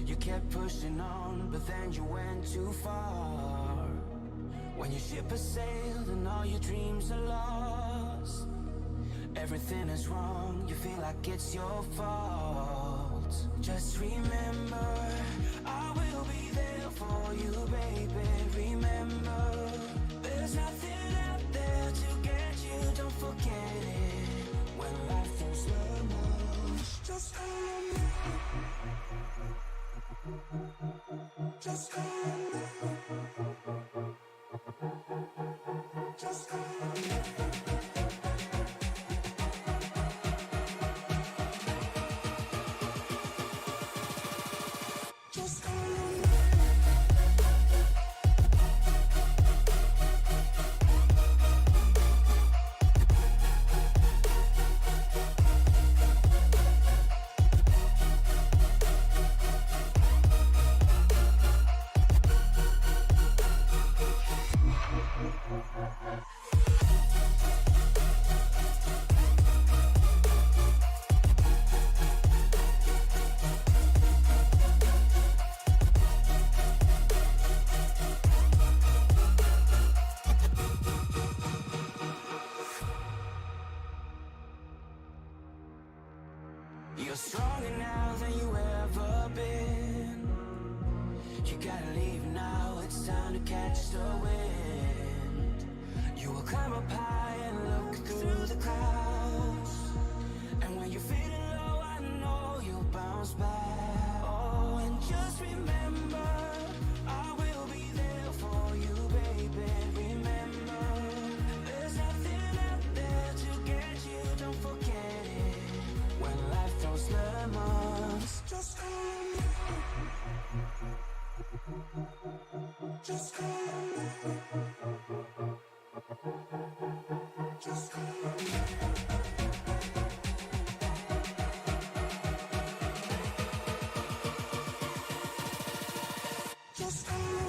You kept pushing on, but then you went too far. When your ship has sailed and all your dreams are lost, everything is wrong, you feel like it's your fault. Just remember, I will be there for you, baby. Remember, there's nothing out there to get you, don't forget it. When life throws lemons, just call on me. Just call on me. Just call on me. Just call on me. You're stronger now than you ever been. You gotta leave now, it's time to catch the wind. You will climb up high and look through the clouds, and when you're feeling low, I know you'll bounce back. Oh, and just remember, I will be there for you, baby. Remember, there's nothing out there to get you, don't forget it. When life throws lemons, just call on me. Just call on me. Just call on me. Just call on me.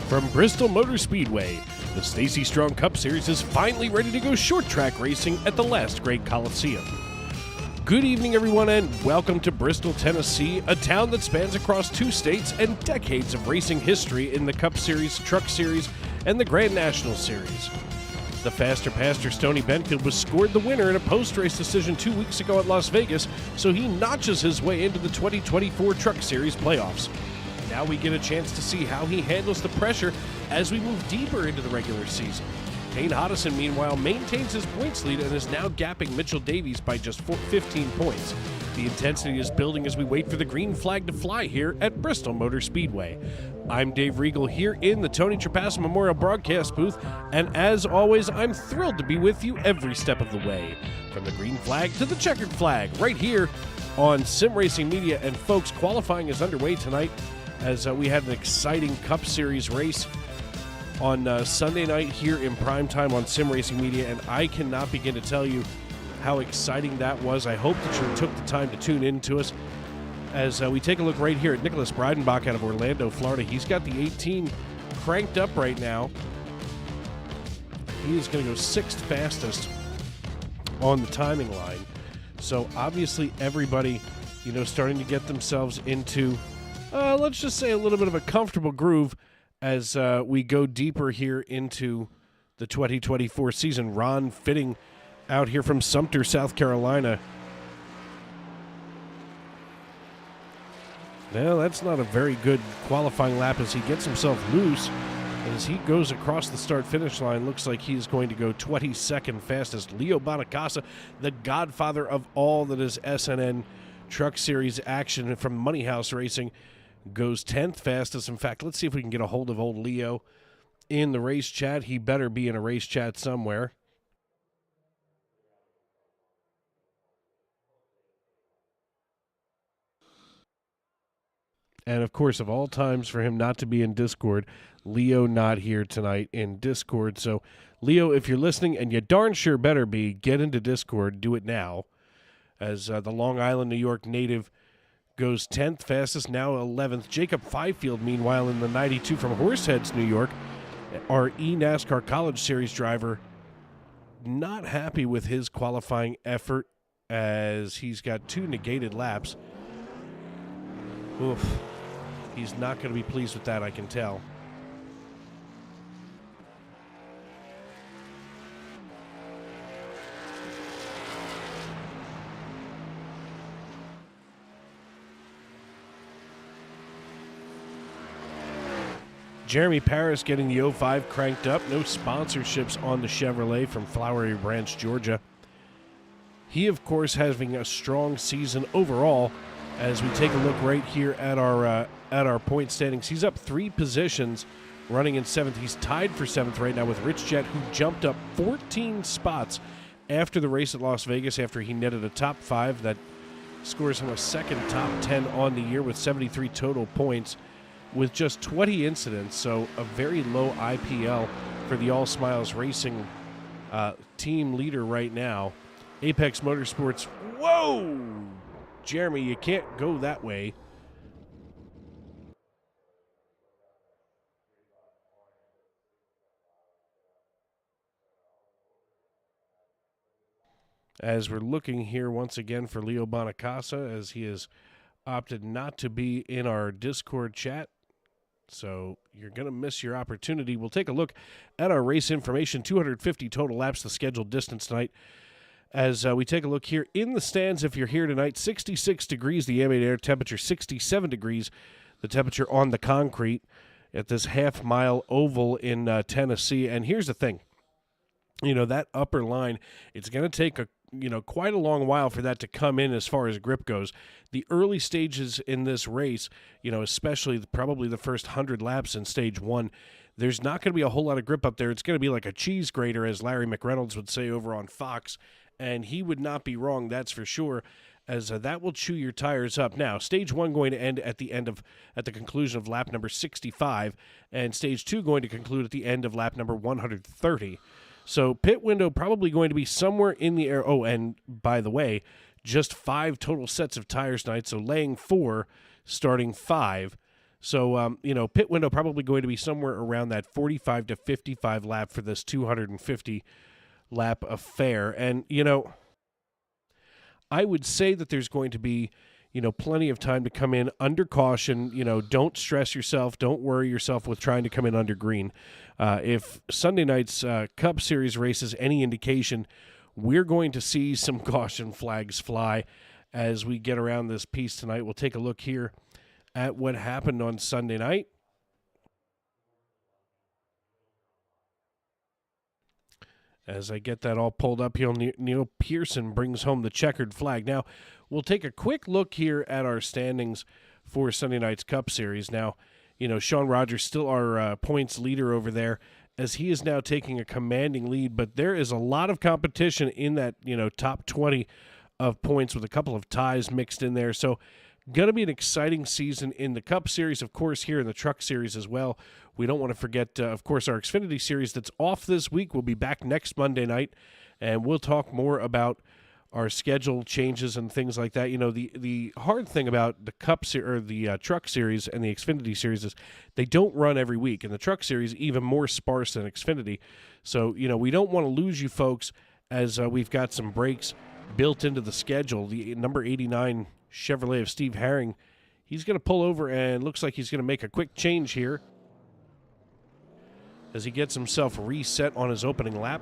From Bristol Motor Speedway, the Stacy Strong Cup Series is finally ready to go short track racing at the last great Coliseum. Good evening, everyone, and welcome to Bristol, Tennessee, a town that spans across 2 states and decades of racing history in the Cup Series, Truck Series, and the Grand National Series. The faster pastor Stoney Benfield was scored the winner in a post-race decision 2 weeks ago at Las Vegas, so he notches his way into the 2024 Truck Series playoffs. Now we get a chance to see how he handles the pressure as we move deeper into the regular season. Kane Hodison, meanwhile, maintains his points lead and is now gapping Mitchell Davies by just 15 points. The intensity is building as we wait for the green flag to fly here at Bristol Motor Speedway. I'm Dave Regal here in the Tony Trapasso Memorial Broadcast booth, and as always, I'm thrilled to be with you every step of the way. From the green flag to the checkered flag, right here on Sim Racing Media. And folks, qualifying is underway tonight as we had an exciting Cup Series race on Sunday night here in prime time on Sim Racing Media, and I cannot begin to tell you how exciting that was. I hope that you took the time to tune in to us as we take a look right here at Nicholas Breidenbach out of Orlando, Florida. He's got the 18 cranked up right now. He is going to go sixth fastest on the timing line. So obviously everybody, starting to get themselves into, let's just say, a little bit of a comfortable groove as we go deeper here into the 2024 season. Ron Fitting out here from Sumter, South Carolina. Now, that's not a very good qualifying lap as he gets himself loose. As he goes across the start-finish line, looks like he's going to go 22nd fastest. Leo Bonacasa, the godfather of all that is SNN Truck Series action from Money House Racing, goes 10th fastest. In fact, let's see if we can get a hold of old Leo in the race chat. He better be in a race chat somewhere. And, of course, of all times for him not to be in Discord, Leo not here tonight in Discord. So, Leo, if you're listening, and you darn sure better be, get into Discord. Do it now. As the Long Island, New York native goes 10th fastest, now 11th. Jacob Fifield, meanwhile, in the 92 from Horseheads, New York, our eNASCAR College Series driver, not happy with his qualifying effort as he's got 2 negated laps. Oof. He's not going to be pleased with that, I can tell. Jeremy Paris getting the 05 cranked up. No sponsorships on the Chevrolet from Flowery Branch, Georgia. He, of course, having a strong season overall. As we take a look right here at our point standings, he's up 3 positions, running in 7th. He's tied for 7th right now with Rich Jett, who jumped up 14 spots after the race at Las Vegas after he netted a top 5. That scores him a second top 10 on the year with 73 total points with just 20 incidents. So a very low IPL for the All Smiles Racing team leader right now. Apex Motorsports, whoa! Jeremy, you can't go that way. As we're looking here once again for Leo Bonacasa, as he has opted not to be in our Discord chat. So you're going to miss your opportunity. We'll take a look at our race information. 250 total laps, the scheduled distance tonight. As we take a look here in the stands, if you're here tonight, 66 degrees, the ambient air temperature, 67 degrees, the temperature on the concrete at this half-mile oval in Tennessee. And here's the thing, that upper line, it's going to take quite a long while for that to come in as far as grip goes. The early stages in this race, especially probably the first 100 laps in stage 1, there's not going to be a whole lot of grip up there. It's going to be like a cheese grater, as Larry McReynolds would say over on Fox. And he would not be wrong, that's for sure, as that will chew your tires up. Now, stage 1 going to end at the conclusion of lap number 65, and stage 2 going to conclude at the end of lap number 130. So pit window probably going to be somewhere in the air. Oh, and by the way, just 5 total sets of tires tonight, so laying 4, starting 5. So, pit window probably going to be somewhere around that 45 to 55 lap for this 250 lap affair. And, I would say that there's going to be, plenty of time to come in under caution. Don't stress yourself. Don't worry yourself with trying to come in under green. If Sunday night's Cup Series race is any indication, we're going to see some caution flags fly as we get around this piece tonight. We'll take a look here at what happened on Sunday night. As I get that all pulled up here, Neil Pearson brings home the checkered flag. Now, we'll take a quick look here at our standings for Sunday night's Cup Series. Now, Sean Rogers still our points leader over there, as he is now taking a commanding lead, but there is a lot of competition in that, top 20 of points with a couple of ties mixed in there. So Going to be an exciting season in the Cup Series, of course, here in the Truck Series as well. We don't want to forget, of course, our Xfinity Series that's off this week. We'll be back next Monday night, and we'll talk more about our schedule changes and things like that. You know, the hard thing about the the Truck Series and the Xfinity Series is they don't run every week, and the Truck Series even more sparse than Xfinity. So, you know, we don't want to lose you folks as we've got some breaks built into the schedule. The number 89 Chevrolet of Steve Herring, he's going to pull over and looks like he's going to make a quick change here as he gets himself reset on his opening lap.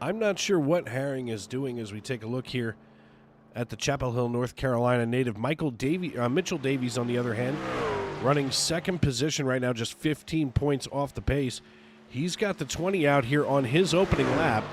I'm not sure what Herring is doing as we take a look here at the Chapel Hill, North Carolina native. Mitchell Davies, on the other hand, running second position right now, just 15 points off the pace. He's got the 20 out here on his opening lap.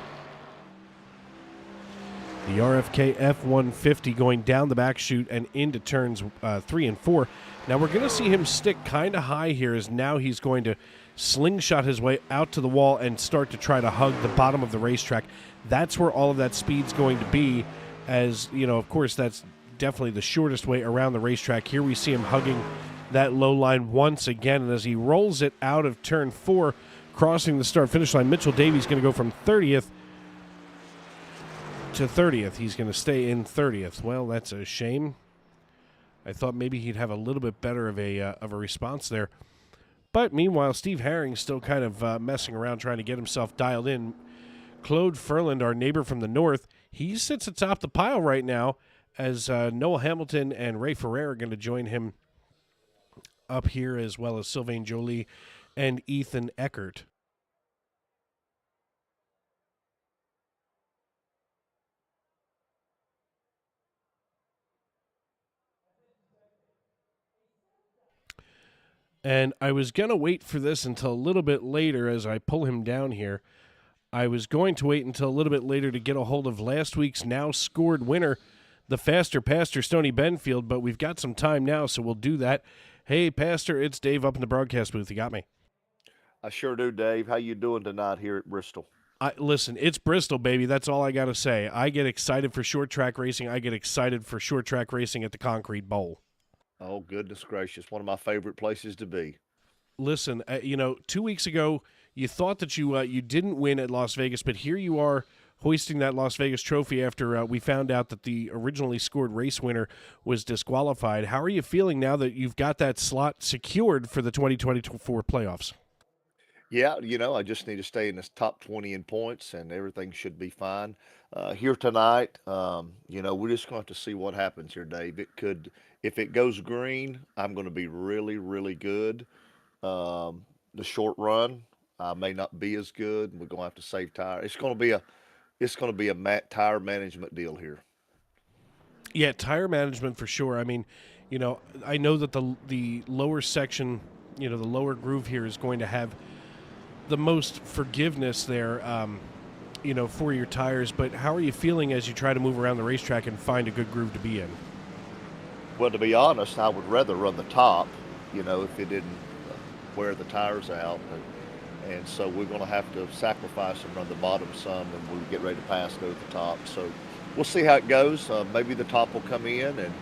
The RFK F-150 going down the back chute and into turns 3 and 4. Now we're going to see him stick kind of high here as now he's going to slingshot his way out to the wall and start to try to hug the bottom of the racetrack. That's where all of that speed's going to be, as, you know, of course, that's definitely the shortest way around the racetrack. Here we see him hugging that low line once again, and as he rolls it out of turn 4, crossing the start-finish line, Mitchell Davies going to go from 30th to 30th. He's going to stay in 30th. Well, that's a shame. I thought maybe he'd have a little bit better of a response there. But meanwhile, Steve Herring's still kind of messing around trying to get himself dialed in. Claude Furland, our neighbor from the north, he sits atop the pile right now as Noah Hamilton and Ray Ferrer are going to join him up here, as well as Sylvain Joly and Ethan Eckert. And I was going to wait for this until a little bit later as I pull him down here. I was going to wait until a little bit later to get a hold of last week's now scored winner, the faster Pastor Stoney Benfield, but we've got some time now, so we'll do that. Hey, Pastor, it's Dave up in the broadcast booth. You got me? I sure do, Dave. How you doing tonight here at Bristol? Listen, it's Bristol, baby. That's all I got to say. I get excited for short track racing. I get excited for short track racing at the Concrete Bowl. Oh, goodness gracious. One of my favorite places to be. Listen, 2 weeks ago, you thought that you didn't win at Las Vegas, but here you are hoisting that Las Vegas trophy after we found out that the originally scored race winner was disqualified. How are you feeling now that you've got that slot secured for the 2024 playoffs? Yeah, I just need to stay in this top 20 in points, and everything should be fine. Here tonight, we're just going to have to see what happens here, Dave. If it goes green, I'm going to be really, really good. The short run, I may not be as good. We're going to have to save tire. It's going to be a tire management deal here. Yeah, tire management for sure. I mean, I know that the lower section, the lower groove here is going to have the most forgiveness there, for your tires. But how are you feeling as you try to move around the racetrack and find a good groove to be in? Well, to be honest, I would rather run the top, if it didn't wear the tires out. And so we're going to have to sacrifice and run the bottom some, and we'll get ready to pass go to the top. So we'll see how it goes. Maybe the top will come in, and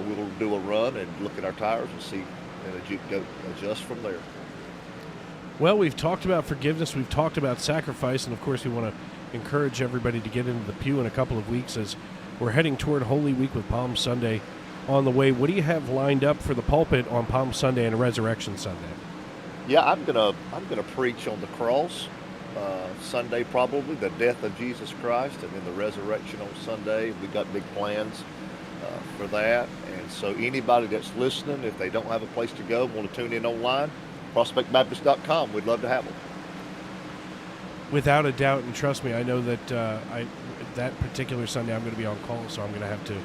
we'll do a run and look at our tires and see, and adjust from there. Well, we've talked about forgiveness. We've talked about sacrifice. And, of course, we want to encourage everybody to get into the pew in a couple of weeks as we're heading toward Holy Week with Palm Sunday on the way. What do you have lined up for the pulpit on Palm Sunday and Resurrection Sunday? Yeah, I'm gonna preach on the cross Sunday, probably the death of Jesus Christ, and then the resurrection on Sunday. We got big plans for that, and so anybody that's listening, if they don't have a place to go, want to tune in online, prospectbaptist.com. We'd love to have them. Without a doubt, and trust me, I know that that particular Sunday I'm going to be on call, so I'm going to have to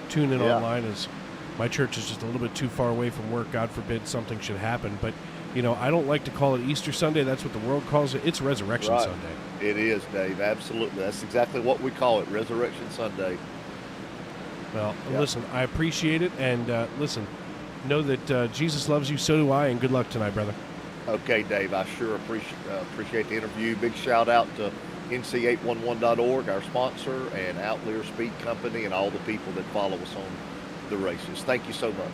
tune in online, as my church is just a little bit too far away from work. God forbid something should happen, but I don't like to call it Easter Sunday. That's what the world calls it. It's Resurrection Sunday. It is, Dave. Absolutely. That's exactly what we call it, Resurrection Sunday. Well, listen, I appreciate it. And listen, know that Jesus loves you. So do I. And good luck tonight, brother. Okay, Dave, I sure appreciate the interview. Big shout out to NC811.org, our sponsor, and Outlier Speed Company, and all the people that follow us on the races. Thank you so much.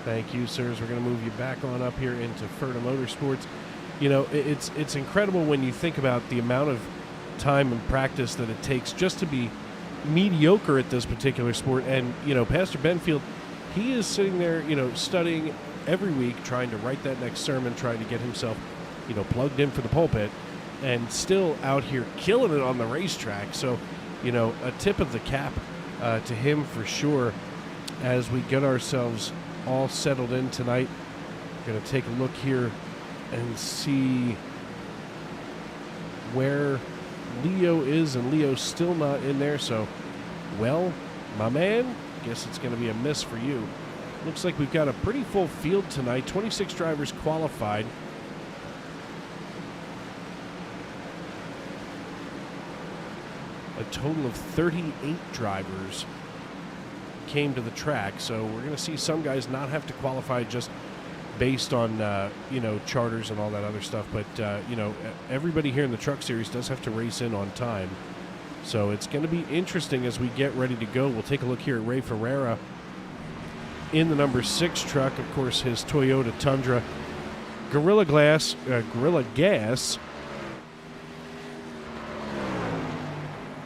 Thank you, sirs. We're going to move you back on up here into Ferta Motorsports. You know, it's incredible when you think about the amount of time and practice that it takes just to be mediocre at this particular sport. And, you know, Pastor Benfield, he is sitting there, you know, studying every week, trying to write that next sermon, trying to get himself, you know, plugged in for the pulpit, and still out here killing it on the racetrack. So, you know, a tip of the cap to him for sure as we get ourselves all settled in tonight. Going to take a look here and see where Leo is, and Leo's still not in there. So, well, my man, guess it's going to be a miss for you. Looks like we've got a pretty full field tonight. 26 drivers qualified. A total of 38 drivers came to the track. So we're going to see some guys not have to qualify just based on, you know, charters and all that other stuff. But, you know, everybody here in the Truck Series does have to race in on time. So it's going to be interesting as we get ready to go. We'll take a look here at Ray Ferreira in the number 6 truck. Of course, his Toyota Tundra. Gorilla Gas,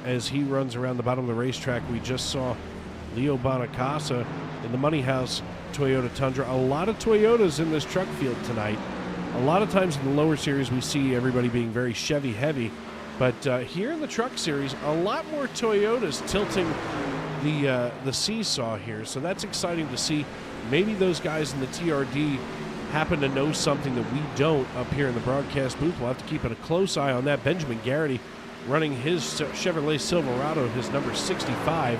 as he runs around the bottom of the racetrack. We just saw Leo Bonacasa in the Money House Toyota Tundra. A lot of Toyotas in this truck field tonight. A lot of times in the lower series we see everybody being very Chevy heavy, but here in the Truck Series, a lot more Toyotas tilting the seesaw here. So that's exciting to see. Maybe those guys in the TRD happen to know something that we don't up here in the broadcast booth. We'll have to keep a close eye on that. Benjamin Garrity running his Chevrolet Silverado, his number 65,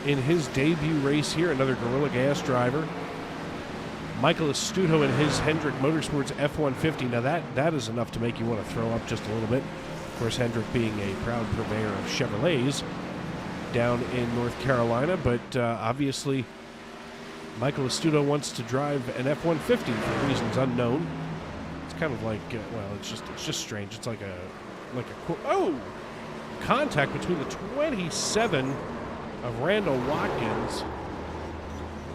in his debut race here. Another Gorilla Gas driver. Michael Astuto in his Hendrick Motorsports F-150. Now that is enough to make you want to throw up just a little bit. Of course, Hendrick being a proud purveyor of Chevrolets down in North Carolina, but obviously Michael Astuto wants to drive an F-150 for reasons unknown. It's kind of like, well, it's just strange. It's like a contact between the 27 of Randall Watkins.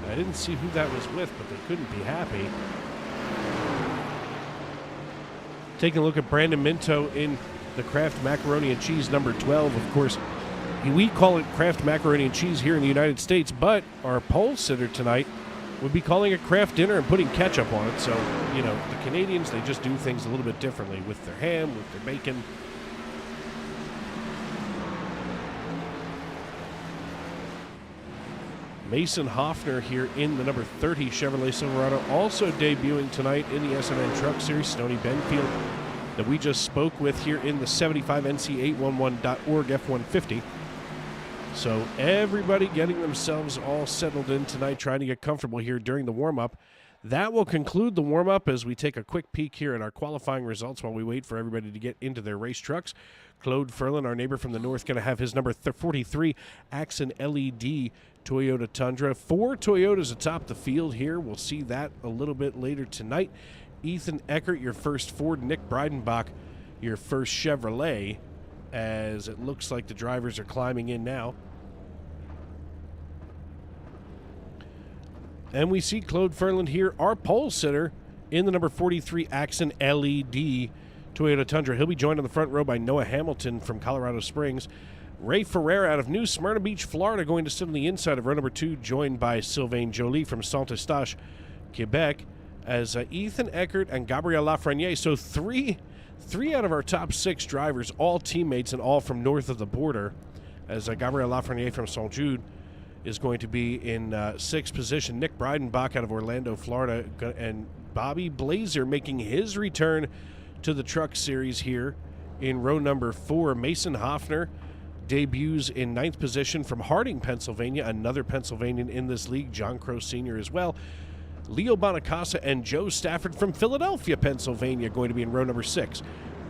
I didn't see who that was with, but they couldn't be happy. Taking a look at Brandon Minto in the Kraft Macaroni and Cheese number 12. Of course, we call it Kraft Macaroni and Cheese here in the United States, but our pole sitter tonight would be calling it Kraft Dinner and putting ketchup on it. So, you know, the Canadians, they just do things a little bit differently with their ham, with their bacon. Mason Hoffner here in the number 30 Chevrolet Silverado, also debuting tonight in the SNN Truck Series. Stoney Benfield, that we just spoke with here in the 75 NC811.org F-150. So everybody getting themselves all settled in tonight, trying to get comfortable here during the warm-up. That will conclude the warm-up as we take a quick peek here at our qualifying results while we wait for everybody to get into their race trucks. Claude Ferlin, our neighbor from the north, going to have his number 43 Axon LED Toyota Tundra. 4 Toyotas atop the field here. We'll see that a little bit later tonight. Ethan Eckert, your first Ford. Nick Breidenbach, your first Chevrolet, as it looks like the drivers are climbing in now. And we see Claude Ferland here, our pole sitter, in the number 43 Axon LED Toyota Tundra. He'll be joined on the front row by Noah Hamilton from Colorado Springs. Ray Ferreira out of New Smyrna Beach, Florida, going to sit on the inside of row number 2, joined by Sylvain Joly from Saint-Eustache, Quebec, as Ethan Eckert and Gabriel Lafreniere. So three out of our top 6 drivers, all teammates and all from north of the border, as Gabriel Lafreniere from St. Jude is going to be in 6th position. Nick Breidenbach out of Orlando, Florida, and Bobby Blazer making his return to the Truck Series here in row number 4. Mason Hoffner debuts in 9th position from Harding, Pennsylvania, another Pennsylvanian in this league, John Crow Sr. as well. Leo Bonacasa and Joe Stafford from Philadelphia, Pennsylvania, going to be in row number 6.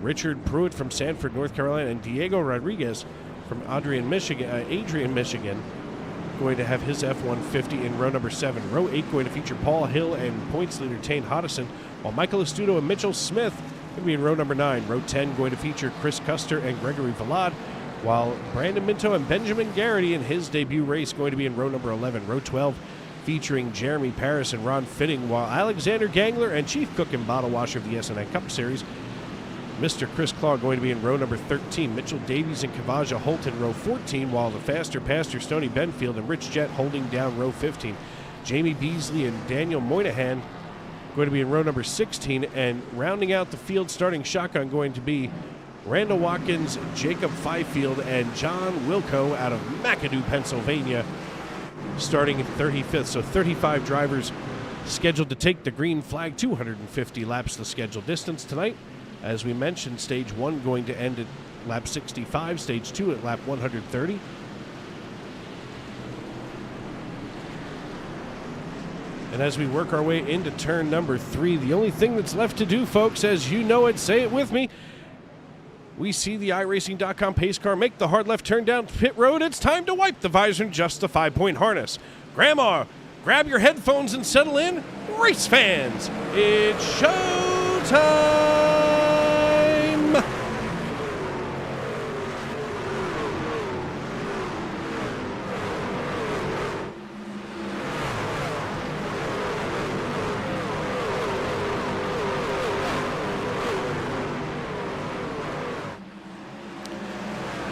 Richard Pruitt from Sanford, North Carolina, and Diego Rodriguez from Adrian, Michigan, going to have his F-150 in row number 7. Row 8 going to feature Paul Hill and points leader Tane Hodison, while Michael Astuto and Mitchell Smith going to be in row number 9. Row 10 going to feature Chris Custer and Gregory Vallad, while Brandon Minto and Benjamin Garrity in his debut race going to be in row number 11. Row 12 featuring Jeremy Paris and Ron Fitting, while Alexander Gangler and Chief Cook and Bottle Washer of the SNN Cup Series, Mr. Chris Claw going to be in row number 13. Mitchell Davies and Kavaja Holt in row 14, while the faster Pastor Stoney Benfield and Rich Jett holding down row 15. Jamie Beasley and Daniel Moynihan going to be in row number 16, and rounding out the field starting shotgun going to be Randall Watkins, Jacob Fifield, and John Wilco out of McAdoo, Pennsylvania, starting in 35th. So 35 drivers scheduled to take the green flag, 250 laps the scheduled distance tonight. As we mentioned, stage 1 going to end at lap 65, stage 2 at lap 130. And as we work our way into turn number 3, the only thing that's left to do, folks, as you know it, say it with me, we see the iRacing.com pace car make the hard left turn down pit road. It's time to wipe the visor and adjust the 5-point harness. Grandma, grab your headphones and settle in. Race fans, it's showtime!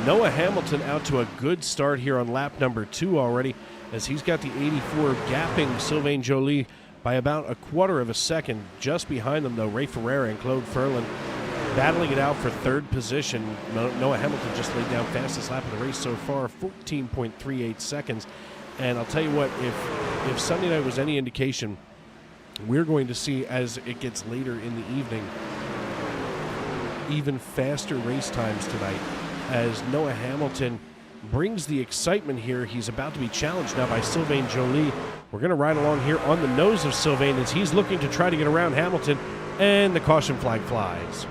Noah Hamilton out to a good start here on lap number 2 already, as he's got the 84 gapping Sylvain Joly by about a quarter of a second. Just behind them, though, Ray Ferreira and Claude Ferland battling it out for third position. Noah Hamilton just laid down fastest lap of the race so far, 14.38 seconds. And I'll tell you what, if Sunday night was any indication, we're going to see, as it gets later in the evening, even faster race times tonight, as Noah Hamilton brings the excitement here. He's about to be challenged now by Sylvain Joly. We're going to ride along here on the nose of Sylvain as he's looking to try to get around Hamilton, and the caution flag flies.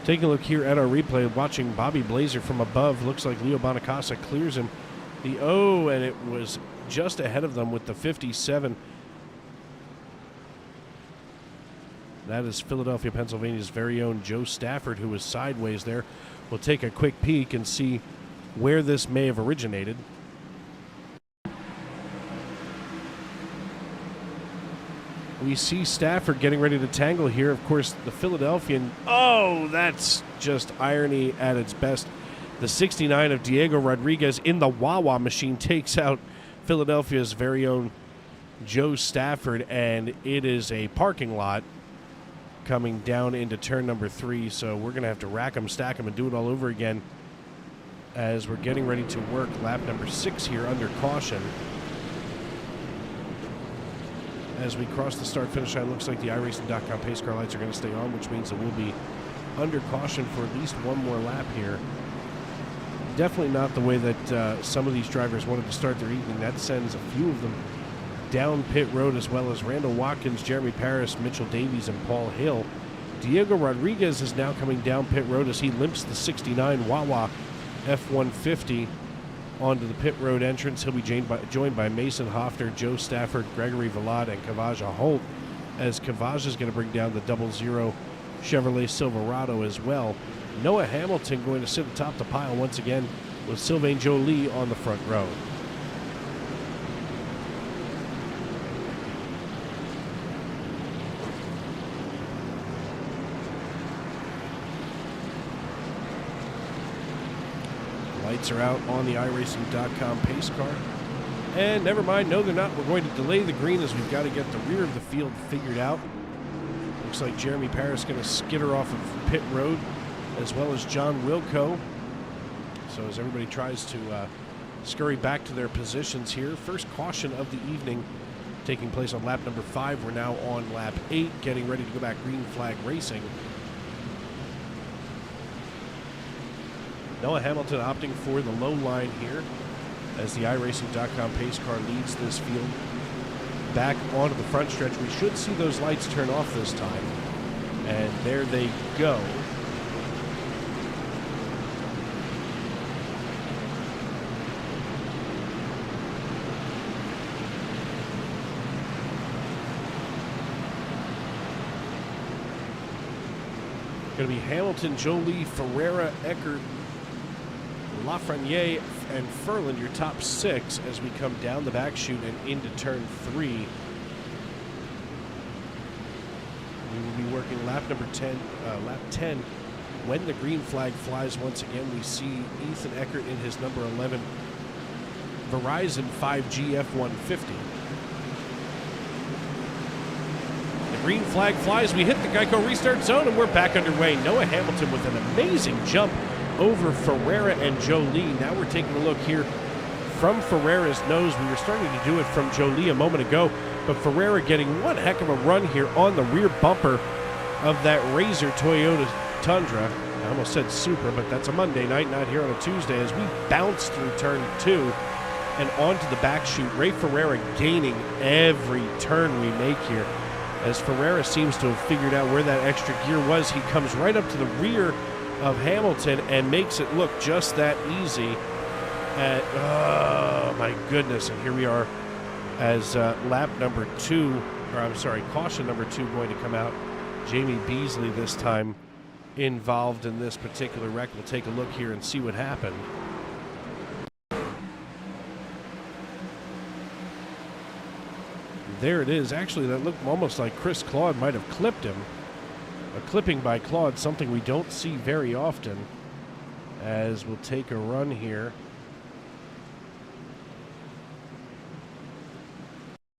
Taking a look here at our replay, watching Bobby Blazer from above. Looks like Leo Bonacasa clears him. And it was just ahead of them with the 57. That is Philadelphia, Pennsylvania's very own Joe Stafford, who was sideways there. We'll take a quick peek and see where this may have originated. We see Stafford getting ready to tangle here. Of course, the Philadelphian. Oh, that's just irony at its best. The 69 of Diego Rodriguez in the Wawa machine takes out Philadelphia's very own Joe Stafford, and it is a parking lot coming down into turn number 3. So we're going to have to rack them, stack them, and do it all over again as we're getting ready to work lap number 6 here under caution. As we cross the start-finish line, looks like the iRacing.com pace car lights are going to stay on, which means that we'll be under caution for at least one more lap here. Definitely not the way that some of these drivers wanted to start their evening. That sends a few of them down pit road, as well as Randall Watkins, Jeremy Paris, Mitchell Davies, and Paul Hill. Diego Rodriguez is now coming down pit road as he limps the 69 Wawa F-150 onto the pit road entrance. He'll be joined by Mason Hoffner, Joe Stafford, Gregory Vallad, and Kavaja Holt, as Kavaja is going to bring down the 00 Chevrolet Silverado as well. Noah Hamilton going to sit atop the pile once again with Sylvain Joly on the front row. Lights are out on the iRacing.com pace car. And never mind, no they're not. We're going to delay the green as we've got to get the rear of the field figured out. Looks like Jeremy Paris going to skitter off of pit road, as well as John Wilco. So as everybody tries to scurry back to their positions here, first caution of the evening taking place on lap number 5. We're now on lap 8, getting ready to go back green flag racing. Noah Hamilton opting for the low line here as the iRacing.com pace car leads this field back onto the front stretch. We should see those lights turn off this time. And there they go. Going to be Hamilton, Jolie, Ferreira, Eckert, Lafreniere, and Furlan, your top 6 as we come down the back chute and into turn 3. We will be working lap 10. When the green flag flies once again, we see Ethan Eckert in his number 11 Verizon 5G F-150. Green flag flies. We hit the Geico restart zone, and we're back underway. Noah Hamilton with an amazing jump over Ferreira and Jolie. Now we're taking a look here from Ferreira's nose. We were starting to do it from Jolie a moment ago, but Ferreira getting one heck of a run here on the rear bumper of that Razor Toyota Tundra. I almost said Supra, but that's a Monday night, not here on a Tuesday, as we bounce through turn 2 and onto the back chute. Ray Ferreira gaining every turn we make here. As Ferreira seems to have figured out where that extra gear was, he comes right up to the rear of Hamilton and makes it look just that easy. And, oh, my goodness. And here we are as lap number 2, or I'm sorry, caution number 2 going to come out. Jamie Beasley this time involved in this particular wreck. We'll take a look here and see what happened. There it is. Actually, that looked almost like Chris Claude might have clipped him. A clipping by Claude, something we don't see very often. As we'll take a run here.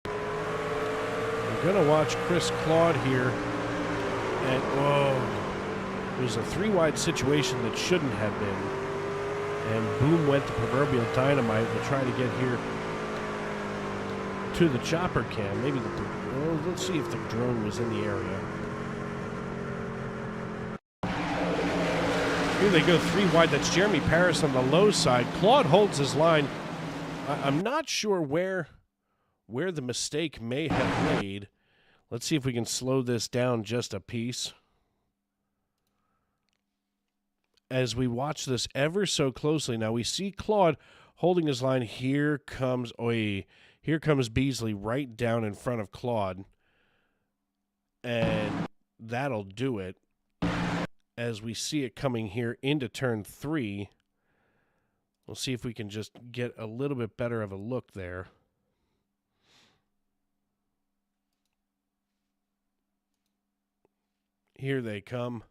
We're going to watch Chris Claude here. And, whoa. It was a 3-wide situation that shouldn't have been. And boom went the proverbial dynamite. We'll try to get here to the chopper cam. Maybe let's see if the drone was in the area. Here they go 3 wide. That's Jeremy Paris on the low side. Claude holds his line. I'm not sure where the mistake may have laid. Let's see if we can slow this down just a piece. As we watch this ever so closely. Now we see Claude holding his line. Here comes Beasley right down in front of Claude. And that'll do it. As we see it coming here into turn 3. We'll see if we can just get a little bit better of a look there. Here they come.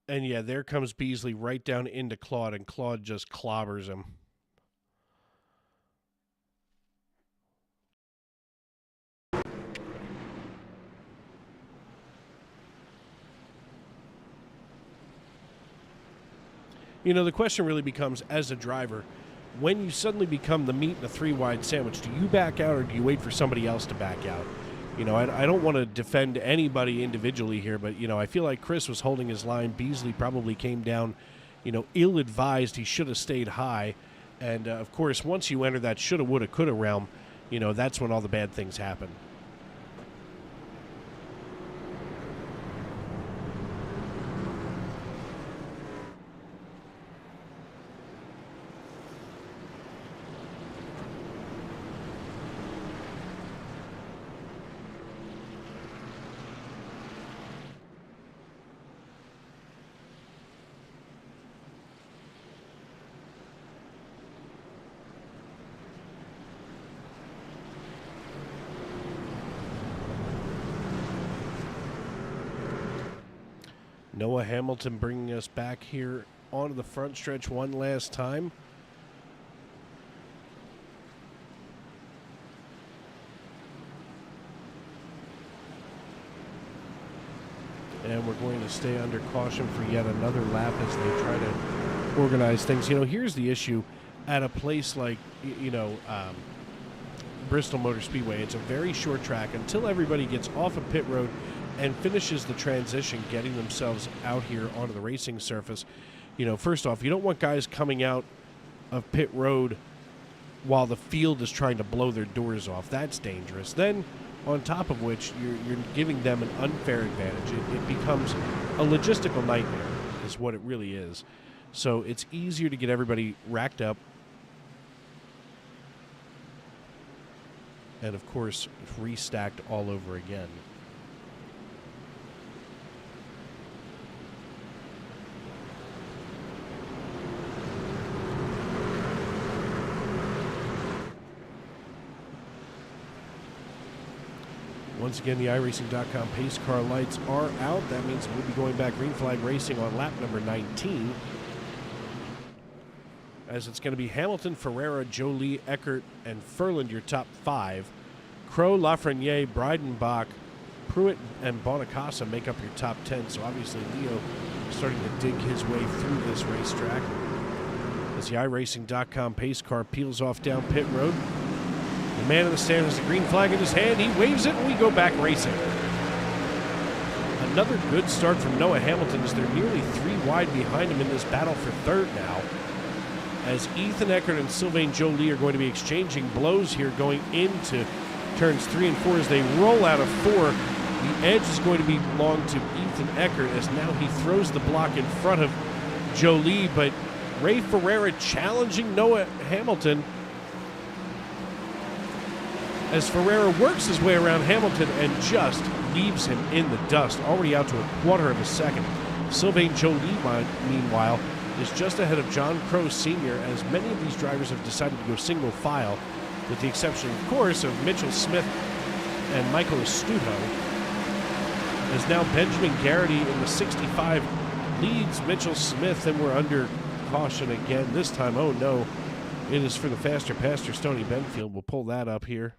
And yeah, there comes Beasley right down into Claude, and Claude just clobbers him. You know, the question really becomes, as a driver, when you suddenly become the meat in a 3-wide sandwich, do you back out or do you wait for somebody else to back out? You know, I don't want to defend anybody individually here, but, you know, I feel like Chris was holding his line. Beasley probably came down, you know, ill-advised. He should have stayed high. And, of course, once you enter that shoulda, woulda, coulda realm, you know, that's when all the bad things happen. Noah Hamilton bringing us back here onto the front stretch one last time. And we're going to stay under caution for yet another lap as they try to organize things. You know, here's the issue at a place like, Bristol Motor Speedway. It's a very short track. Until everybody gets off of pit road and finishes the transition, getting themselves out here onto the racing surface. You know, first off, you don't want guys coming out of pit road while the field is trying to blow their doors off. That's dangerous. Then, on top of which, you're giving them an unfair advantage. It becomes a logistical nightmare, is what it really is. So it's easier to get everybody racked up. And, of course, restacked all over again. Once again, the iRacing.com pace car lights are out. That means we'll be going back green flag racing on lap number 19. As it's going to be Hamilton, Ferreira, Jolie, Eckert, and Furland, your top 5. Crow, Lafreniere, Breidenbach, Pruitt, and Bonacasa make up your top 10. So obviously Leo starting to dig his way through this racetrack. As the iRacing.com pace car peels off down pit road. The man in the stand has the green flag in his hand. He waves it, and we go back racing. Another good start from Noah Hamilton as they're nearly 3 wide behind him in this battle for third now. As Ethan Eckert and Sylvain Jolie are going to be exchanging blows here going into turns 3 and 4 as they roll out of 4. The edge is going to belong to Ethan Eckert as now he throws the block in front of Jolie, but Ray Ferreira challenging Noah Hamilton as Ferreira works his way around Hamilton and just leaves him in the dust, already out to a quarter of a second. Sylvain Jolie, meanwhile, is just ahead of John Crow Sr., as many of these drivers have decided to go single file, with the exception, of course, of Mitchell Smith and Michael Astuto. As now Benjamin Garrity in the 65 leads Mitchell Smith, and we're under caution again. This time, oh no, it is for the faster pastor, Stoney Benfield. We'll pull that up here.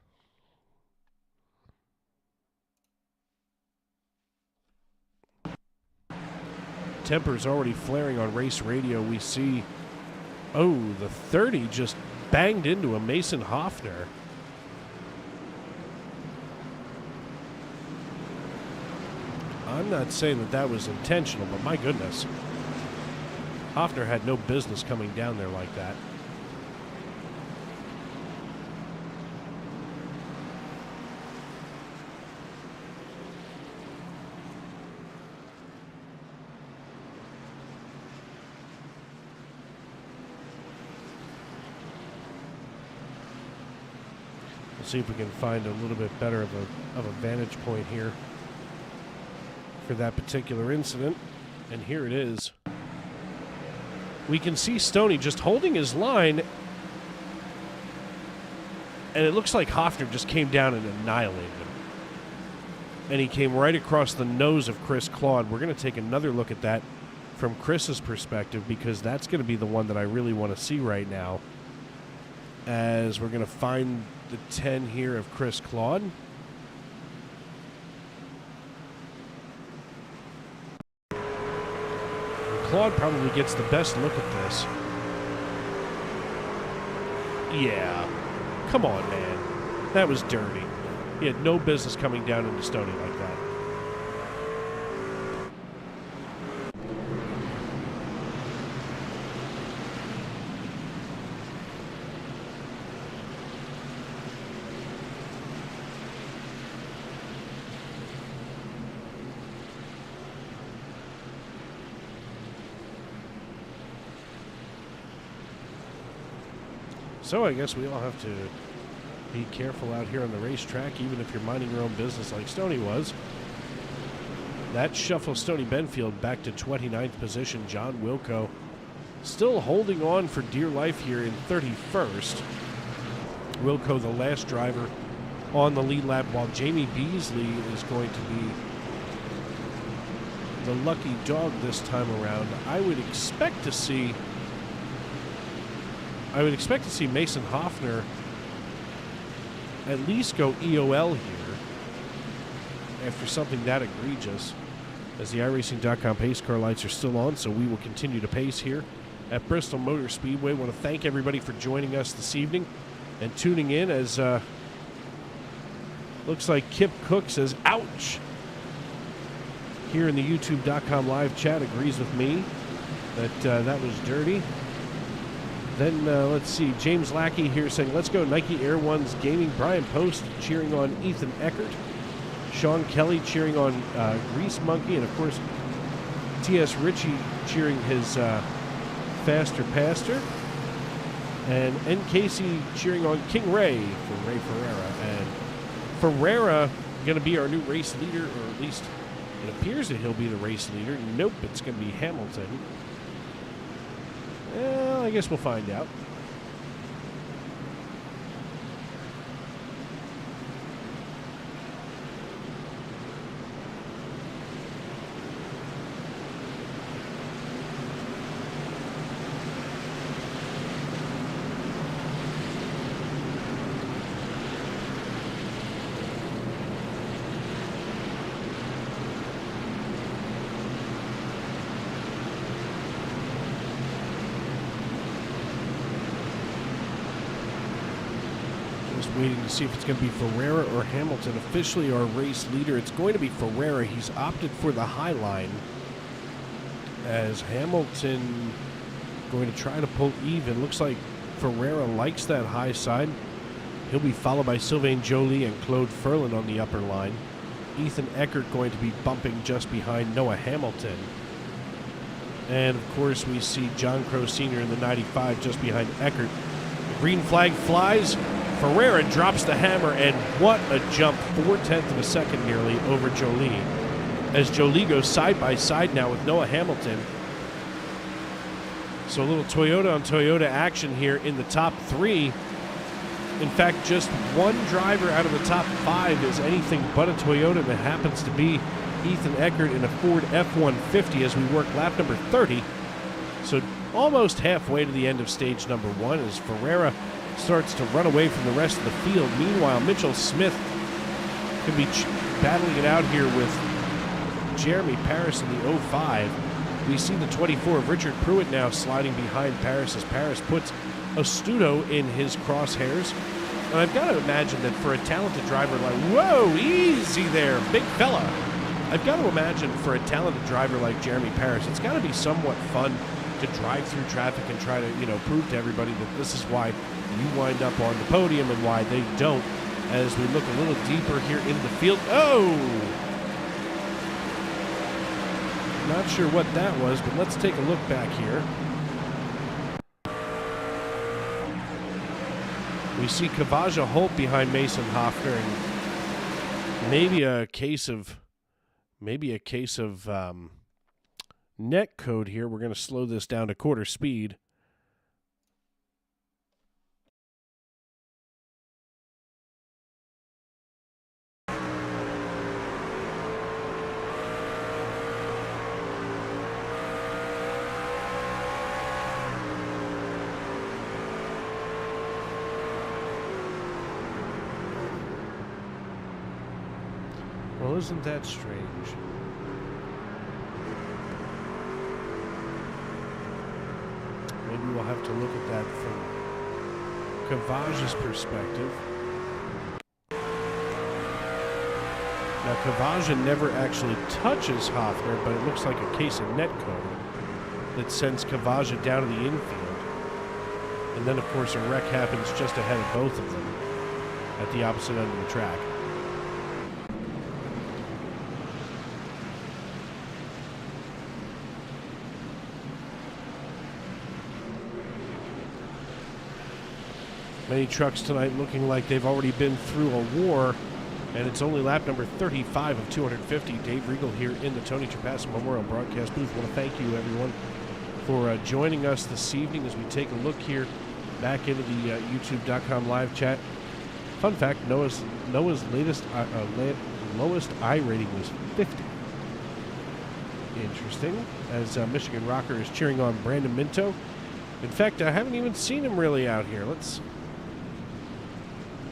Tempers already flaring on race radio. We see, oh, the 30 just banged into a Mason Hoffner. I'm not saying that that was intentional, but my goodness. Hoffner had no business coming down there like that. See if we can find a little bit better of a vantage point here for that particular incident. And here it is. We can see Stoney just holding his line, and it looks like Hoffner just came down and annihilated him. And he came right across the nose of Chris Claude. We're going to take another look at that from Chris's perspective, because that's going to be the one that I really want to see right now, as we're going to find the 10 here of Chris Claude. And Claude probably gets the best look at this. Yeah. Come on, man. That was dirty. He had no business coming down into Stoney like that. So I guess we all have to be careful out here on the racetrack, even if you're minding your own business like Stoney was. That shuffles Stoney Benfield back to 29th position. John Wilco still holding on for dear life here in 31st. Wilco, the last driver on the lead lap, while Jamie Beasley is going to be the lucky dog this time around. I would expect to see Mason Hoffner at least go EOL here after something that egregious, as the iRacing.com pace car lights are still on, so we will continue to pace here at Bristol Motor Speedway. I want to thank everybody for joining us this evening and tuning in, as looks like Kip Cook says, ouch, here in the YouTube.com live chat agrees with me that that was dirty. Then let's see, James Lackey here saying, let's go Nike Air Ones Gaming. Brian Post cheering on Ethan Eckert. Sean Kelly cheering on Grease Monkey. And, of course, T.S. Ritchie cheering his Faster Pastor. And N. Casey cheering on King Ray for Ray Ferreira. And Ferreira going to be our new race leader, or at least it appears that he'll be the race leader. Nope, it's going to be Hamilton. Well, I guess we'll find out. Waiting to see if it's going to be Ferreira or Hamilton. Officially our race leader, it's going to be Ferreira. He's opted for the high line, as Hamilton going to try to pull even. Looks like Ferreira likes that high side. He'll be followed by Sylvain Joly and Claude Ferland on the upper line. Ethan Eckert going to be bumping just behind Noah Hamilton. And of course we see John Crow Sr. in the 95 just behind Eckert. The green flag flies. Ferreira drops the hammer, and what a jump, 4/10 of a second nearly over Joly. As Joly goes side by side now with Noah Hamilton. So a little Toyota on Toyota action here in the top three. In fact, just one driver out of the top five is anything but a Toyota, and it happens to be Ethan Eckert in a Ford F-150 as we work lap number 30. So almost halfway to the end of stage number one as Ferreira starts to run away from the rest of the field. Meanwhile, Mitchell Smith can be battling it out here with Jeremy Paris in the 05. We see the 24 of Richard Pruitt now sliding behind Paris as Paris puts Astuto in his crosshairs. And I've got to imagine that for a talented driver like, whoa, easy there, big fella. I've got to imagine for a talented driver like Jeremy Paris, it's got to be somewhat fun to drive through traffic and try to, prove to everybody that this is why you wind up on the podium and why they don't. As we look a little deeper here into the field. Oh! Not sure what that was, but let's take a look back here. We see Kavaja Holt behind Mason Hoffner, and maybe a case of net code here. We're going to slow this down to quarter speed. Well, isn't that strange? Maybe we'll have to look at that from Kavaja's perspective. Now, Kavaja never actually touches Hoffner, but it looks like a case of netcode that sends Kavaja down to the infield. And then, of course, a wreck happens just ahead of both of them at the opposite end of the track. Many trucks tonight looking like they've already been through a war, and it's only lap number 35 of 250. Dave Regal here in the Tony Trapasso Memorial Broadcast booth. I want to thank you, everyone, for joining us this evening as we take a look here back into the YouTube.com live chat. Fun fact, Noah's lowest I rating was 50. Interesting, as Michigan Rocker is cheering on Brandon Minto. In fact, I haven't even seen him really out here.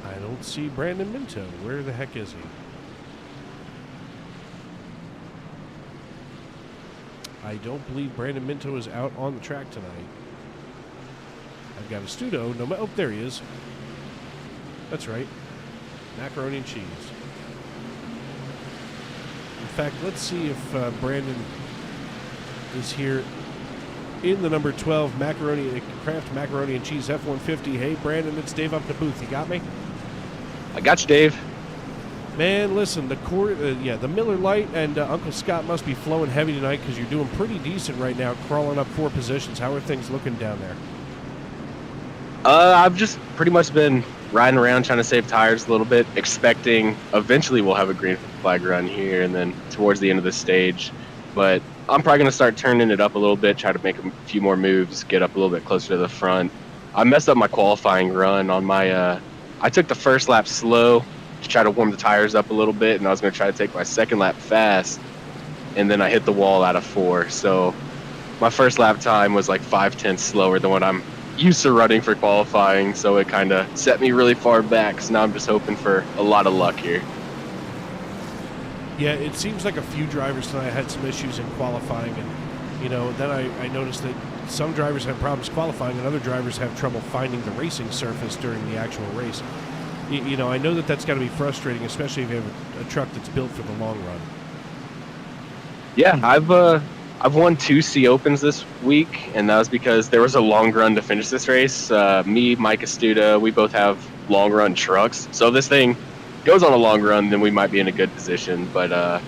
I don't see Brandon Minto. Where the heck is he? I don't believe Brandon Minto is out on the track tonight. I've got a Studo. Oh, there he is. That's right. Macaroni and cheese. In fact, let's see if Brandon is here in the number 12 Kraft Macaroni and Cheese F-150. Hey, Brandon, it's Dave up the booth. You got me? I got you, Dave. Man, listen, the Miller Lite and Uncle Scott must be flowing heavy tonight because you're doing pretty decent right now, crawling up 4 positions. How are things looking down there? I've just pretty much been riding around trying to save tires a little bit, expecting eventually we'll have a green flag run here and then towards the end of the stage. But I'm probably going to start turning it up a little bit, try to make a few more moves, get up a little bit closer to the front. I messed up my qualifying run on my I took the first lap slow to try to warm the tires up a little bit, and I was going to try to take my second lap fast, and then I hit the wall out of 4. So my first lap time was like 5/10 slower than what I'm used to running for qualifying, so it kind of set me really far back. So now I'm just hoping for a lot of luck here. Yeah, it seems like a few drivers tonight had some issues in qualifying, and then I noticed that some drivers have problems qualifying and other drivers have trouble finding the racing surface during the actual race. I know that that's got to be frustrating, especially if you have a truck that's built for the long run. Yeah, I've won 2 C Opens this week, and that was because there was a long run to finish this race. Me, Mike Astuda, we both have long run trucks, so if this thing goes on a long run, then we might be in a good position. But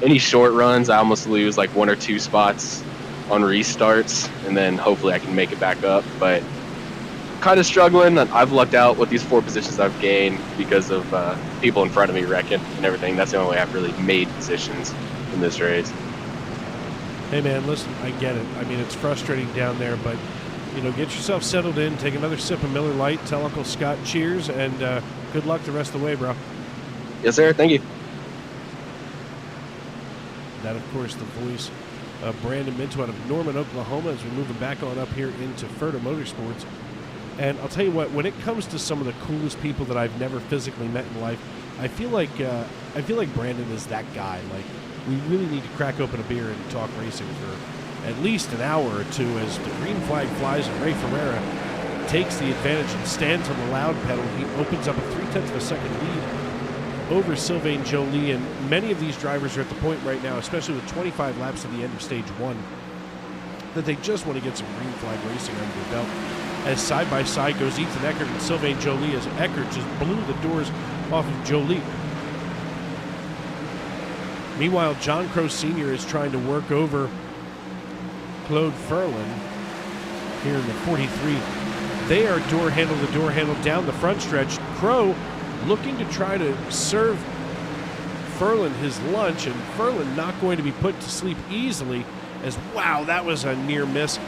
any short runs, I almost lose like 1 or 2 spots on restarts, and then hopefully I can make it back up. But kind of struggling. I've lucked out with these 4 positions I've gained because of people in front of me wrecking and everything. That's the only way I've really made positions in this race. Hey man, listen, I get it. I mean, it's frustrating down there, but get yourself settled in, take another sip of Miller Lite, tell Uncle Scott cheers, and good luck the rest of the way, bro. Yes, sir. Thank you. That, of course, the voice of Brandon Minto out of Norman, Oklahoma, as we move him back on up here into Ferta Motorsports. And I'll tell you what, when it comes to some of the coolest people that I've never physically met in life, I feel like Brandon is that guy. Like, we really need to crack open a beer and talk racing for at least an hour or two as the green flag flies and Ray Ferreira takes the advantage and stands on the loud pedal. He opens up a 0.3 of a second lead over Sylvain Joly, and many of these drivers are at the point right now, especially with 25 laps at the end of stage 1, that they just want to get some green flag racing under their belt. As side by side goes Ethan Eckert and Sylvain Joly, as Eckert just blew the doors off of Joly. Meanwhile, John Crow Sr. is trying to work over Claude Ferlin here in the 43. They are door handle to door handle down the front stretch. Crow looking to try to serve Ferlin his lunch, and Ferlin not going to be put to sleep easily, as wow, that was a near miss,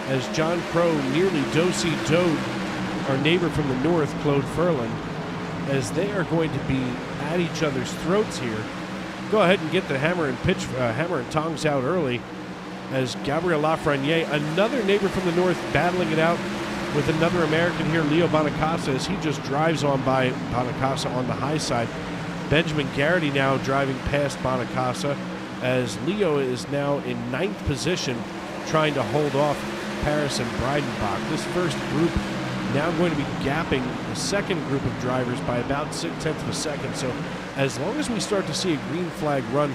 as John Crow nearly do-si-doed our neighbor from the north, Claude Ferlin, as they are going to be at each other's throats here. Go ahead and get the hammer and tongs out early, as Gabriel Lafreniere, another neighbor from the north, battling it out with another American here, Leo Bonacasa, as he just drives on by Bonacasa on the high side. Benjamin Garrity now driving past Bonacasa, as Leo is now in 9th position, trying to hold off Paris and Breidenbach. This first group now going to be gapping the second group of drivers by about 0.6 of a second. So as long as we start to see a green flag run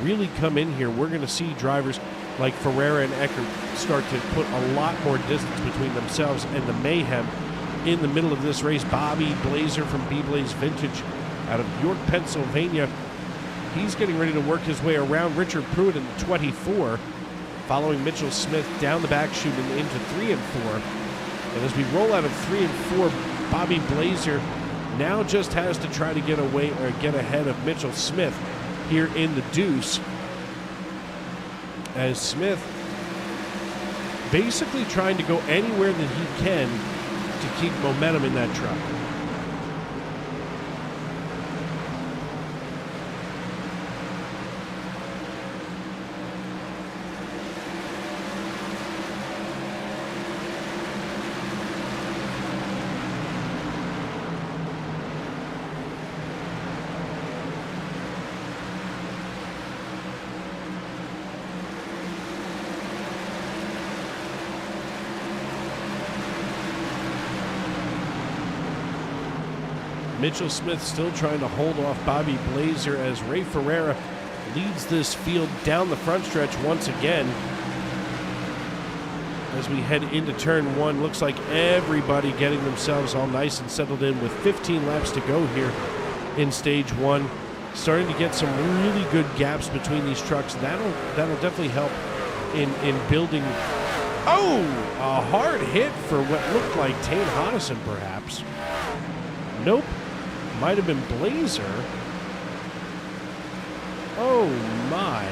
really come in here, we're going to see drivers like Ferreira and Eckert start to put a lot more distance between themselves and the mayhem in the middle of this race. Bobby Blazer from B-Blaze Vintage out of York, Pennsylvania. He's getting ready to work his way around Richard Pruitt in the 24, following Mitchell Smith down the back chute and into 3 and 4. And as we roll out of 3 and 4, Bobby Blazer now just has to try to get away or get ahead of Mitchell Smith here in the deuce, as Smith basically trying to go anywhere that he can to keep momentum in that truck. Mitchell Smith still trying to hold off Bobby Blazer, as Ray Ferreira leads this field down the front stretch once again. As we head into turn one, looks like everybody getting themselves all nice and settled in with 15 laps to go here in stage one. Starting to get some really good gaps between these trucks. That'll definitely help in building. Oh, a hard hit for what looked like Tane Hodison, perhaps. Nope, might have been Blazer. Oh my.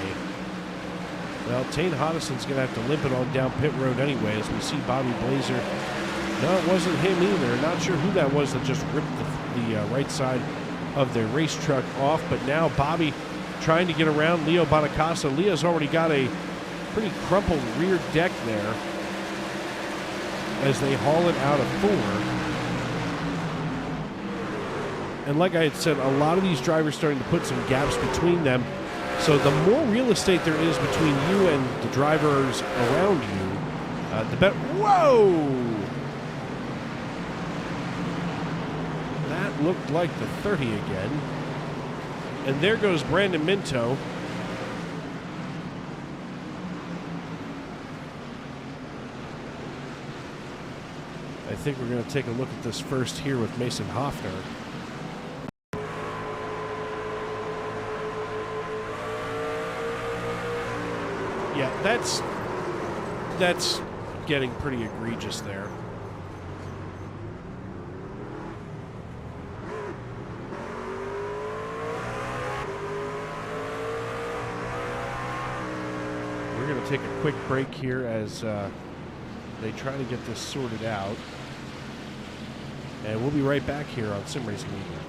Well, Tane Hodison's going to have to limp it on down pit road anyway, as we see Bobby Blazer. No, it wasn't him either. Not sure who that was that just ripped the right side of their race truck off. But now Bobby trying to get around Leo Bonacasa. Leo's already got a pretty crumpled rear deck there as they haul it out of 4. And like I had said, a lot of these drivers starting to put some gaps between them. So the more real estate there is between you and the drivers around you, the better. Whoa! That looked like the 30 again. And there goes Brandon Minto. I think we're going to take a look at this first here with Mason Hoffner. Yeah, that's getting pretty egregious there. We're going to take a quick break here as they try to get this sorted out. And we'll be right back here on Sim Racing Media.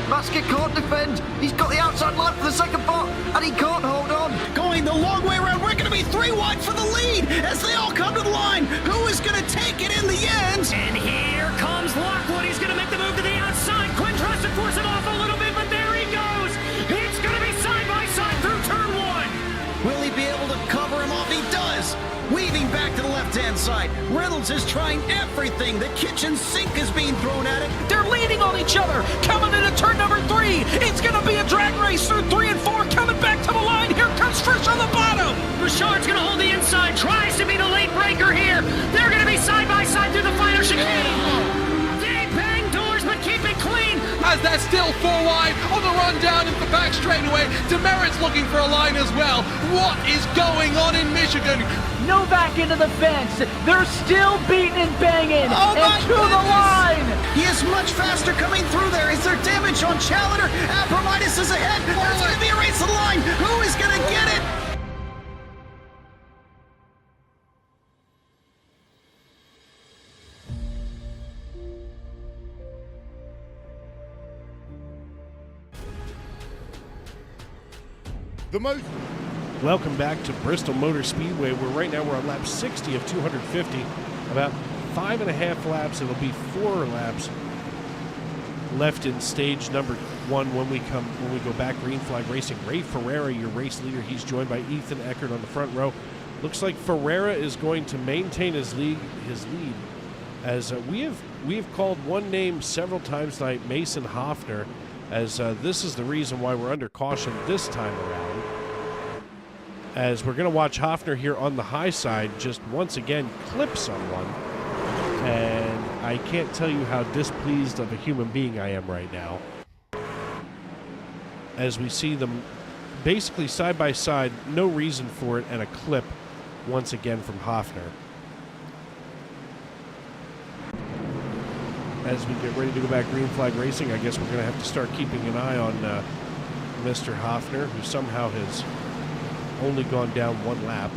Basket can't defend. He's got the outside line for the second part, and he can't hold on. Going the long way around. We're going to be 3 wide for the lead as they all come to the line. Who is going to take it in the end? And here comes Lockwood. He's going to make the move to the outside. Quinn tries to force it off a little bit, but there he goes. It's going to be side by side through turn 1. Will he be able to cover him off? He does. Weaving back to the left-hand side. Reynolds is trying everything. The kitchen sink is being thrown at it. They're leaning on each other. Coming into turn number 3. It's going to be a drag race through 3 and 4. Coming back to the line. Here comes Trish on the bottom. Richard's going to hold the inside. Tries to be the late breaker here. They're going to be side by side through the final chicane. They bang doors, but keep it clean. As they're still 4 wide on the run down into the back straightaway. Demerit's looking for a line as well. What is going on in Michigan? Novak into the fence. They're still beating and banging. Oh and to the line. He is much faster coming through there. Is there damage on Challenger? Abramitis is ahead. There's going to be a race to the line. Who is going to get it? Welcome back to Bristol Motor Speedway, where right now we're on lap 60 of 250. About 5.5 laps. It'll be 4 laps left in stage number 1 when we go back. Green flag racing. Ray Ferreira, your race leader. He's joined by Ethan Eckert on the front row. Looks like Ferreira is going to maintain his lead as we have called one name several times tonight, Mason Hoffner, as this is the reason why we're under caution this time around. As we're going to watch Hoffner here on the high side just once again clip someone. And I can't tell you how displeased of a human being I am right now. as we see them basically side by side, no reason for it, and a clip once again from Hofner. As we get ready to go back green flag racing, I guess we're going to have to start keeping an eye on Mr. Hofner, who somehow has only gone down one lap.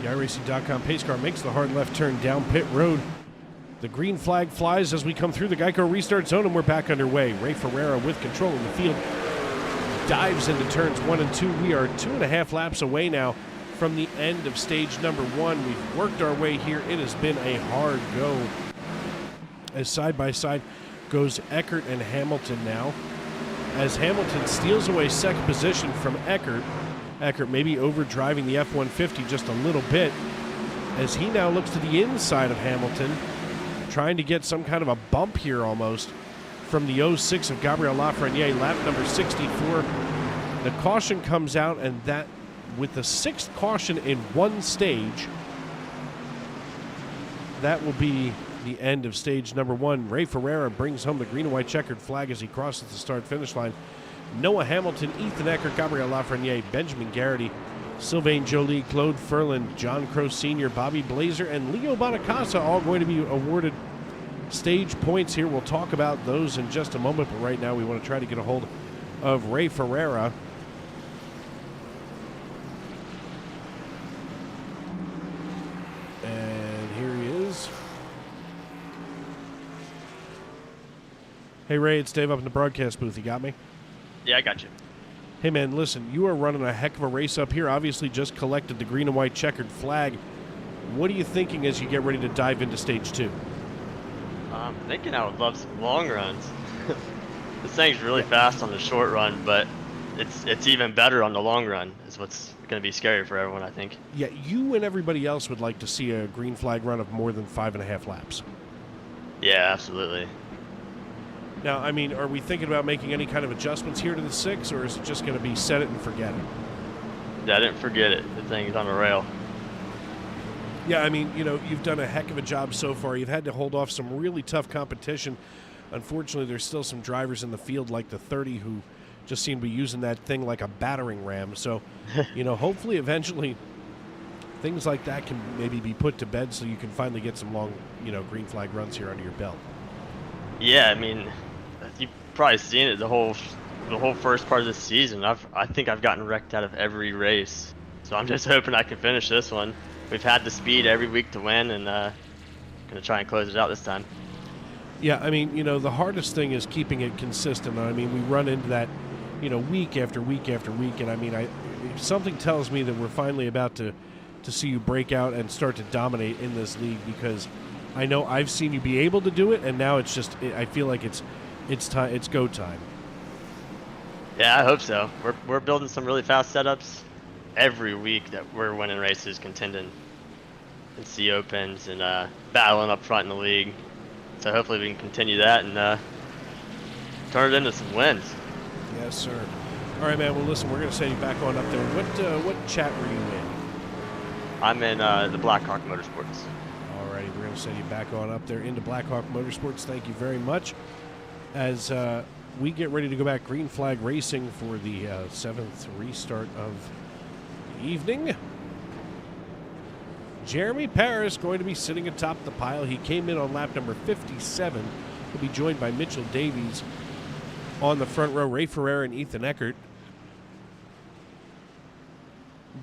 The iRacing.com pace car makes the hard left turn down pit road. The green flag flies as we come through the Geico restart zone, and we're back underway. Ray Ferreira with control in the field dives into turns 1 and 2. We are 2.5 laps away now from the end of stage number 1. We've worked our way here. It has been a hard go. As side by side goes Eckert and Hamilton now. As Hamilton steals away second position from Eckert. Eckert maybe overdriving the F-150 just a little bit, as he now looks to the inside of Hamilton, trying to get some kind of a bump here almost from the 06 of Gabriel Lafreniere, lap number 64. The caution comes out, and that, with the 6th caution in one stage, that will be the end of stage number 1. Ray Ferreira brings home the green and white checkered flag as he crosses the start-finish line. Noah Hamilton, Ethan Eckert, Gabriel Lafreniere, Benjamin Garrity, Sylvain Joly, Claude Ferland, John Crow Sr., Bobby Blazer, and Leo Bonacasa all going to be awarded stage points here. We'll talk about those in just a moment, but right now we want to try to get a hold of Ray Ferreira. And here he is. Hey Ray, it's Dave up in the broadcast booth. You got me? Yeah, I got you. Hey man, listen, you are running a heck of a race up here. Obviously just collected the green and white checkered flag. What are you thinking as you get ready to dive into stage 2? I'm thinking I would love some long runs. This thing's really fast on the short run, but it's even better on the long run, is what's going to be scary for everyone, I think. Yeah, you and everybody else would like to see a green flag run of more than 5.5 laps. Yeah, absolutely. Now, I mean, are we thinking about making any kind of adjustments here to the 6, or is it just going to be set it and forget it? Yeah, I didn't forget it. The thing's on a rail. Yeah, I mean, you know, you've done a heck of a job so far. You've had to hold off some really tough competition. Unfortunately, there's still some drivers in the field like the 30 who just seem to be using that thing like a battering ram. So, you know, hopefully eventually things like that can maybe be put to bed so you can finally get some long, you know, green flag runs here under your belt. Yeah, I mean, you've probably seen it the whole first part of the season. I think I've gotten wrecked out of every race. So I'm just hoping I can finish this one. We've had the speed every week to win, and gonna try and close it out this time. Yeah, I mean, you know, the hardest thing is keeping it consistent. I mean, we run into that, you know, week after week after week, and I mean, something tells me that we're finally about to see you break out and start to dominate in this league, because I know I've seen you be able to do it, and now it's just, I feel like it's time, it's go time. Yeah, I hope so. We're building some really fast setups every week that we're winning races, contending in C Opens and battling up front in the league. So hopefully we can continue that and turn it into some wins. Yes, sir. All right, man. Well, listen, we're going to send you back on up there. What chat were you in? I'm in the Blackhawk Motorsports. All righty, we're going to send you back on up there into Blackhawk Motorsports. Thank you very much. As we get ready to go back green flag racing for the 7th restart of the evening. Jeremy Paris going to be sitting atop the pile. He came in on lap number 57. He'll be joined by Mitchell Davies on the front row. Ray Ferreira and Ethan Eckert.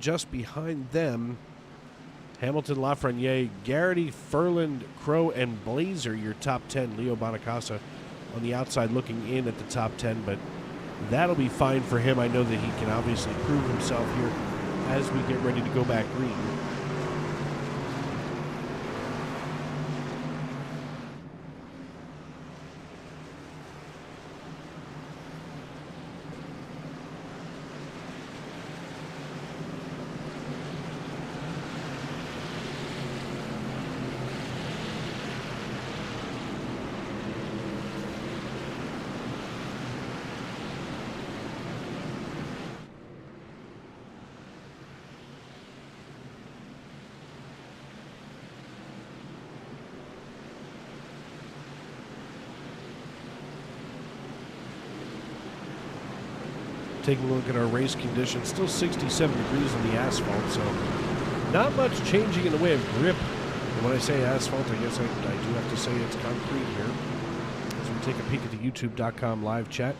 Just behind them, Hamilton, Lafreniere, Garrity, Ferland, Crow, and Blazer, your top 10. Leo Bonacasa on the outside looking in at the top 10, but that'll be fine for him. I know that he can obviously prove himself here as we get ready to go back green. Taking a look at our race conditions, still 67 degrees on the asphalt, so not much changing in the way of grip. And when I say asphalt, I guess I do have to say it's concrete here. As we take a peek at the youtube.com live chat,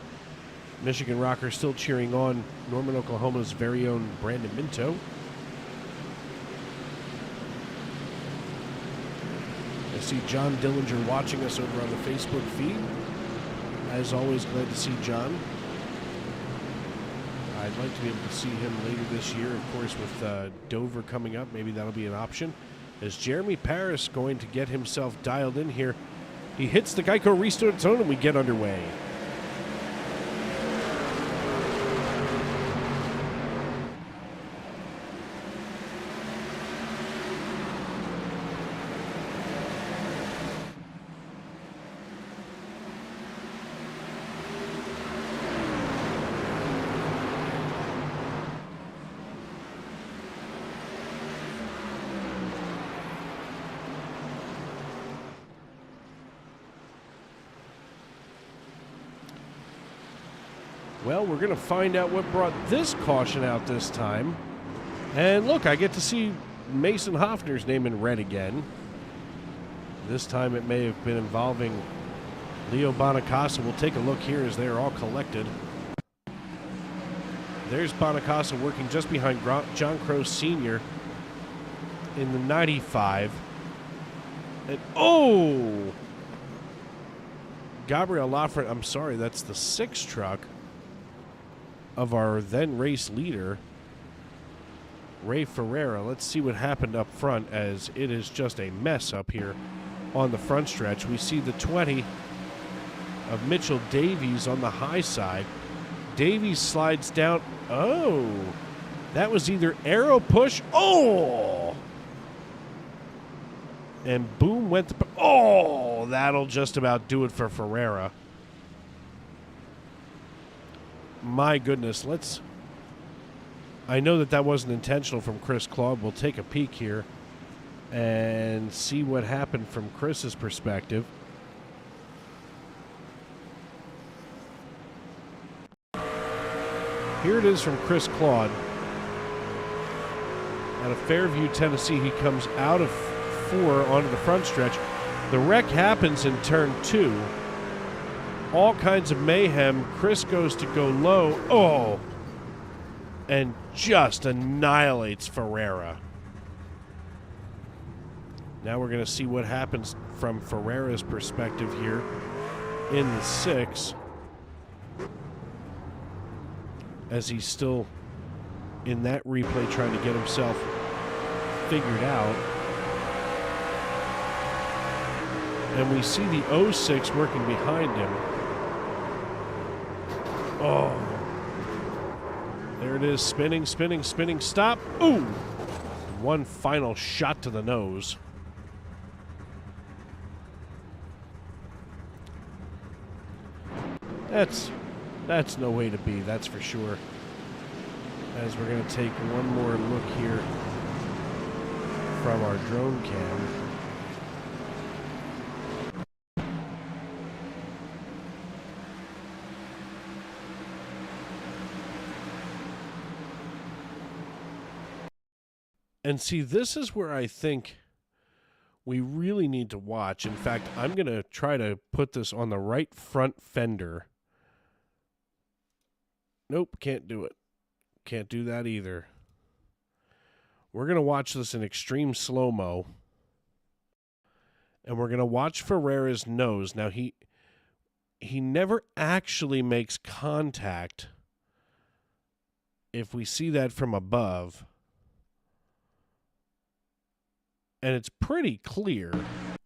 Michigan Rocker still cheering on Norman, Oklahoma's very own Brandon Minto. I see John Dillinger watching us over on the Facebook feed. As always, glad to see John. I'd like to be able to see him later this year, of course, with Dover coming up. Maybe that'll be an option. Is Jeremy Paris going to get himself dialed in here? He hits the Geico restart zone and we get underway. Well, we're going to find out what brought this caution out this time. And look, I get to see Mason Hoffner's name in red again. This time it may have been involving Leo Bonacasa. We'll take a look here as they're all collected. There's Bonacasa working just behind John Crow Sr. in the 95. And, oh! Gabriel Lafrent, I'm sorry, that's the 6 truck of our then race leader, Ray Ferreira. Let's see what happened up front, as it is just a mess up here on the front stretch. We see the 20 of Mitchell Davies on the high side. Davies slides down. Oh, that was either arrow push. Oh! And boom went the... Oh, that'll just about do it for Ferreira. My goodness, let's... I know that wasn't intentional from Chris Claude. We'll take a peek here and see what happened from Chris's perspective. Here it is from Chris Claude. Out of Fairview, Tennessee, he comes out of 4 onto the front stretch. The wreck happens in turn 2. All kinds of mayhem. Chris goes to go low. Oh! And just annihilates Ferreira. Now we're going to see what happens from Ferreira's perspective here in the 6. As he's still in that replay trying to get himself figured out. And we see the 06 working behind him. Oh. There it is, spinning, spinning, spinning, stop. Ooh! One final shot to the nose. That's no way to be, that's for sure. As we're going to take one more look here from our drone cam. And see, this is where I think we really need to watch. In fact, I'm going to try to put this on the right front fender. Nope, can't do it. Can't do that either. We're going to watch this in extreme slow-mo. And we're going to watch Ferreira's nose. Now, he never actually makes contact if we see that from above. And it's pretty clear,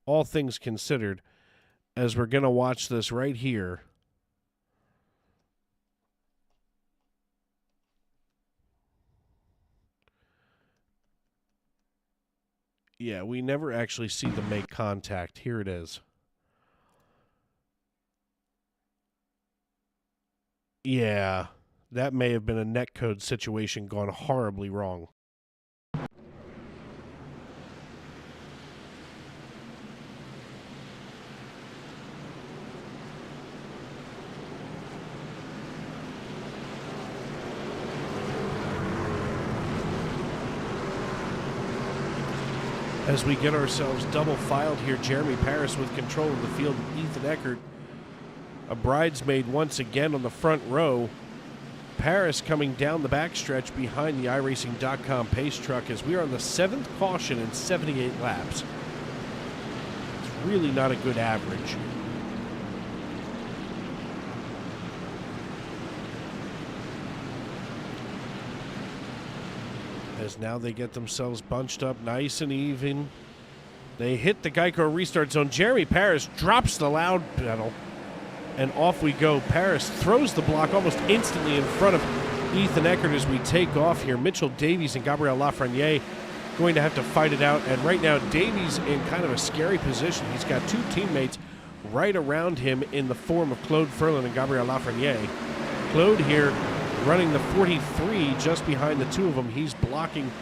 all things considered, as we're going to watch this right here. Yeah, we never actually see them make contact. Here it is. Yeah, that may have been a netcode situation gone horribly wrong. As we get ourselves double filed here, Jeremy Paris with control of the field, Ethan Eckert, a bridesmaid once again on the front row. Paris coming down the backstretch behind the iRacing.com pace truck as we are on the 7th caution in 78 laps. It's really not a good average. As now they get themselves bunched up nice and even. They hit the Geico restart zone. Jeremy Paris drops the loud pedal, and off we go. Paris throws the block almost instantly in front of Ethan Eckert as we take off here. Mitchell Davies and Gabriel Lafreniere going to have to fight it out, and right now Davies in kind of a scary position. He's got two teammates right around him in the form of Claude Ferlin and Gabriel Lafreniere. Claude here running the 43 just behind the two of them. He's blocking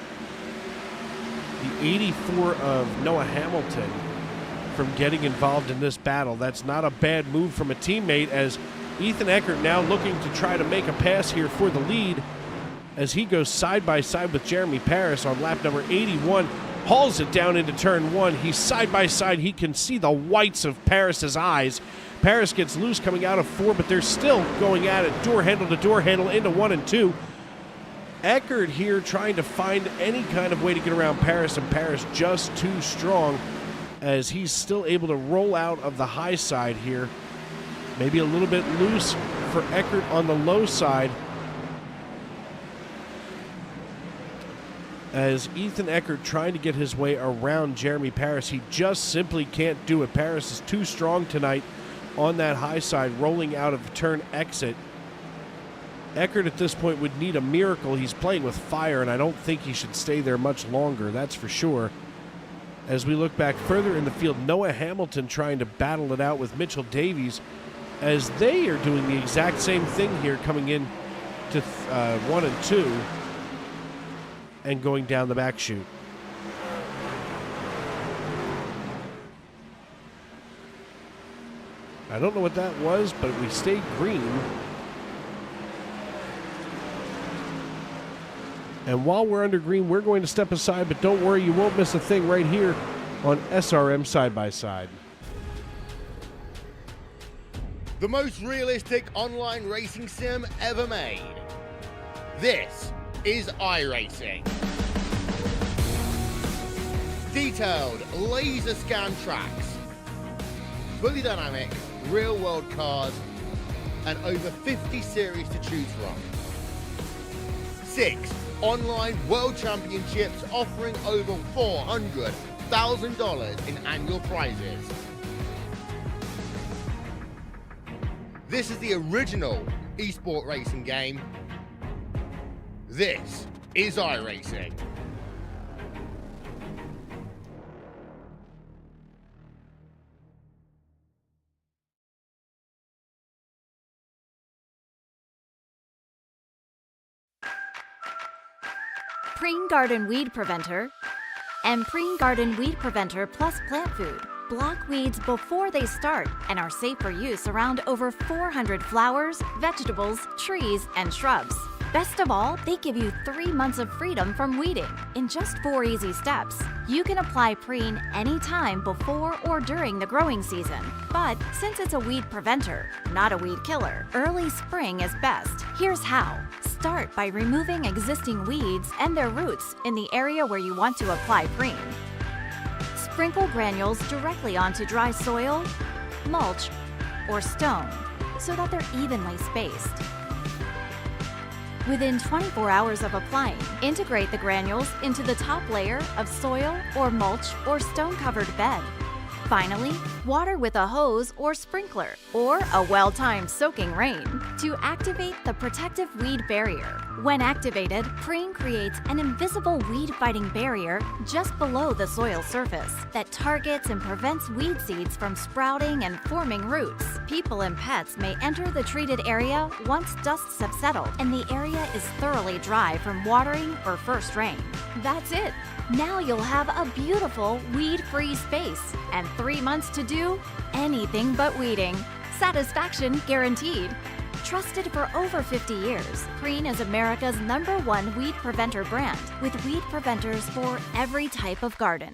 the 84 of Noah Hamilton from getting involved in this battle. That's not a bad move from a teammate, as Ethan Eckert now looking to try to make a pass here for the lead as he goes side by side with Jeremy Paris on lap number 81, hauls it down into turn one. He's side by side. He can see the whites of Paris's eyes. Paris gets loose coming out of 4, but they're still going at it, door handle to door handle into 1 and 2. Eckert here trying to find any kind of way to get around Paris, and Paris just too strong as he's still able to roll out of the high side here. Maybe a little bit loose for Eckert on the low side, as Ethan Eckert trying to get his way around Jeremy Paris. He just simply can't do it. Paris is too strong tonight on that high side, rolling out of the turn exit. Eckert at this point would need a miracle. He's playing with fire, and I don't think he should stay there much longer, that's for sure. As we look back further in the field, Noah Hamilton trying to battle it out with Mitchell Davies, as they are doing the exact same thing here, coming in to 1 and 2 and going down the back chute. I don't know what that was, but we stayed green. And while we're under green, we're going to step aside, but don't worry, you won't miss a thing right here on SRM Side by Side. The most realistic online racing sim ever made. This is iRacing. Detailed laser scan tracks, fully dynamic real world cars, and over 50 series to choose from. 6 online world championships offering over $400,000 in annual prizes. This is the original esport racing game. This is iRacing. Preen Garden Weed Preventer and Preen Garden Weed Preventer Plus Plant Food block weeds before they start and are safe for use around over 400 flowers, vegetables, trees, and shrubs. Best of all, they give you 3 months of freedom from weeding in just 4 easy steps. You can apply Preen anytime before or during the growing season. But since it's a weed preventer, not a weed killer, early spring is best. Here's how. Start by removing existing weeds and their roots in the area where you want to apply Preen. Sprinkle granules directly onto dry soil, mulch, or stone so that they're evenly spaced. Within 24 hours of applying, integrate the granules into the top layer of soil or mulch or stone-covered bed. Finally, water with a hose or sprinkler, or a well-timed soaking rain to activate the protective weed barrier. When activated, Preen creates an invisible weed-fighting barrier just below the soil surface that targets and prevents weed seeds from sprouting and forming roots. People and pets may enter the treated area once dusts have settled and the area is thoroughly dry from watering or first rain. That's it. Now you'll have a beautiful weed-free space and 3 months to do anything but weeding. Satisfaction guaranteed. Trusted for over 50 years, Preen is America's #1 weed preventer brand with weed preventers for every type of garden.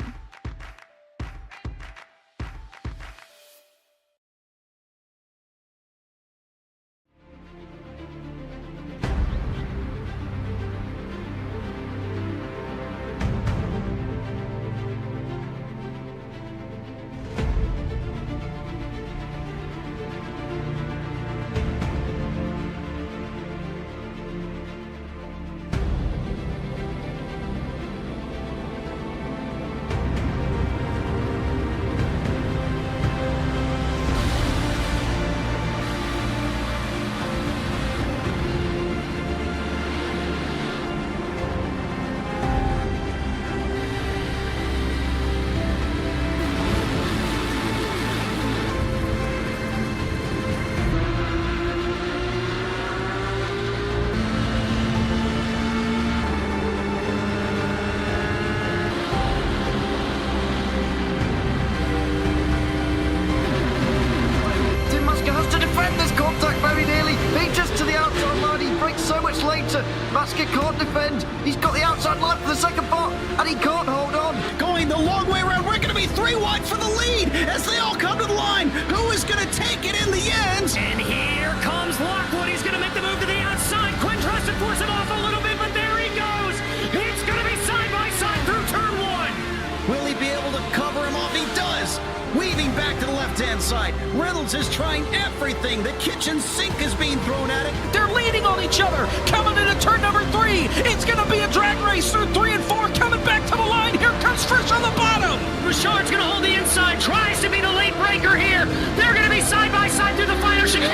Musket can't defend. He's got the outside line for the second spot, and he can't hold on. Going the long way around. We're going to be 3 wide for the lead as they all come to the line. Who is going to take it in the end? And here comes Lockwood. He's going to make the move to the outside. Quinn tries to force him off a little bit, but there he goes. It's going to be side by side through turn 1. Will he be able to cover him off? He does. Weaving back to the left-hand side. Reynolds is trying everything. The kitchen sink is being thrown at it. They're leaning on each other. Coming into turn number 3. It's going to be a drag race through 3 and 4. Coming back to the line. Here comes Trish on the bottom. Richard's going to hold the inside. Tries to be the late breaker here. They're going to be side by side through the final chicane.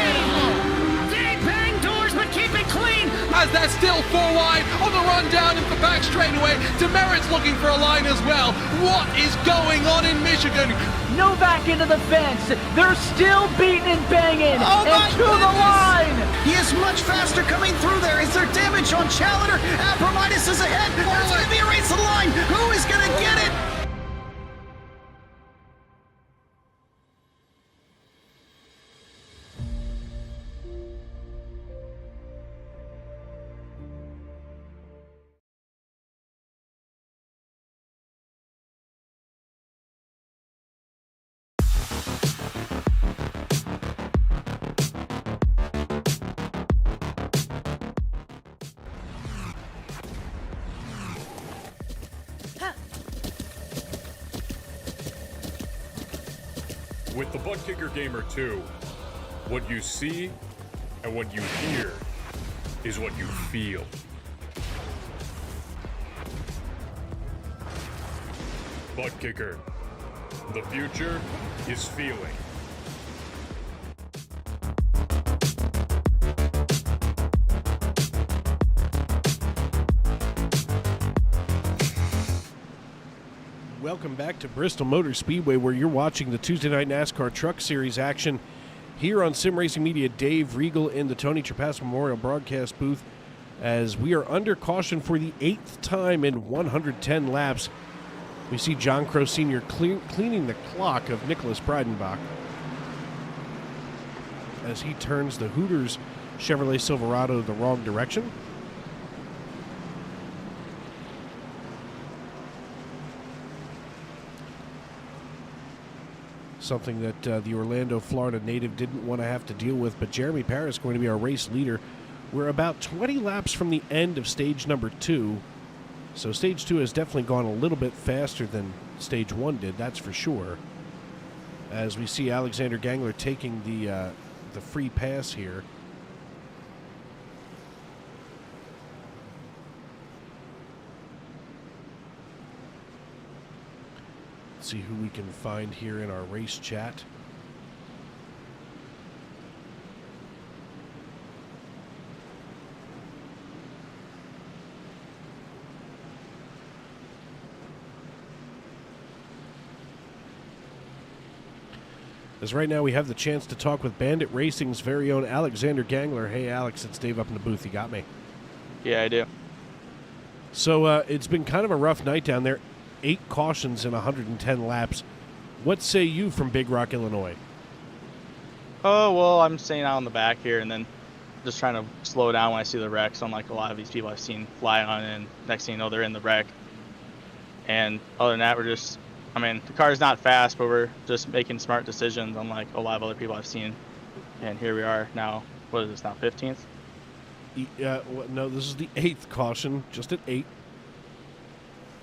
They bang doors, but keep it clean. As they're still 4 wide on the run down into the back straightaway. Demerit's looking for a line as well. What is going on in Michigan? Novak into the fence. They're still beating and banging. Oh and to the line. He is much faster coming through there. Is there damage on Challenger? Abramitis is ahead. There's going to be a race to the line. Who is going to get it? With the Butt Kicker Gamer 2, what you see and what you hear is what you feel. Butt Kicker. The future is feeling. Welcome back to Bristol Motor Speedway, where you're watching the Tuesday Night NASCAR Truck Series action here on Sim Racing Media. Dave Regal in the Tony Trapasso Memorial Broadcast booth as we are under caution for the 8th time in 110 laps. We see John Crow Sr. cleaning the clock of Nicholas Breidenbach as he turns the Hooters Chevrolet Silverado the wrong direction. Something that the Orlando, Florida native didn't want to have to deal with, but Jeremy Parris is going to be our race leader. We're about 20 laps from the end of stage number 2, so stage 2 has definitely gone a little bit faster than stage 1 did, that's for sure. As we see Alexander Gangler taking the free pass here. See who we can find here in our race chat. As right now we have the chance to talk with Bandit Racing's very own Alexander Gangler. Hey Alex, it's Dave up in the booth. You got me? Yeah, I do. So it's been kind of a rough night down there. 8 cautions in 110 laps. What say you from Big Rock, Illinois? Oh, well, I'm staying out on the back here and then just trying to slow down when I see the wrecks. Unlike a lot of these people I've seen fly on, and next thing you know, they're in the wreck. And other than that, the car's not fast, but we're just making smart decisions unlike a lot of other people I've seen. And here we are now. What is this now, 15th? No, this is the 8th caution, just at 8.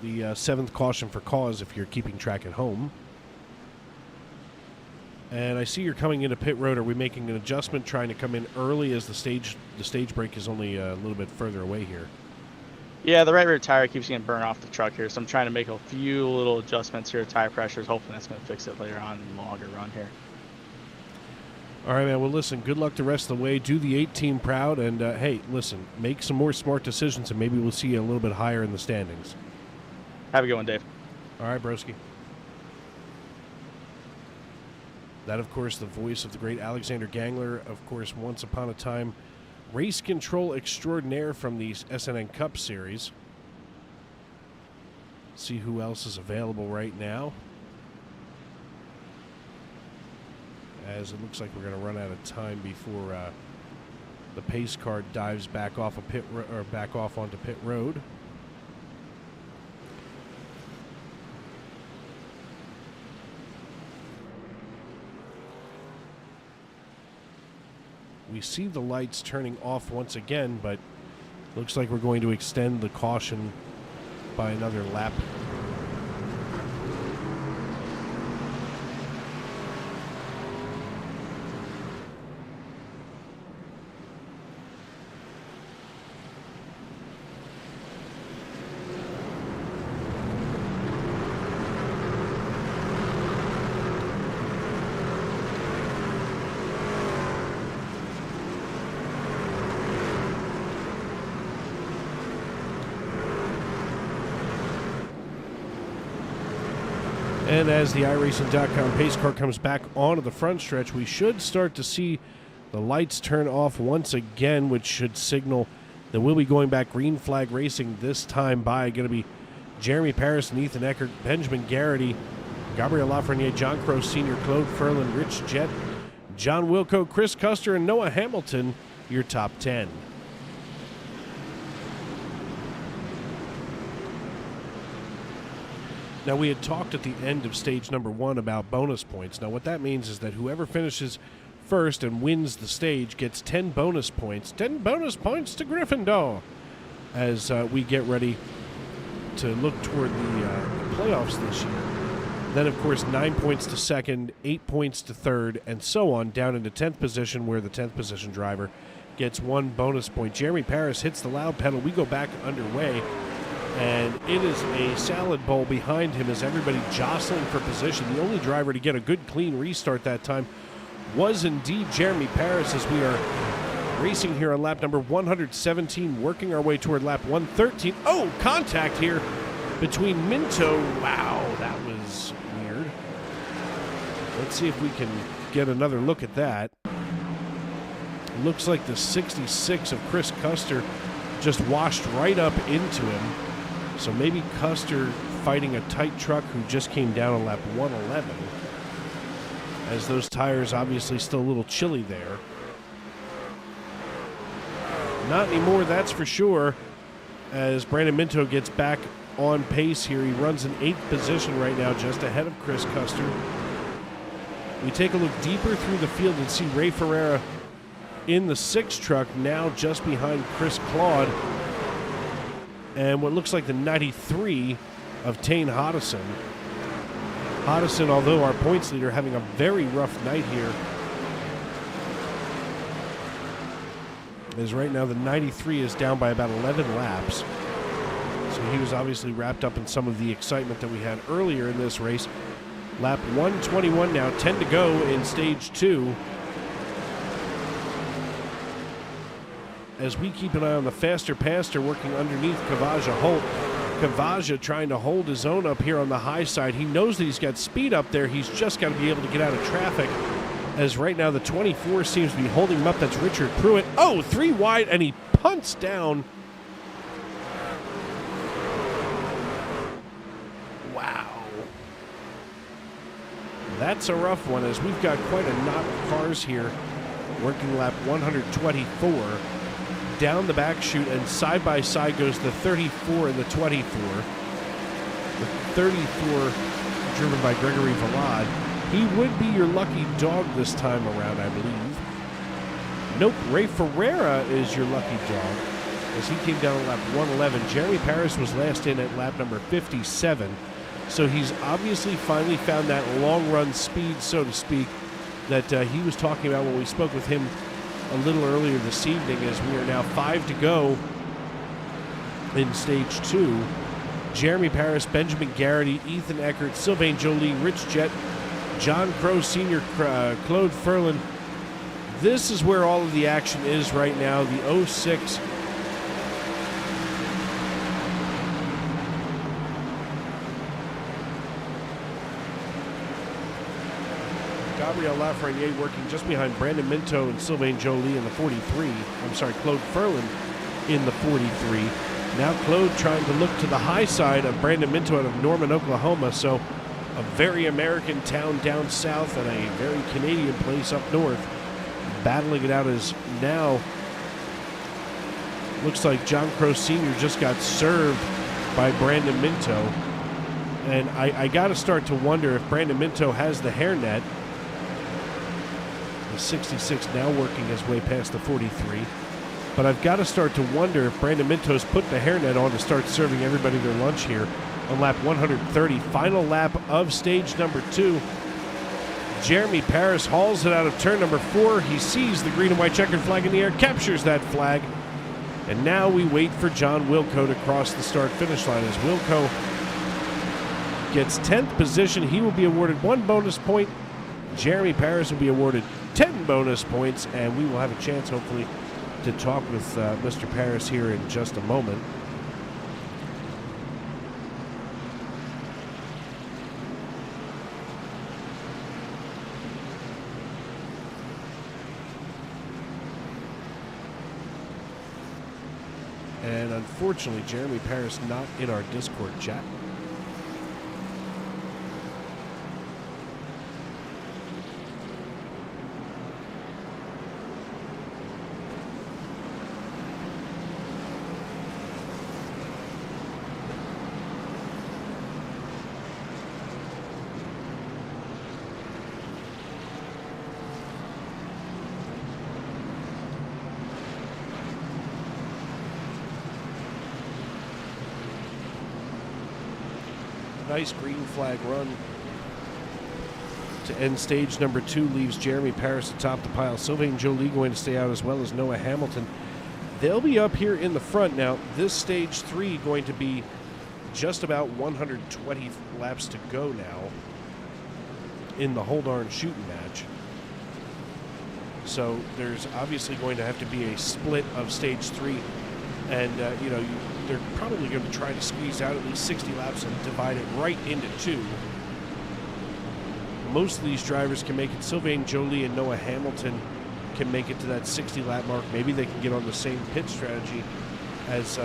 The 7th caution for cause if you're keeping track at home. And I see you're coming into pit road. Are we making an adjustment, trying to come in early as the stage break is only a little bit further away here? Yeah, the right rear tire keeps getting burned off the truck here, so I'm trying to make a few little adjustments here, tire pressures, hoping that's going to fix it later on in the longer run here. All right, man. Well, listen, good luck the rest of the way. Do the 8 team proud, and hey, listen, make some more smart decisions, and maybe we'll see you a little bit higher in the standings. Have a good one, Dave. All right, broski. That, of course, the voice of the great Alexander Gangler, of course, once upon a time, race control extraordinaire from the SNN Cup Series. See who else is available right now. As it looks like we're going to run out of time before The pace car dives back off back off onto pit road. We see the lights turning off once again, but looks like we're going to extend the caution by another lap. And as the iRacing.com pace car comes back onto the front stretch, we should start to see the lights turn off once again, which should signal that we'll be going back green flag racing this time by. Going to be Jeremy Paris and Ethan Eckert, Benjamin Garrity, Gabriel Lafreniere, John Crow Sr., Claude Ferlin, Rich Jett, John Wilco, Chris Custer, and Noah Hamilton, your top 10. Now, we had talked at the end of stage number 1 about bonus points. Now, what that means is that whoever finishes first and wins the stage gets 10 bonus points. 10 bonus points to Gryffindor as we get ready to look toward the playoffs this year. Then, of course, 9 points to second, 8 points to third, and so on, down into 10th position, where the 10th position driver gets 1 bonus point. Jeremy Paris hits the loud pedal. We go back underway. And it is a salad bowl behind him as everybody jostling for position. The only driver to get a good, clean restart that time was indeed Jeremy Paris, as we are racing here on lap number 117, working our way toward lap 113. Oh, contact here between Minto. Wow, that was weird. Let's see if we can get another look at that. Looks like the 66 of Chris Custer just washed right up into him. So maybe Custer fighting a tight truck who just came down on lap 111, as those tires obviously still a little chilly there. Not anymore, that's for sure, as Brandon Minto gets back on pace here. He runs in 8th position right now, just ahead of Chris Custer. We take a look deeper through the field and see Ray Ferreira in the 6 truck, now just behind Chris Claude, and what looks like the 93 of Tane Hodison. Hodison, although our points leader, having a very rough night here, as right now the 93 is down by about 11 laps. So he was obviously wrapped up in some of the excitement that we had earlier in this race. Lap 121 now, 10 to go in stage 2. As we keep an eye on the faster pastor working underneath Kavaja Holt. Kavaja trying to hold his own up here on the high side. He knows that he's got speed up there. He's just got to be able to get out of traffic, as right now the 24 seems to be holding him up. That's Richard Pruitt. Oh, 3 wide, and he punts down. Wow. That's a rough one, as we've got quite a knot of cars here working lap 124. Down the back chute, and side by side goes the 34 and the 24. The 34 driven by Gregory Valad. He would be your lucky dog this time around, I believe. Nope, Ray Ferreira is your lucky dog, as he came down at lap 111. Jeremy Paris was last in at lap number 57, so he's obviously finally found that long run speed, so to speak, that he was talking about when we spoke with him a little earlier this evening, as we are now 5 to go in stage 2. Jeremy Paris, Benjamin Garrity, Ethan Eckert, Sylvain Joly, Rich Jett, John Crow Sr., Claude Ferlin. This is where all of the action is right now. The 06 Gabriel Lafreniere working just behind Brandon Minto and Sylvain Joly in the 43. I'm sorry, Claude Ferlin in the 43. Now Claude trying to look to the high side of Brandon Minto out of Norman, Oklahoma. So a very American town down south and a very Canadian place up north. Battling it out is now Looks like John Crow Sr. just got served by Brandon Minto. And I got to start to wonder if Brandon Minto has the hairnet. The 66 now working his way past the 43. But I've got to start to wonder if Brandon Minto's put the hairnet on to start serving everybody their lunch here on lap 130. Final lap of stage number 2. Jeremy Paris hauls it out of turn number 4. He sees the green and white checkered flag in the air, captures that flag. And now we wait for John Wilco to cross the start-finish line. As Wilco gets 10th position, he will be awarded 1 bonus point. Jeremy Paris will be awarded 10 bonus points, and we will have a chance, hopefully, to talk with Mr. Paris here in just a moment. And unfortunately, Jeremy Paris not in our Discord chat. Nice green flag run to end stage number 2 leaves Jeremy Paris atop the pile. Sylvain Joly going to stay out, as well as Noah Hamilton. They'll be up here in the front. Now, this stage 3 going to be just about 120 laps to go now in the hold on shooting match. So there's obviously going to have to be a split of stage 3. And, they're probably going to try to squeeze out at least 60 laps and divide it right into 2. Most of these drivers can make it. Sylvain Joly and Noah Hamilton can make it to that 60-lap mark. Maybe they can get on the same pit strategy as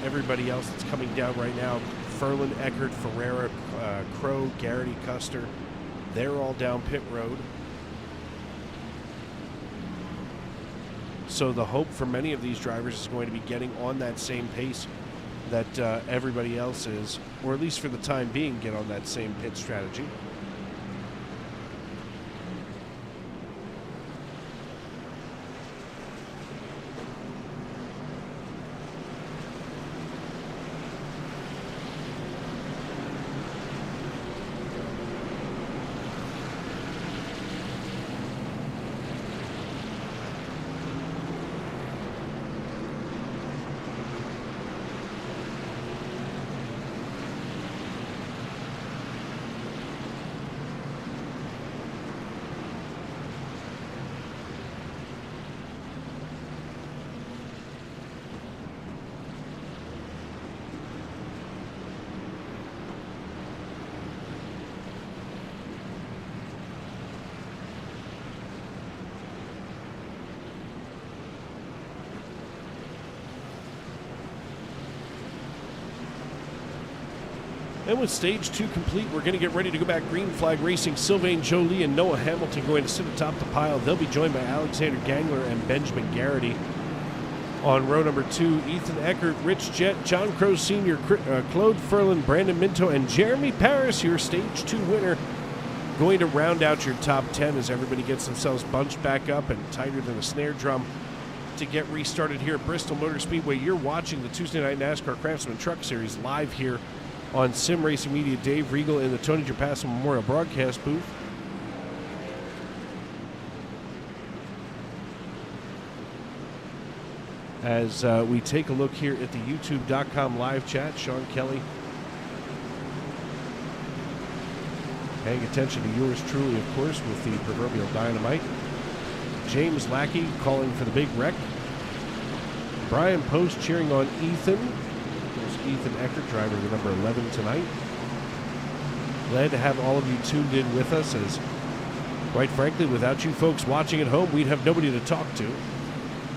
everybody else that's coming down right now. Ferland, Eckert, Ferreira, Crow, Garrity, Custer. They're all down pit road. So the hope for many of these drivers is going to be getting on that same pace that everybody else is, or at least for the time being, get on that same pit strategy. And with stage 2 complete, we're going to get ready to go back green flag racing. Sylvain Joly and Noah Hamilton going to sit atop the pile. They'll be joined by Alexander Gangler and Benjamin Garrity. On row number 2, Ethan Eckert, Rich Jett, John Crow Sr., Claude Ferland, Brandon Minto, and Jeremy Paris, your stage 2 winner, going to round out your top 10 as everybody gets themselves bunched back up and tighter than a snare drum to get restarted here at Bristol Motor Speedway. You're watching the Tuesday Night NASCAR Craftsman Truck Series live here on Sim Racing Media. Dave Regal in the Tony Trapasso Memorial Broadcast booth. As we take a look here at the YouTube.com live chat, Sean Kelly paying attention to yours truly, of course, with the proverbial dynamite. James Lackey calling for the big wreck. Brian Post cheering on Ethan. Ethan Eckert, driver the number 11 tonight. Glad to have all of you tuned in with us, as quite frankly, without you folks watching at home, we'd have nobody to talk to.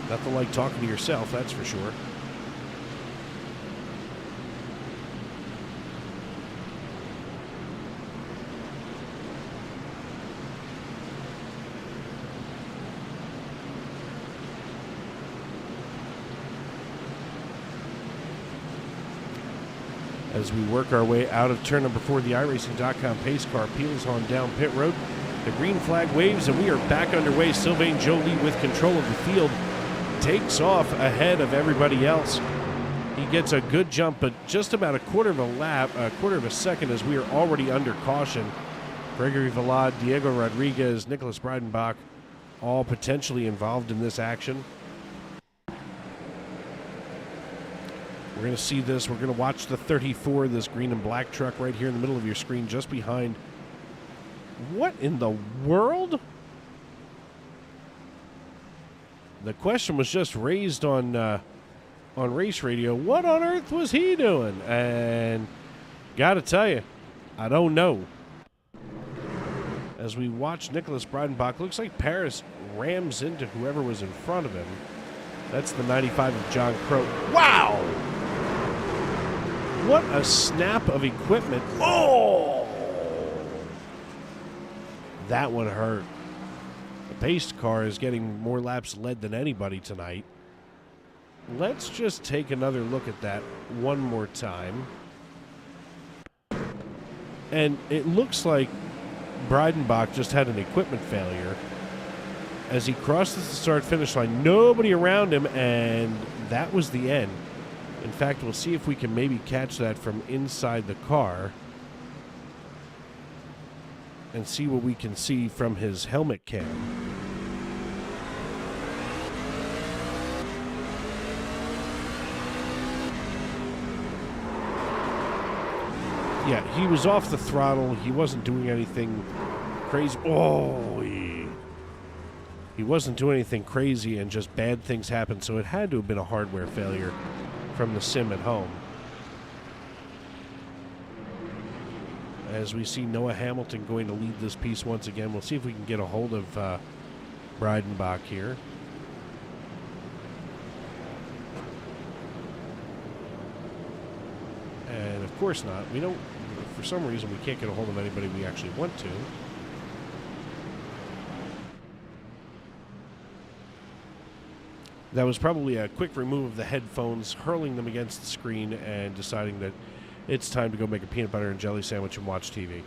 Nothing like talking to yourself, that's for sure. As we work our way out of turn number 4, the iRacing.com pace car peels on down pit road. The green flag waves, and we are back underway. Sylvain Joly with control of the field takes off ahead of everybody else. He gets a good jump, but just about a quarter of a second as we are already under caution. Gregory Valade, Diego Rodriguez, Nicholas Breidenbach, all potentially involved in this action. We're going to see this. We're going to watch the 34, this green and black truck right here in the middle of your screen, just behind. What in the world? The question was just raised on race radio. What on earth was he doing? And got to tell you, I don't know. As we watch Nicholas Breidenbach, looks like Paris rams into whoever was in front of him. That's the 95 of John Crow. Wow! What a snap of equipment. Oh! That one hurt. The pace car is getting more laps led than anybody tonight. Let's just take another look at that one more time. And it looks like Breidenbach just had an equipment failure. As he crosses the start-finish line, nobody around him, and that was the end. In fact, we'll see if we can maybe catch that from inside the car and see what we can see from his helmet cam. Yeah, he was off the throttle. He wasn't doing anything crazy. Oh, he wasn't doing anything crazy, and just bad things happened, so it had to have been a hardware failure from the sim at home. As we see Noah Hamilton going to lead this piece once again. We'll see if we can get a hold of Breidenbach here. And of course not. We don't, for some reason, we can't get a hold of anybody we actually want to. That was probably a quick remove of the headphones, hurling them against the screen, and deciding that it's time to go make a peanut butter and jelly sandwich and watch TV.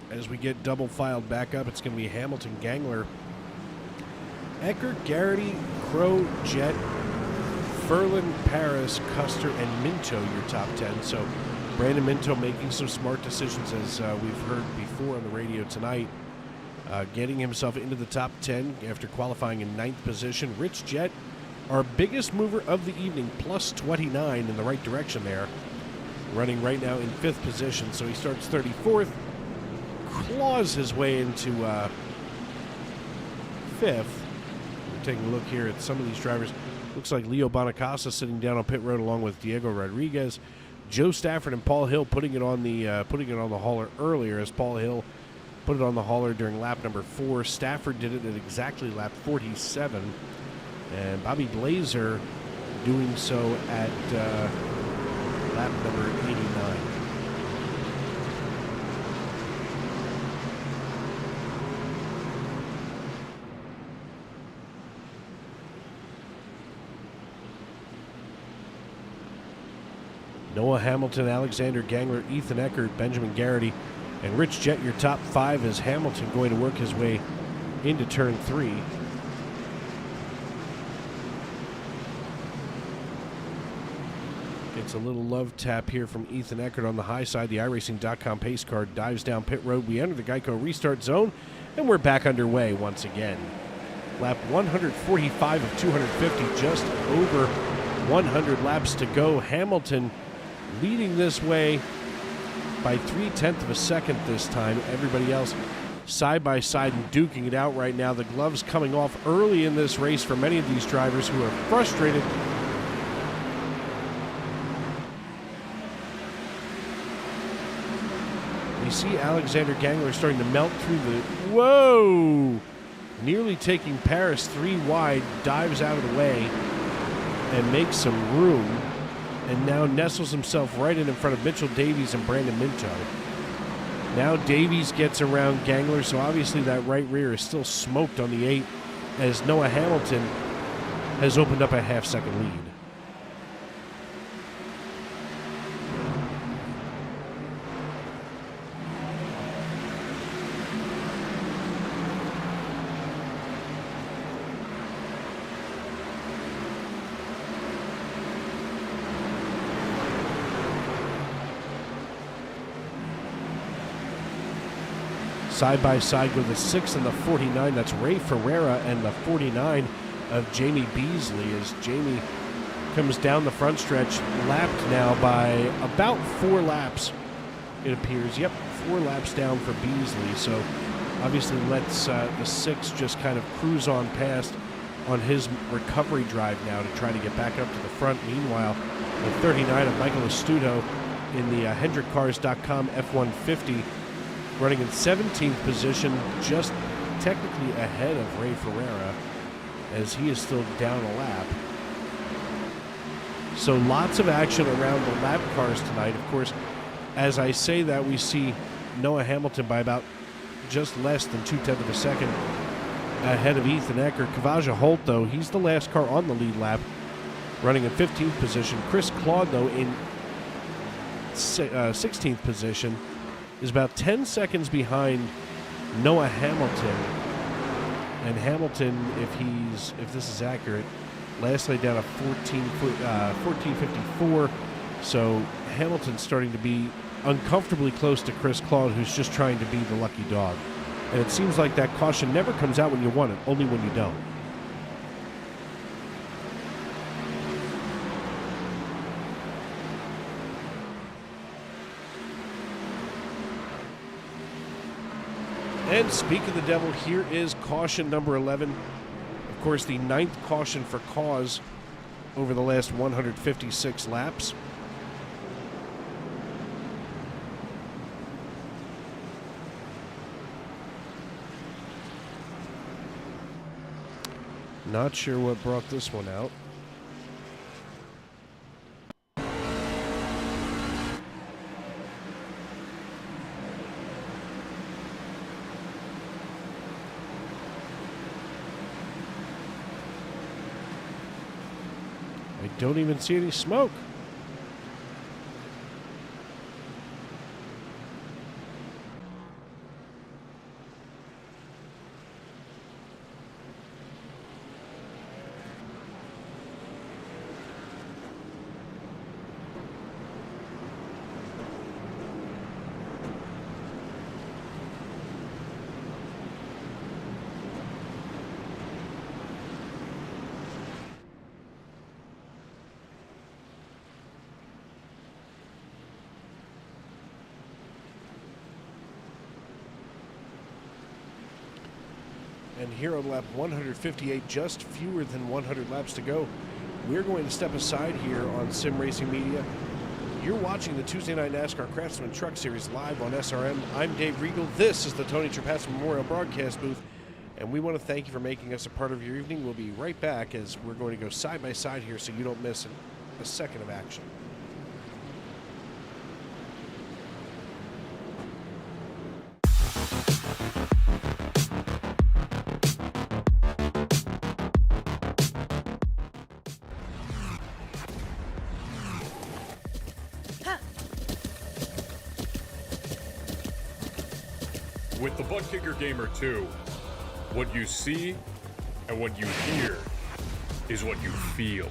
As we get double filed back up, it's going to be Hamilton, Gangler, Eckert, Garrity, Crow, Jet, Furlan, Paris, Custer, and Minto, your top 10. So Brandon Minto making some smart decisions, as we've heard before on the radio tonight, getting himself into the top 10 after qualifying in 9th position. Rich Jet, our biggest mover of the evening, plus 29 in the right direction there, running right now in 5th position. So he starts 34th. Claws his way into 5th. We're taking a look here at some of these drivers. Looks like Leo Bonacasa sitting down on pit road along with Diego Rodriguez, Joe Stafford and Paul Hill putting it on the hauler earlier, as Paul Hill put it on the hauler during lap number 4. Stafford did it at exactly lap 47, and Bobby Blazer doing so at lap number 89. Noah Hamilton, Alexander Gangler, Ethan Eckert, Benjamin Garrity, and Rich Jet, your top 5, as Hamilton going to work his way into turn 3. Gets a little love tap here from Ethan Eckert on the high side. The iRacing.com pace car dives down pit road. We enter the Geico restart zone, and we're back underway once again. Lap 145 of 250, just over 100 laps to go. Hamilton leading this way by 0.3 of a second this time. Everybody else side by side and duking it out right now. The gloves coming off early in this race for many of these drivers who are frustrated. You see Alexander Gangler starting to melt through the... Whoa! Nearly taking Paris 3 wide, dives out of the way and makes some room, and now nestles himself right in front of Mitchell Davies and Brandon Minto. Now Davies gets around Gangler, so obviously that right rear is still smoked on the 8 as Noah Hamilton has opened up a half-second lead. Side by side go the 6 and the 49. That's Ray Ferreira and the 49 of Jamie Beasley as Jamie comes down the front stretch, lapped now by about 4 laps, it appears. Yep, 4 laps down for Beasley. So obviously lets the 6 just kind of cruise on past on his recovery drive now to try to get back up to the front. Meanwhile, the 39 of Michael Astuto in the HendrickCars.com F-150 running in 17th position, just technically ahead of Ray Ferreira as he is still down a lap. So lots of action around the lap cars tonight. Of course, as I say that, we see Noah Hamilton by about just less than 0.2 of a second ahead of Ethan Ecker. Kavaja Holt, though, he's the last car on the lead lap, running in 15th position. Chris Claude, though, in 16th position, is about 10 seconds behind Noah Hamilton. And Hamilton, if this is accurate, last laid down a 14:54. So Hamilton's starting to be uncomfortably close to Chris Claude, who's just trying to be the lucky dog. And it seems like that caution never comes out when you want it, only when you don't. And speak of the devil, here is caution number 11. Of course, the 9th caution for cause over the last 156 laps. Not sure what brought this one out. I don't even see any smoke. And here on lap 158, just fewer than 100 laps to go, we're going to step aside here on Sim Racing Media. You're watching the Tuesday Night NASCAR Craftsman Truck Series live on SRM. I'm Dave Regal. This is the Tony Trapazzi Memorial Broadcast Booth, and we want to thank you for making us a part of your evening. We'll be right back as we're going to go side by side here so you don't miss a second of action. With the Butt Kicker Gamer 2, what you see and what you hear is what you feel.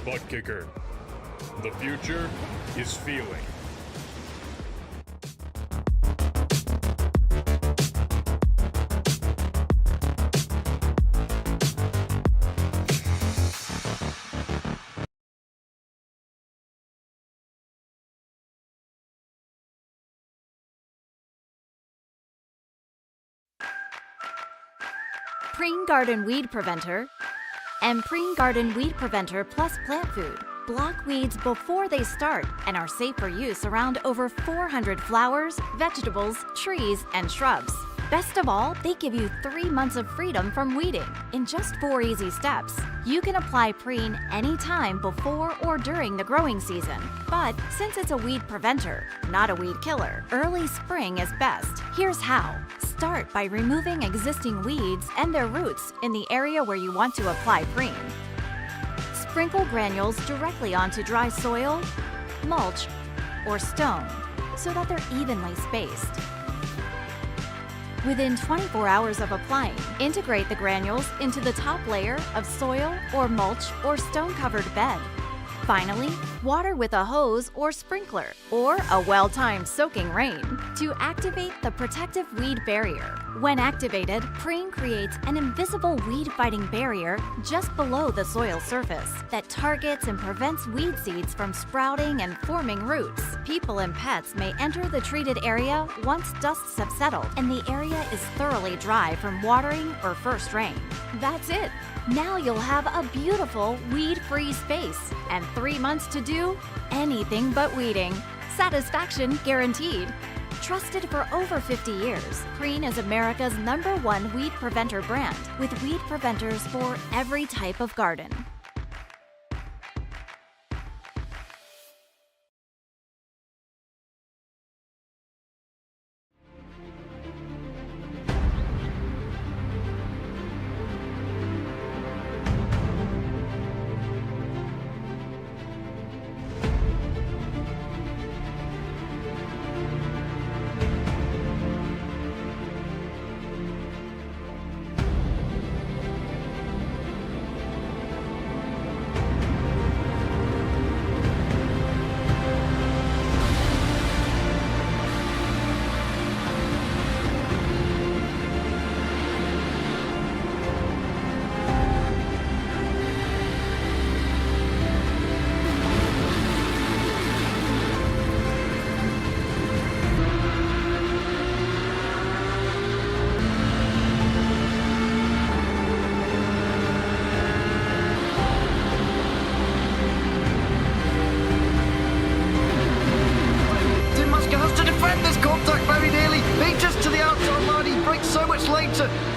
Butt Kicker. The future is feeling. Preen Garden Weed Preventer and Preen Garden Weed Preventer Plus Plant Food block weeds before they start and are safe for use around over 400 flowers, vegetables, trees, and shrubs. Best of all, they give you 3 months of freedom from weeding in just 4 easy steps. You can apply Preen anytime before or during the growing season. But since it's a weed preventer, not a weed killer, early spring is best. Here's how. Start by removing existing weeds and their roots in the area where you want to apply Preen. Sprinkle granules directly onto dry soil, mulch, or stone so that they're evenly spaced. Within 24 hours of applying, integrate the granules into the top layer of soil or mulch or stone-covered bed. Finally, water with a hose or sprinkler or a well-timed soaking rain to activate the protective weed barrier. When activated, Preen creates an invisible weed-fighting barrier just below the soil surface that targets and prevents weed seeds from sprouting and forming roots. People and pets may enter the treated area once dusts have settled and the area is thoroughly dry from watering or first rain. That's it. Now you'll have a beautiful weed-free space and 3 months to do anything but weeding. Satisfaction guaranteed. Trusted for over 50 years, Preen is America's #1 weed preventer brand with weed preventers for every type of garden.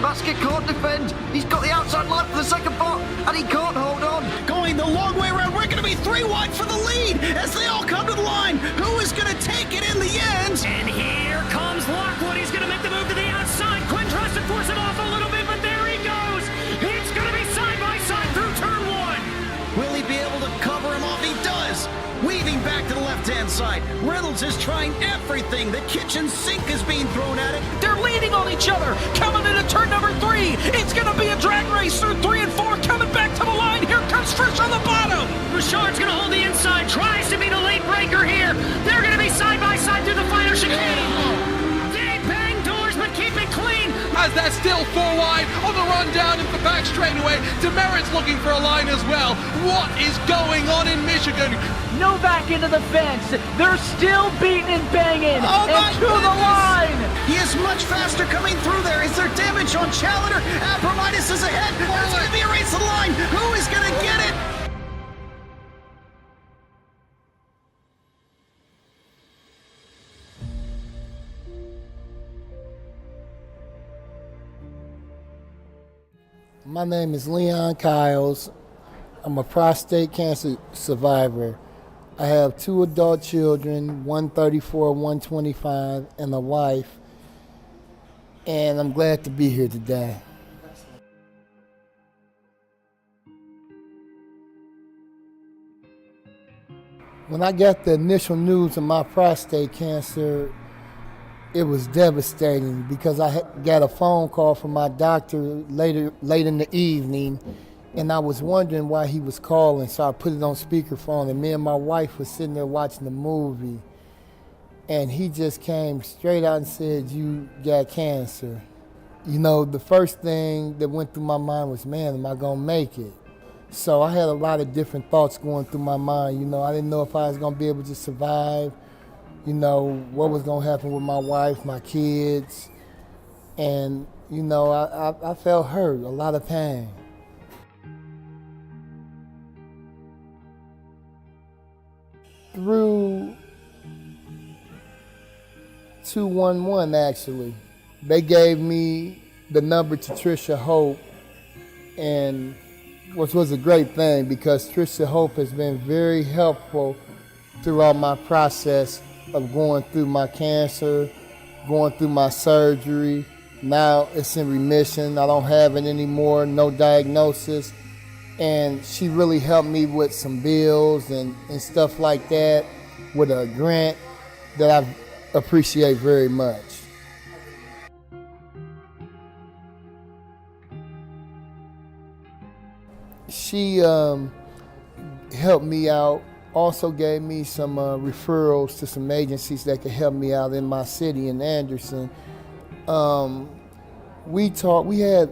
Basket can't defend. He's got the outside line for the second part, and he can't hold on. Going the long way around. We're going to be 3 wide for the lead as they all come to the line. Who is going to take it in the end? And here comes Lockwood. He's going to make the move to the outside. Quinn tries to force him off a little bit, but there he goes. It's going to be side by side through turn 1. Will he be able to cover him off? He does. Weaving back to the left-hand side. Reynolds is trying everything. The kitchen sink is being thrown at it. They're leaning on each other. Coming into turn number 3. It's going to be a drag race through 3 and 4. Coming back to the line. Here comes Frisch on the bottom. Richard's going to hold the inside. Tries to be the late breaker here. They're going to be side by side through the final chicane. They bang doors, but keep it clean. As they're still 4 wide on the run down into the back straightaway. Demerit's looking for a line as well. What is going on in Michigan? Novak into the fence. They're still beating and banging. Oh and to the line. He is much faster coming through there. Is there damage on Challenger? Abramitis is ahead. There's going to be a race to the line. Who is going to get it? My name is Leon Kyles. I'm a prostate cancer survivor. I have 2 adult children, 134, 125, and a wife. And I'm glad to be here today. When I got the initial news of my prostate cancer, it was devastating because I got a phone call from my doctor late in the evening, and I was wondering why he was calling, so I put it on speakerphone, and me and my wife was sitting there watching the movie, and he just came straight out and said, "You got cancer." You know, the first thing that went through my mind was, man, am I gonna make it? So I had a lot of different thoughts going through my mind. You know, I didn't know if I was gonna be able to survive, you know, what was gonna happen with my wife, my kids, and You know, I felt hurt, a lot of pain. Through 211, actually. They gave me the number to Trisha Hope, and which was a great thing because Trisha Hope has been very helpful throughout my process of going through my cancer, going through my surgery. Now it's in remission. I don't have it anymore, no diagnosis. And she really helped me with some bills and stuff like that with a grant that I appreciate very much. She helped me out, also gave me some referrals to some agencies that could help me out in my city in Anderson. We had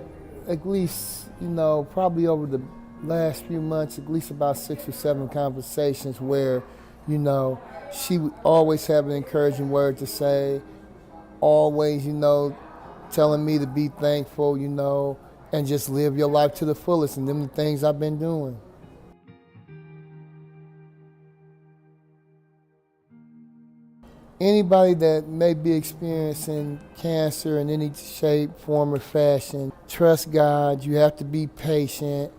at least, probably over the last few months, at least about 6 or 7 conversations where, she would always have an encouraging word to say, always, telling me to be thankful, and just live your life to the fullest, and them the things I've been doing. Anybody that may be experiencing cancer in any shape, form, or fashion, trust God. You have to be patient.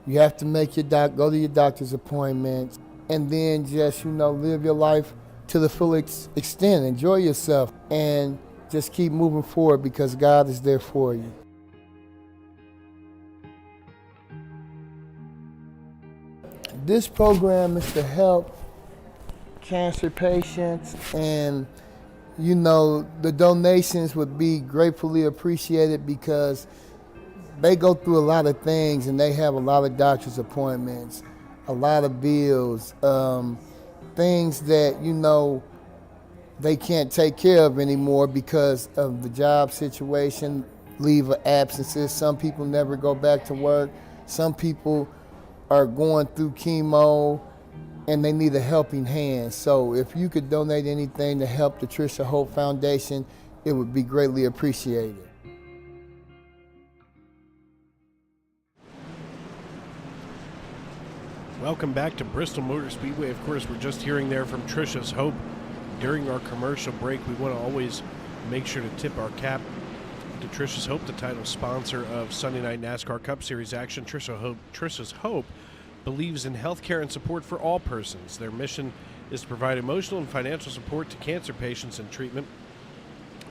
You have to make go to your doctor's appointments, and then just, live your life to the full extent. Enjoy yourself, and just keep moving forward because God is there for you. This program is to help cancer patients, and the donations would be gratefully appreciated because they go through a lot of things and they have a lot of doctor's appointments, a lot of bills, things that they can't take care of anymore because of the job situation, leave of absences. Some people never go back to work. Some people are going through chemo and they need a helping hand. So if you could donate anything to help the Trisha Hope Foundation, it would be greatly appreciated. Welcome back to Bristol Motor Speedway. Of course, we're just hearing there from Trisha's Hope. During our commercial break, we want to always make sure to tip our cap to Trisha's Hope, the title sponsor of Sunday Night NASCAR Cup Series action. Trisha's Hope believes in healthcare and support for all persons. Their mission is to provide emotional and financial support to cancer patients in treatment.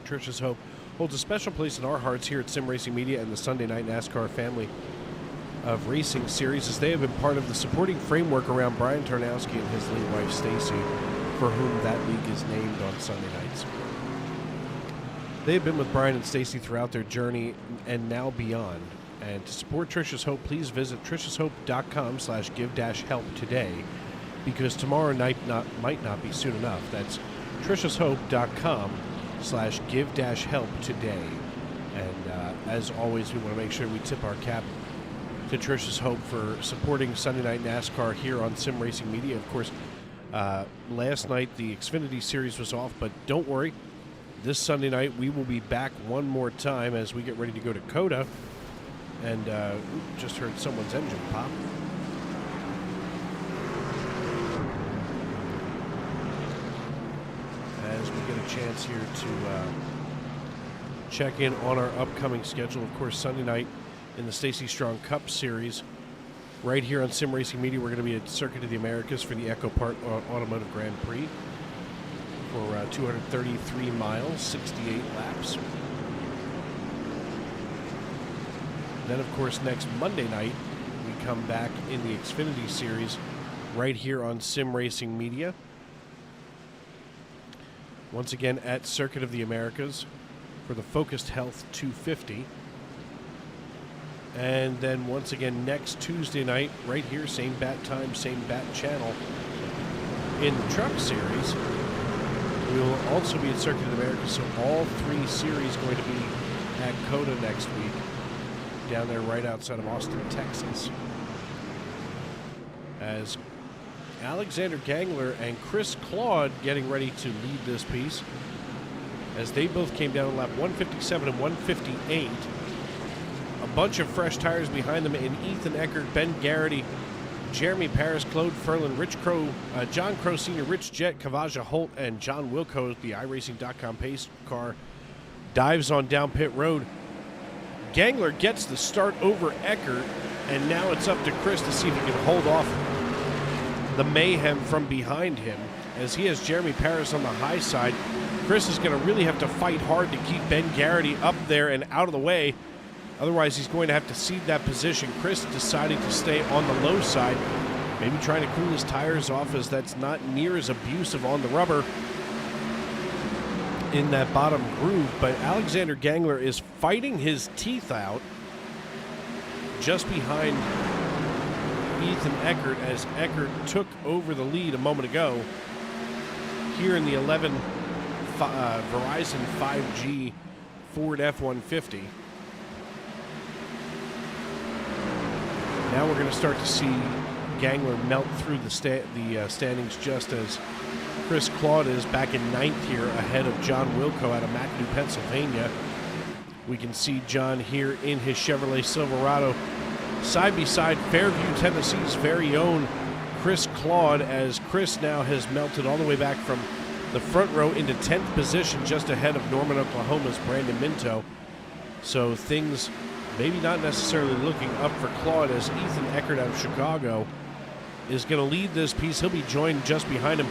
Trisha's Hope holds a special place in our hearts here at Sim Racing Media and the Sunday Night NASCAR family of racing series, as they have been part of the supporting framework around Brian Tarnowski and his late wife Stacy, for whom that league is named on Sunday nights. They have been with Brian and Stacy throughout their journey and now beyond. And to support Trisha's Hope, please visit trishashope.com/give-help today, because tomorrow night might not be soon enough. That's trishashope.com/give-help today. And as always, we want to make sure we tip our cap to Trisha's Hope for supporting Sunday Night NASCAR here on Sim Racing Media. Of course, last night the Xfinity Series was off, but don't worry. This Sunday night we will be back one more time as we get ready to go to COTA. And just heard someone's engine pop. As we get a chance here to check in on our upcoming schedule. Of course, Sunday night in the Stacey Strong Cup Series, right here on Sim Racing Media, we're going to be at Circuit of the Americas for the Echo Park Automotive Grand Prix for 233 miles, 68 laps. Then, of course, next Monday night, we come back in the Xfinity Series right here on Sim Racing Media. Once again at Circuit of the Americas for the Focused Health 250. And then once again next Tuesday night, right here, same bat time, same bat channel, in the Truck Series. We will also be at Circuit of the Americas, so all 3 series going to be at COTA next week, down there right outside of Austin, Texas. As Alexander Gangler and Chris Claude getting ready to lead this piece. as they both came down lap 157 and 158. A bunch of fresh tires behind them in Ethan Eckert, Ben Garrity, Jeremy Paris, Claude Ferlin, Rich Crow, John Crow Sr., Rich Jett, Kavaja Holt, and John Wilco. The iRacing.com pace car dives on down pit road. Gangler gets the start over Eckert, and now it's up to Chris to see if he can hold off the mayhem from behind him, as he has Jeremy Paris on the high side. Chris is going to really have to fight hard to keep Ben Garrity up there and out of the way. Otherwise, he's going to have to cede that position. Chris deciding to stay on the low side, maybe trying to cool his tires off, as that's not near as abusive on the rubber in that bottom groove. But Alexander Gangler is fighting his teeth out just behind Ethan Eckert, as Eckert took over the lead a moment ago here in the 11 Verizon 5G Ford F-150. Now we're going to start to see Gangler melt through the standings, just as Chris Claude is back in 9th here ahead of John Wilco out of McAdoo, Pennsylvania. We can see John here in his Chevrolet Silverado side beside Fairview, Tennessee's very own Chris Claude, as Chris now has melted all the way back from the front row into 10th position, just ahead of Norman, Oklahoma's Brandon Minto. So things maybe not necessarily looking up for Claude, as Ethan Eckert out of Chicago is going to lead this piece. He'll be joined just behind him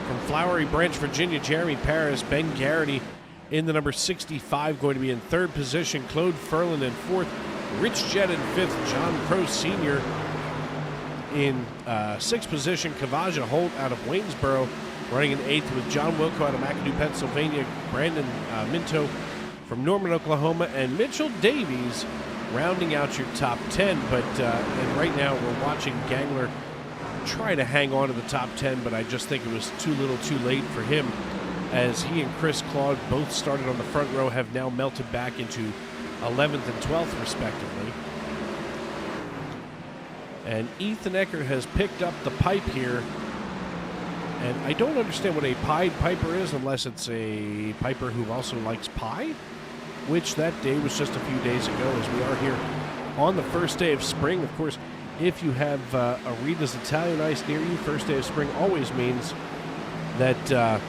from Flowery Branch, Virginia, Jeremy Paris. Ben Garrity in the number 65 going to be in 3rd position. Claude Ferlin in 4th. Rich Jett in 5th. John Crow Sr. in 6th position. Kavaja Holt out of Waynesboro running in 8th, with John Wilco out of McAdoo, Pennsylvania. Brandon Minto from Norman, Oklahoma, and Mitchell Davies rounding out your top 10. But and right now we're watching Gangler try to hang on to the top 10, but I just think it was too little too late for him, as he and Chris Claude both started on the front row, have now melted back into 11th and 12th respectively. And Ethan Eckert has picked up the pipe here, and I don't understand what a Pied Piper is, unless it's a Piper who also likes pie, which that day was just a few days ago, as we are here on the first day of spring. Of course, if you have a Rita's Italian Ice near you, first day of spring always means that,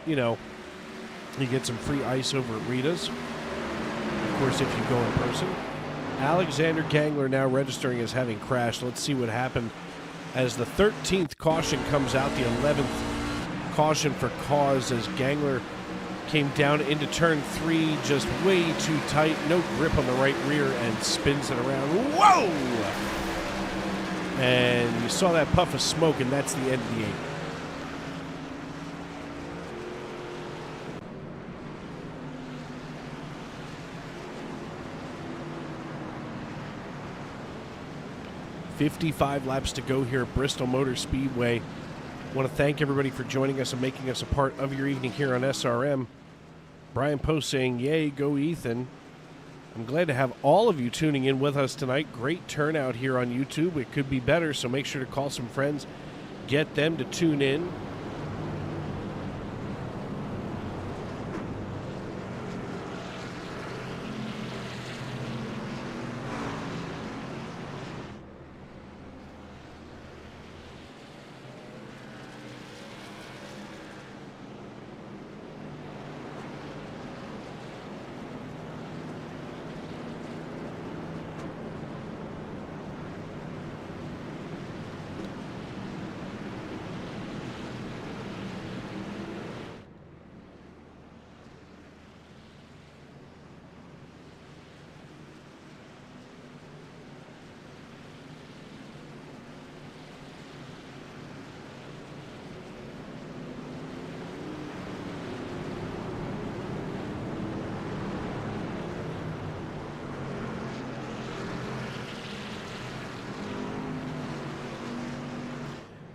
you know, you get some free ice over at Rita's. Of course, if you go in person. Alexander Gangler now registering as having crashed. Let's see what happened as the 13th caution comes out, the 11th caution for cause, as Gangler came down into turn 3 just way too tight, no grip on the right rear, and spins it around. Whoa! And you saw that puff of smoke, and that's the end of the 8th. $55 laps to go here at Bristol Motor Speedway. I want to thank everybody for joining us and making us a part of your evening here on SRM. Brian Post saying, yay, go Ethan. I'm glad to have all of you tuning in with us tonight. Great turnout here on YouTube. It could be better, so make sure to call some friends, get them to tune in.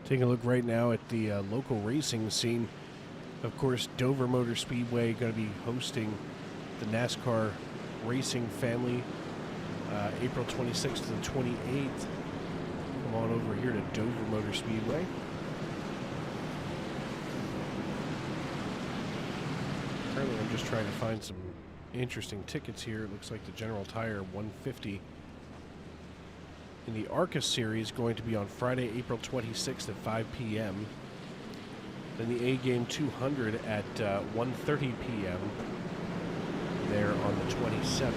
Taking a look right now at the local racing scene. Of course, Dover Motor Speedway going to be hosting the NASCAR Racing Family April 26th to the 28th. Come on over here to Dover Motor Speedway. Currently Currently, I'm just trying to find some interesting tickets here. It looks like the General Tire 150 in the ARCA series going to be on Friday, April 26th at 5 p.m. Then the A-Game 200 at 1:30 p.m. there on the 27th.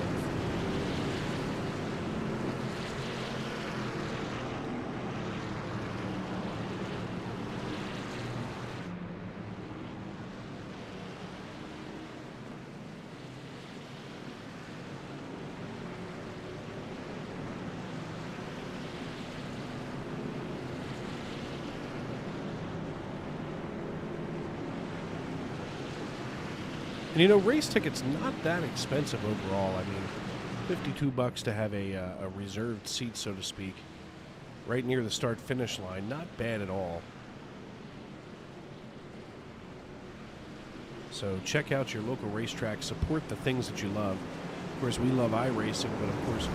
And you know, race tickets not that expensive overall. I mean, $52 to have a reserved seat, so to speak, right near the start-finish line. Not bad at all. So check out your local racetrack. Support the things that you love. Of course, we love iRacing, but of course,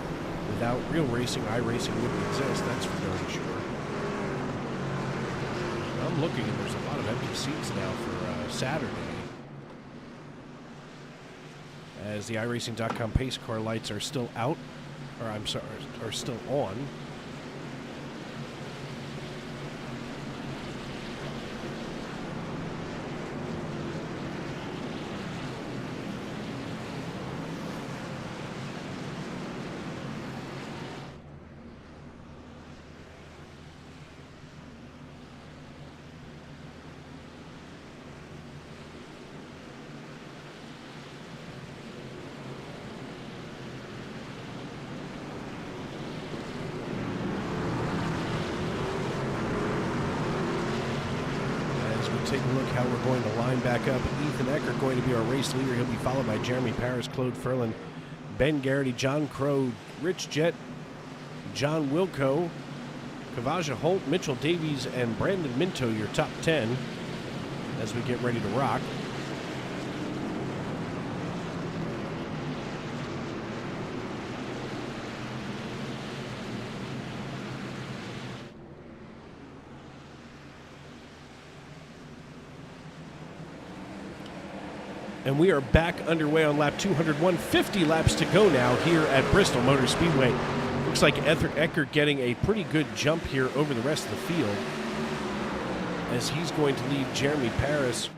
without real racing, iRacing wouldn't exist. That's for darn sure. I'm looking, and there's a lot of empty seats now for Saturday, as the iRacing.com pace car lights are still out, or I'm sorry, are still on. Take a look how we're going to line back up. Ethan Eckert going to be our race leader. He'll be followed by Jeremy Paris, Claude Ferlin, Ben Garrity, John Crow, Rich Jett, John Wilco, Kavaja Holt, Mitchell Davies, and Brandon Minto, your top 10 as we get ready to rock. And we are back underway on lap 201. 50 laps to go now here at Bristol Motor Speedway. Looks like Eckert getting a pretty good jump here over the rest of the field, as he's going to lead Jeremy Paris.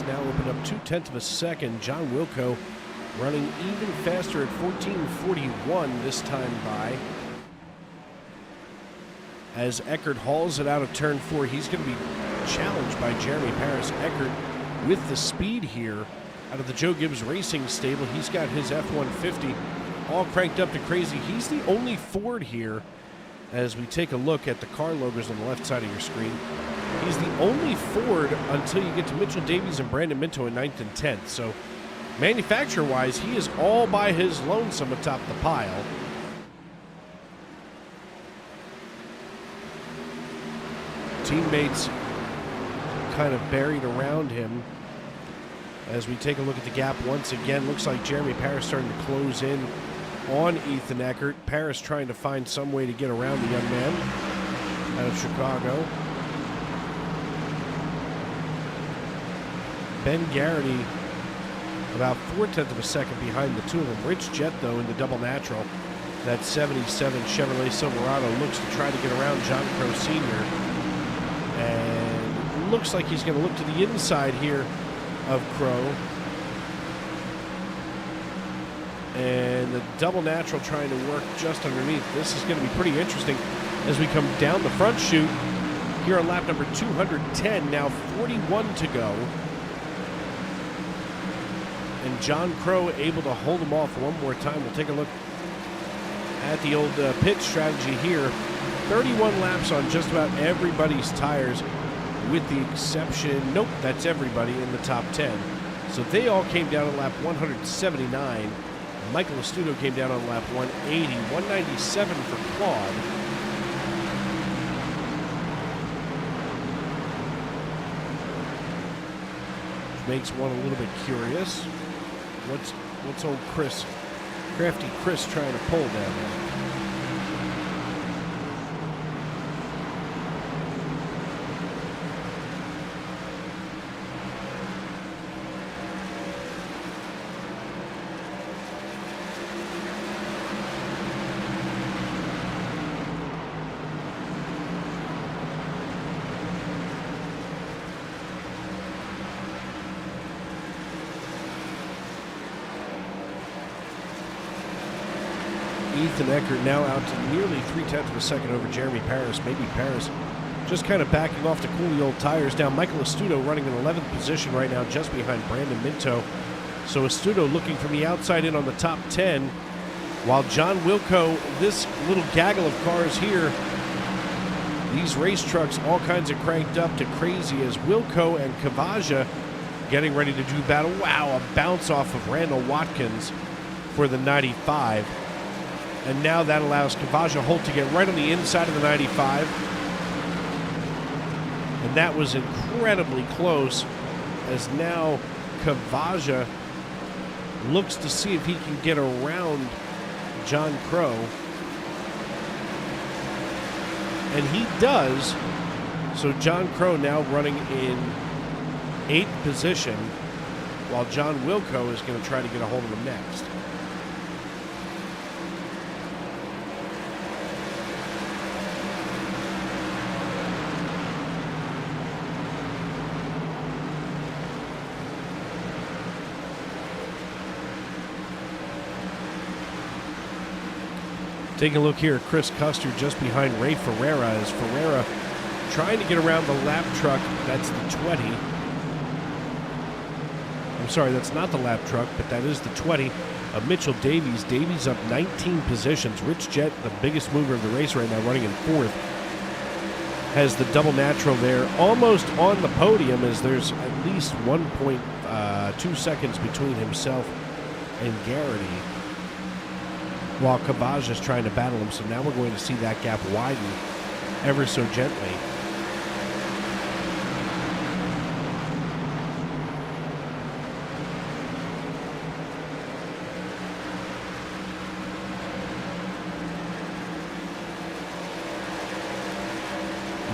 Now opened up 0.2 of a second. John Wilco running even faster at 14:41 this time by. As Eckert hauls it out of turn 4, he's going to be challenged by Jeremy Paris. Eckert with the speed here out of the Joe Gibbs Racing stable. He's got his F-150 all cranked up to crazy. He's the only Ford here, as we take a look at the car logos on the left side of your screen. He's the only Ford until you get to Mitchell Davies and Brandon Minto in 9th and 10th. So manufacturer-wise, he is all by his lonesome atop the pile. Teammates kind of buried around him. As we take a look at the gap once again, looks like Jeremy Paris starting to close in on Ethan Eckert. Paris trying to find some way to get around the young man out of Chicago. Ben Garrity about 0.4 of a second behind the two of them. Rich Jett, though, in the double natural. That 77 Chevrolet Silverado looks to try to get around John Crow Sr. And looks like he's going to look to the inside here of Crow. And the double natural trying to work just underneath. This is going to be pretty interesting as we come down the front chute here on lap number 210. Now 41 to go. And John Crow able to hold him off one more time. We'll take a look at the old pit strategy here 31 laps on just about everybody's tires, with the exception, nope, that's everybody in the top 10. So they all came down on lap 179. Michael Astuto came down on lap 180, 197 for Claude. Which makes one a little bit curious. What's old Chris, Crafty Chris, trying to pull down there? Ethan Eckert now out to nearly 0.3 of a second over Jeremy Paris. Maybe Paris just kind of backing off to cool the old tires down. Michael Astuto running in 11th position right now, just behind Brandon Minto. So Astuto looking from the outside in on the top 10, while John Wilco, this little gaggle of cars here, these race trucks all kinds of cranked up to crazy as Wilco and Kavaja getting ready to do battle. Wow, a bounce off of Randall Watkins for the 95. And now that allows Kavaja Holt to get right on the inside of the 95. And that was incredibly close, as now Kavaja looks to see if he can get around John Crow. And he does. So John Crow now running in 8th position, while John Wilco is going to try to get a hold of him next. Take a look here at Chris Custer just behind Ray Ferreira, as Ferreira trying to get around the lap truck. That's the 20. I'm sorry, that's not the lap truck, but that is the 20 of Mitchell Davies. Davies up 19 positions. Rich Jett, the biggest mover of the race right now, running in 4th, has the double natural there, almost on the podium, as there's at least 1.2 seconds between himself and Garrity, while Kavaja is trying to battle him. So now we're going to see that gap widen ever so gently.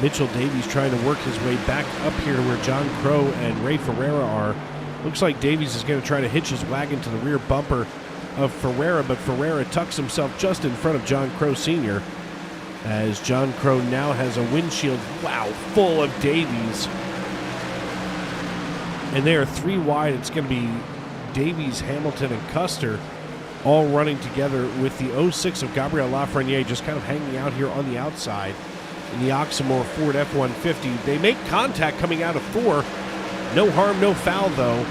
Mitchell Davies trying to work his way back up here where John Crow and Ray Ferreira are. Looks like Davies is going to try to hitch his wagon to the rear bumper of Ferreira, but Ferreira tucks himself just in front of John Crow Sr., as John Crow now has a windshield, wow, full of Davies. And they are 3 wide. It's going to be Davies, Hamilton, and Custer all running together, with the 06 of Gabriel Lafreniere just kind of hanging out here on the outside in the Oxmoor Ford F-150. They make contact coming out of 4. No harm, no foul, though,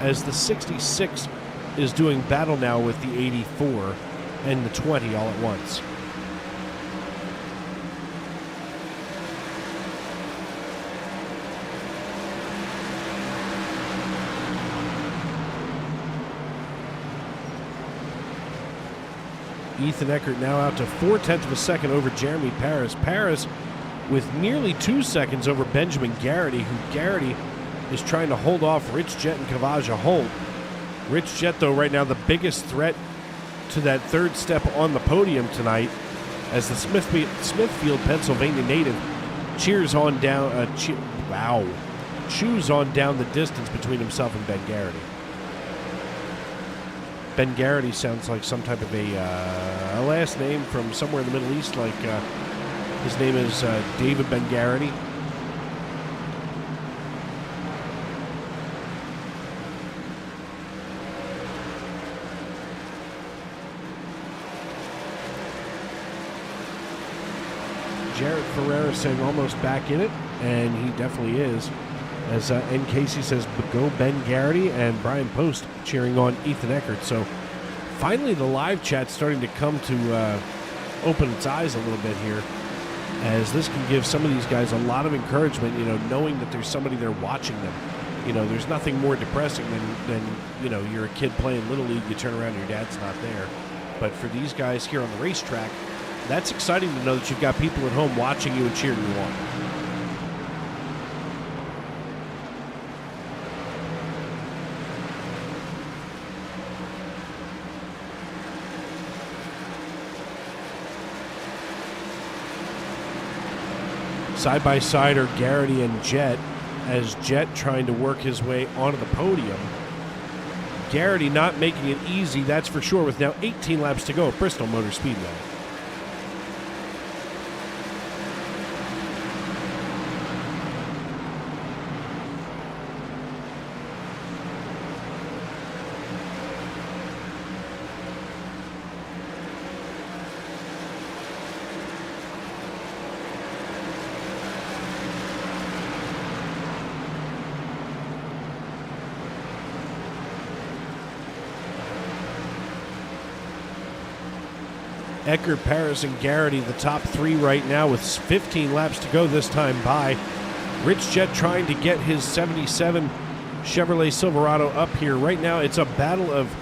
as the 66 is doing battle now with the 84 and the 20 all at once. Ethan Eckert now out to 0.4 of a second over Jeremy Paris. Paris with nearly 2 seconds over Benjamin Garrity, who Garrity is trying to hold off Rich Jett and Kavaja Holt. Rich Jett, though, right now the biggest threat to that 3rd step on the podium tonight, as the Smithfield, Pennsylvania native chews on down the distance between himself and Ben Garrity. Ben Garrity sounds like some type of a last name from somewhere in the Middle East, like his name is David Ben Garrity. Jarrett Ferreira saying almost back in it, and he definitely is. As N. Casey says, go Ben Garrity, and Brian Post cheering on Ethan Eckert. So finally the live chat's starting to come to open its eyes a little bit here, as this can give some of these guys a lot of encouragement, knowing that there's somebody there watching them. There's nothing more depressing than you're a kid playing Little League, you turn around and your dad's not there. But for these guys here on the racetrack, that's exciting to know that you've got people at home watching you and cheering you on. Side by side are Garrity and Jet, as Jet trying to work his way onto the podium. Garrity not making it easy, that's for sure, with now 18 laps to go at Bristol Motor Speedway. Eckert, Paris, and Garrity, the top three right now with 15 laps to go this time by. Rich Jet trying to get his 77 Chevrolet Silverado up here. Right now it's a battle of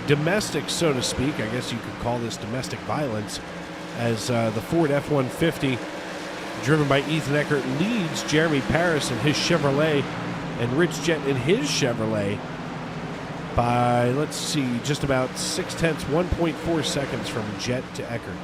domestic, so to speak. I guess you could call this domestic violence, as the Ford F-150 driven by Ethan Eckert leads Jeremy Paris in his Chevrolet and Rich Jet in his Chevrolet by, let's see, just about 0.6, 1.4 seconds from Jet to Eckert.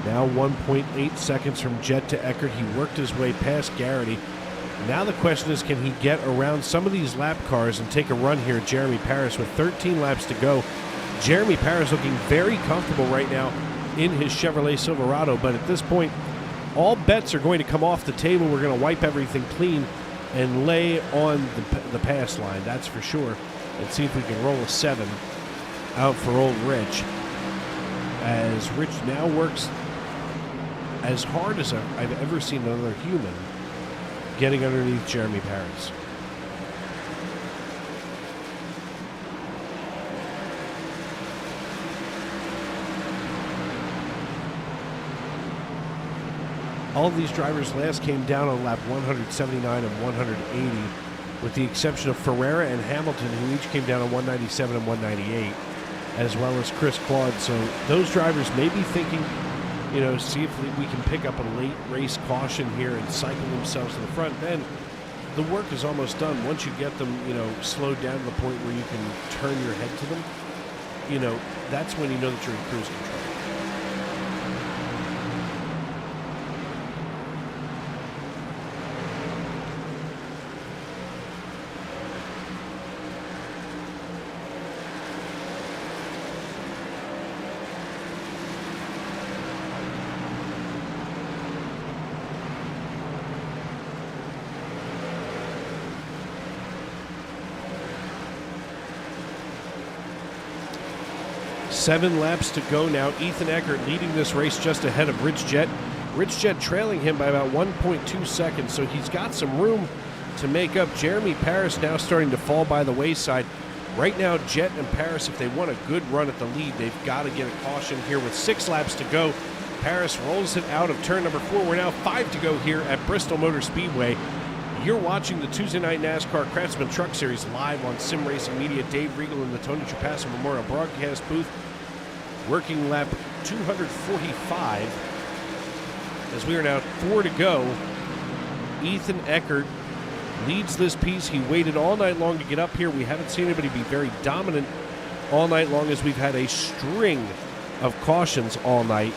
Now 1.8 seconds from Jet to Eckert. He worked his way past Garrity. Now the question is, can he get around some of these lap cars and take a run here at Jeremy Paris with 13 laps to go? Jeremy Paris looking very comfortable right now in his Chevrolet Silverado, but at this point, all bets are going to come off the table. We're going to wipe everything clean and lay on the pass line, that's for sure. Let's see if we can roll a 7 out for old Rich, as Rich now works as hard as I've ever seen another human getting underneath Jeremy Paris. All of these drivers last came down on lap 179 and 180, with the exception of Ferreira and Hamilton, who each came down on 197 and 198, as well as Chris Claude. So those drivers may be thinking, see if we can pick up a late race caution here and cycle themselves to the front. Then the work is almost done. Once you get them, slowed down to the point where you can turn your head to them, that's when you know that you're in cruise control. Seven laps to go now. Ethan Eckert leading this race just ahead of Rich Jet. Rich Jet trailing him by about 1.2 seconds, so he's got some room to make up. Jeremy Paris now starting to fall by the wayside. Right now, Jet and Paris, if they want a good run at the lead, they've got to get a caution here with 6 laps to go. Paris rolls it out of turn number 4. We're now 5 to go here at Bristol Motor Speedway. You're watching the Tuesday Night NASCAR SNN Truck Series live on Sim Racing Media. Dave Regal in the Tony Trapasso Memorial Broadcast booth. Working lap 245 as we are now 4 to go. Ethan Eckert leads this piece. He waited all night long to get up here. We haven't seen anybody be very dominant all night long, as we've had a string of cautions all night.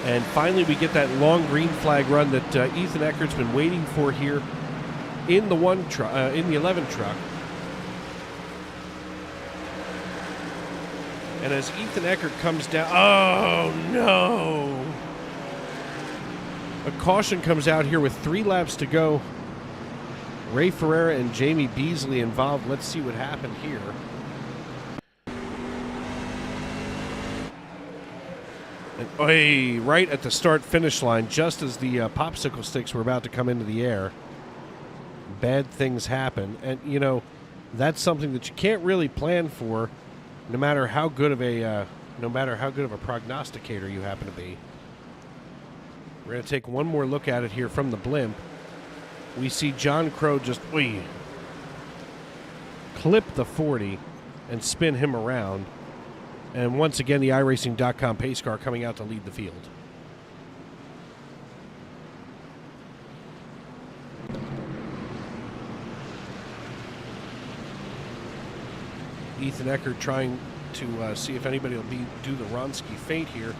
And finally we get that long green flag run that Ethan Eckert's been waiting for here in the 11 truck. And as Ethan Eckert comes down, oh no! A caution comes out here with 3 laps to go. Ray Ferreira and Jamie Beasley involved. Let's see what happened here. And right at the start-finish line, just as the popsicle sticks were about to come into the air, bad things happen. And, that's something that you can't really plan for, no matter how good of a prognosticator you happen to be. We're going to take one more look at it here from the blimp. We see John Crow just clip the 40 and spin him around. And once again, the iRacing.com pace car coming out to lead the field. Ethan Eckert trying to see if anybody will do the Ronsky feint here.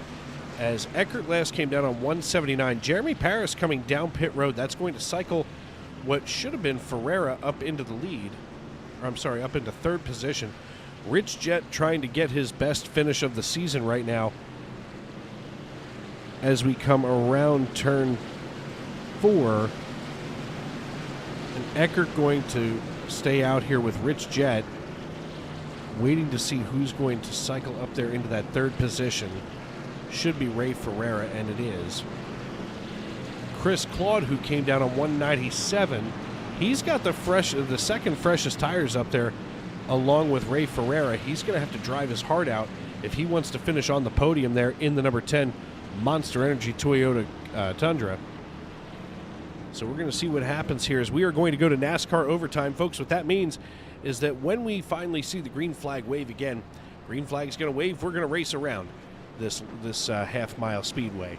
As Eckert last came down on 179, Jeremy Paris coming down pit road. That's going to cycle what should have been Ferreira up into the lead. Or I'm sorry, up into third position. Rich Jett trying to get his best finish of the season right now as we come around turn 4. And Eckert going to stay out here with Rich Jett, waiting to see who's going to cycle up there into that third position. Should be Ray Ferreira, and it is. Chris Claude, who came down on 197, he's got the second freshest tires up there, along with Ray Ferreira. He's going to have to drive his heart out if he wants to finish on the podium there in the number 10 Monster Energy Toyota Tundra. So we're going to see what happens here as we are going to go to NASCAR overtime. Folks, what that means is that when we finally see the green flag wave again, green flag's going to wave, we're going to race around this half-mile speedway.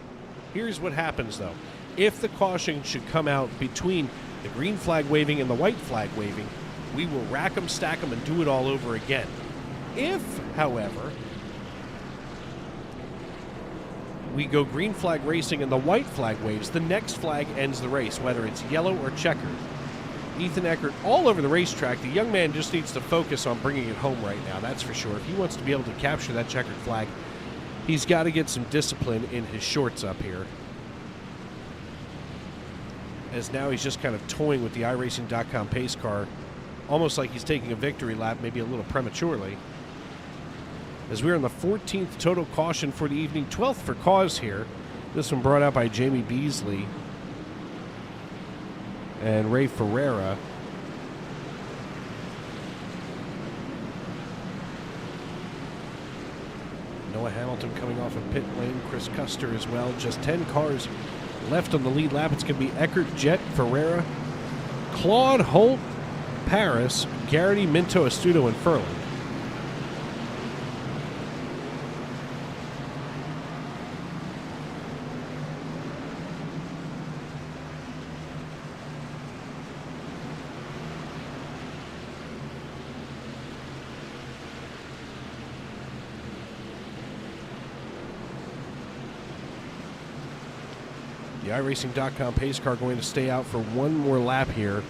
Here's what happens, though. If the caution should come out between the green flag waving and the white flag waving, we will rack them, stack them, and do it all over again. If, however, we go green flag racing and the white flag waves, the next flag ends the race, whether it's yellow or checkered. Ethan Eckert all over the racetrack. The young man just needs to focus on bringing it home right now, that's for sure. If he wants to be able to capture that checkered flag, he's got to get some discipline in his shorts up here. As now he's just kind of toying with the iRacing.com pace car, almost like he's taking a victory lap, maybe a little prematurely. As we're on the 14th total caution for the evening, 12th for cause here. This one brought out by Jamie Beasley and Ray Ferreira. Noah Hamilton coming off of pit lane. Chris Custer as well. Just 10 cars left on the lead lap. It's going to be Eckert, Jett, Ferreira, Claude, Holt, Paris, Garrity, Minto, Astuto, and Furlan. The iRacing.com pace car going to stay out for one more lap here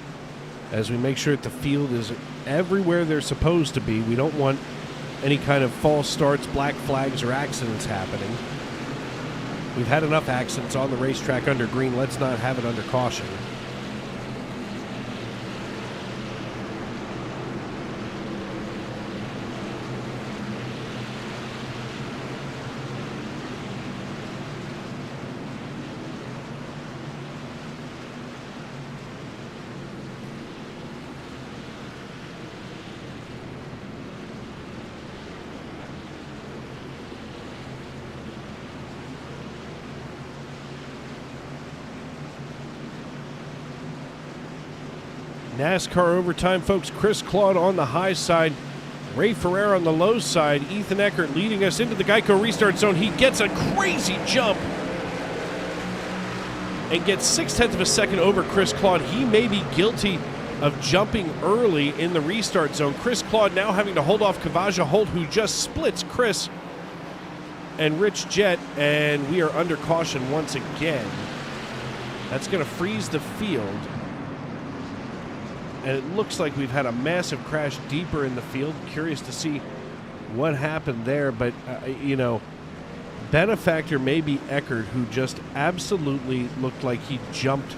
as we make sure that the field is everywhere they're supposed to be. We don't want any kind of false starts, black flags, or accidents happening. We've had enough accidents on the racetrack under green. Let's not have it under caution. NASCAR overtime, folks. Chris Claude on the high side, Ray Ferreira on the low side. Ethan Eckert leading us into the Geico restart zone. He gets a crazy jump and gets 0.6 of a second over Chris Claude. He may be guilty of jumping early in the restart zone. Chris Claude now having to hold off Kavaja Holt, who just splits Chris and Rich Jett, and we are under caution once again. That's going to freeze the field. And it looks like we've had a massive crash deeper in the field. Curious to see what happened there. But, benefactor may be Eckert, who just absolutely looked like he jumped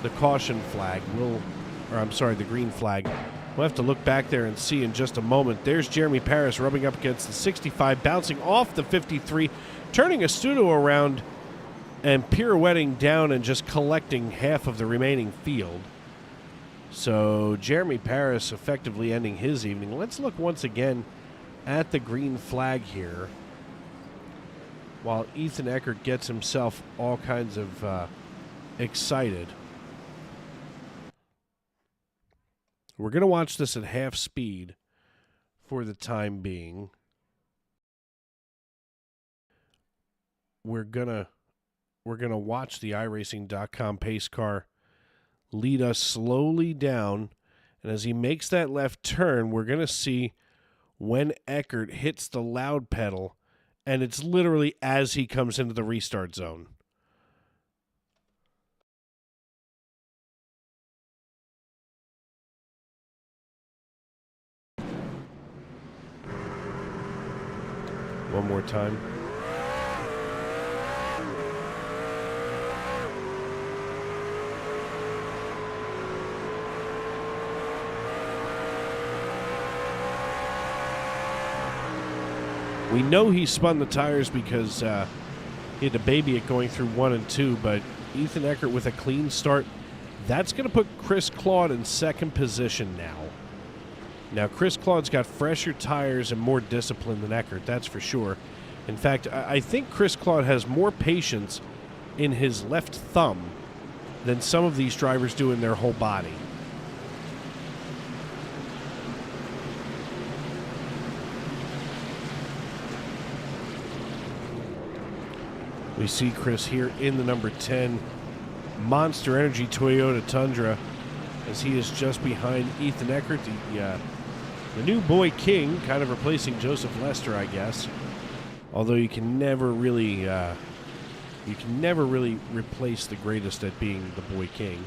the caution flag. The green flag. We'll have to look back there and see in just a moment. There's Jeremy Paris rubbing up against the 65, bouncing off the 53, turning Astuto around and pirouetting down and just collecting half of the remaining field. So Jeremy Paris effectively ending his evening. Let's look once again at the green flag here, while Ethan Eckert gets himself all kinds of excited. We're going to watch this at half speed for the time being. We're gonna watch the iRacing.com pace car lead us slowly down, and as he makes that left turn, we're gonna see when Eckert hits the loud pedal, and it's literally as he comes into the restart zone. One more time. We know he spun the tires because he had to baby it going through 1 and 2, but Ethan Eckert with a clean start. That's going to put Chris Claude in second position now. Now, Chris Claude's got fresher tires and more discipline than Eckert, that's for sure. In fact, I think Chris Claude has more patience in his left thumb than some of these drivers do in their whole body. We see Chris here in the number 10 Monster Energy Toyota Tundra, as he is just behind Ethan Eckert, the new boy king, kind of replacing Joseph Lester, I guess. Although you can never really replace the greatest at being the boy king.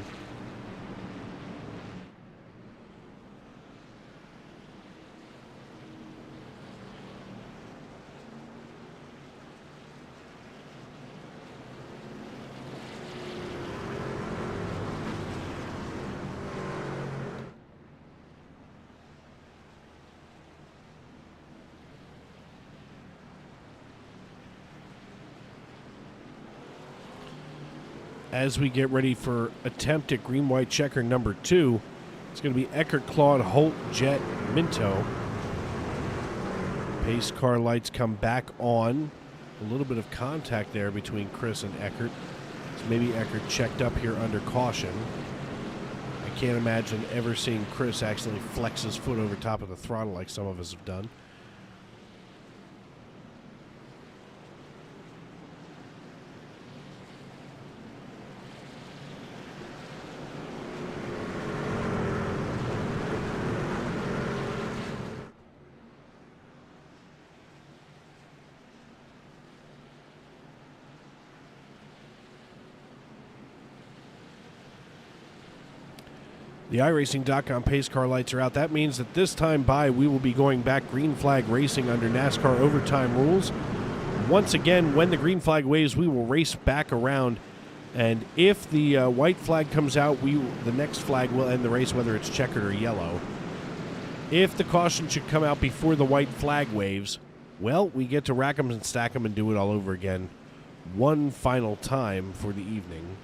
As we get ready for attempt at green-white checker number 2, it's going to be Eckert, Claude, Holt, Jet, Minto. Pace car lights come back on. A little bit of contact there between Chris and Eckert. So maybe Eckert checked up here under caution. I can't imagine ever seeing Chris actually flex his foot over top of the throttle like some of us have done. The iRacing.com pace car lights are out. That means that this time by, we will be going back green flag racing under NASCAR overtime rules. Once again, when the green flag waves, we will race back around. And if the white flag comes out, the next flag will end the race, whether it's checkered or yellow. If the caution should come out before the white flag waves, well, we get to rack them and stack them and do it all over again. One final time for the evening.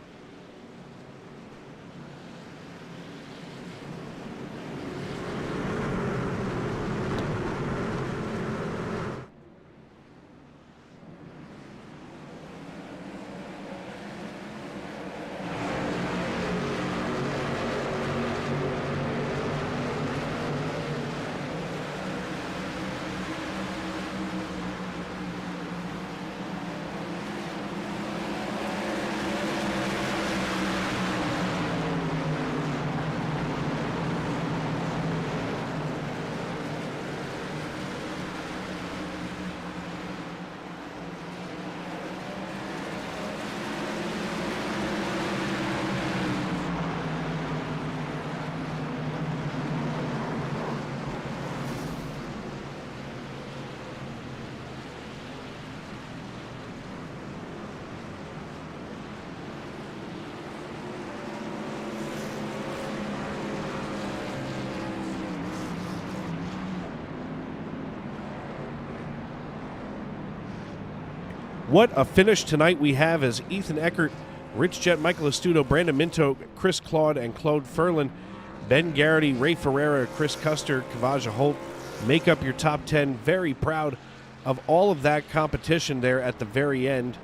What a finish tonight we have as Ethan Eckert, Rich Jet, Michael Astuto, Brandon Minto, Chris Claude, and Claude Ferlin Ben Garrity, Ray Ferreira, Chris Custer, Kavaja Holt make up your top 10. Very proud of all of that competition there at the very end.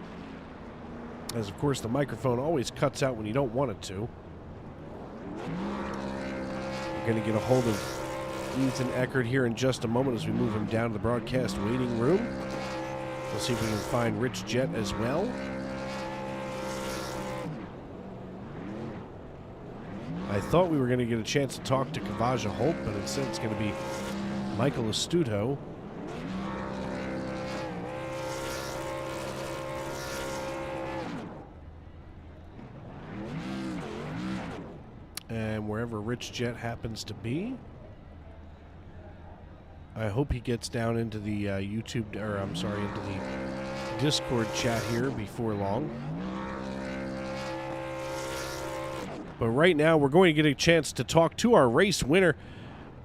As, of course, the microphone always cuts out when you don't want it to. We're going to get a hold of Ethan Eckert here in just a moment as we move him down to the broadcast waiting room. We'll see if we can find Rich Jett as well. I thought we were going to get a chance to talk to Kavaja Holt, but instead it's going to be Michael Astuto. And wherever Rich Jett happens to be, I hope he gets down into the into the Discord chat here before long. But right now, we're going to get a chance to talk to our race winner,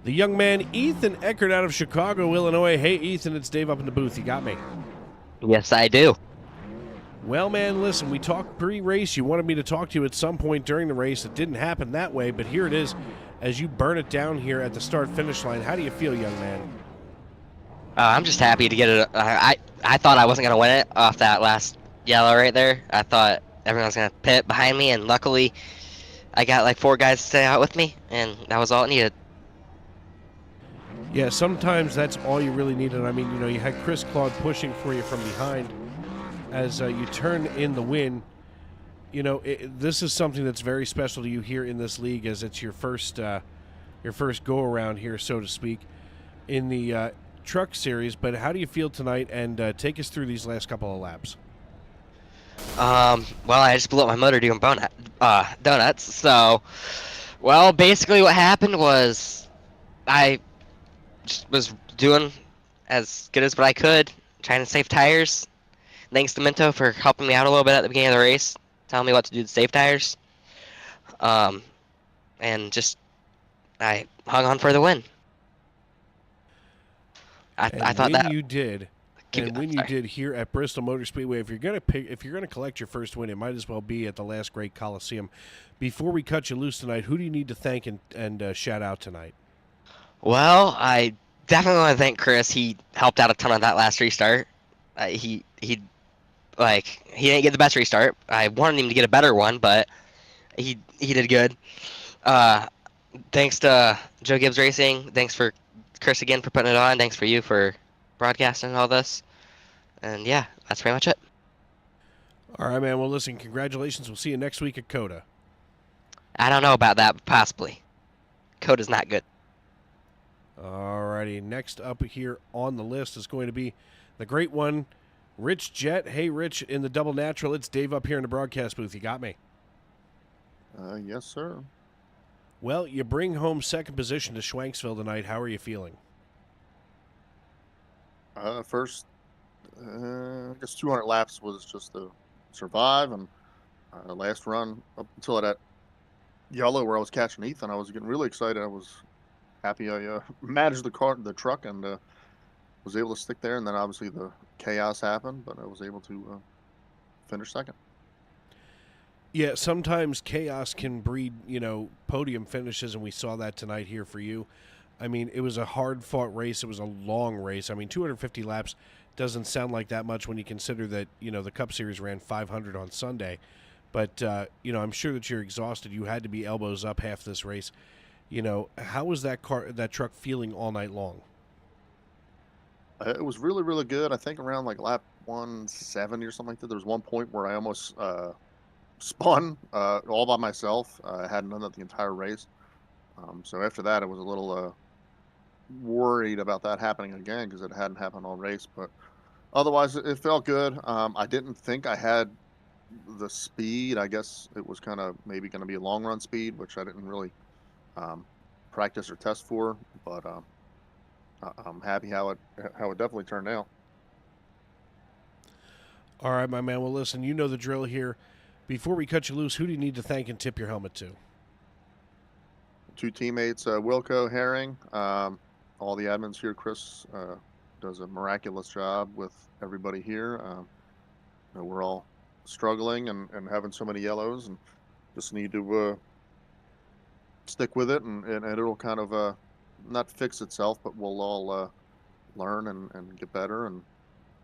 the young man Ethan Eckert out of Chicago, Illinois. Hey, Ethan, it's Dave up in the booth. You got me? Yes, I do. Well, man, listen, we talked pre-race. You wanted me to talk to you at some point during the race. It didn't happen that way, but here it is as you burn it down here at the start-finish line. How do you feel, young man? I'm just happy to get it. I thought I wasn't going to win it off that last yellow right there. I thought everyone was going to pit behind me, and luckily I got like 4 guys to stay out with me, and that was all it needed. Yeah, sometimes that's all you really need. And I mean, you had Chris Claude pushing for you from behind as you turn in the win. This is something that's very special to you here in this league, as it's your first go around here, so to speak, in the Truck Series. But how do you feel tonight? And take us through these last couple of laps. Well, I just blew up my motor doing donuts. So, well, basically what happened was I just was doing as good as what I could, trying to save tires. Thanks to Minto for helping me out a little bit at the beginning of the race, telling me what to do to save tires. And just I hung on for the win. I thought that you did. And when you did here at Bristol Motor Speedway, if you're gonna collect your first win, it might as well be at the last great Coliseum. Before we cut you loose tonight, who do you need to thank and shout out tonight? Well, I definitely want to thank Chris. He helped out a ton on that last restart. He didn't get the best restart. I wanted him to get a better one, but he did good. Thanks to Joe Gibbs Racing. Thanks for Chris again for putting it on. Thanks for you for broadcasting all this. And yeah, that's pretty much it. All right, man. Well, listen, congratulations. We'll see you next week at COTA. I don't know about that, but possibly. COTA's not good. All righty. Next up here on the list is going to be the great one, Rich Jett. Hey, Rich, in the double natural, it's Dave up here in the broadcast booth. You got me? Yes, sir. Well, you bring home second position to Schwanksville tonight. How are you feeling? First, I guess 200 laps was just to survive, and last run up until that yellow where I was catching Ethan, I was getting really excited. I was happy I managed the truck, and was able to stick there. And then obviously the chaos happened, but I was able to finish second. Yeah, sometimes chaos can breed, podium finishes, and we saw that tonight here for you. I mean, it was a hard-fought race. It was a long race. I mean, 250 laps doesn't sound like that much when you consider that, the Cup Series ran 500 on Sunday. But, I'm sure that you're exhausted. You had to be elbows up half this race. How was that truck feeling all night long? It was really, really good. I think around like lap 170 or something like that, there was one point where I almost spun all by myself. I hadn't done that the entire race. So after that, I was a little worried about that happening again because it hadn't happened all race. But otherwise, it felt good. I didn't think I had the speed. I guess it was kind of maybe going to be a long run speed, which I didn't really practice or test for. But I'm happy how it definitely turned out. All right, my man. Well, listen, you know the drill here. Before we cut you loose, who do you need to thank and tip your helmet to? 2 teammates, Wilco, Herring, all the admins here. Chris does a miraculous job with everybody here. We're all struggling and having so many yellows, and just need to stick with it, and it'll kind of not fix itself, but we'll all learn and get better and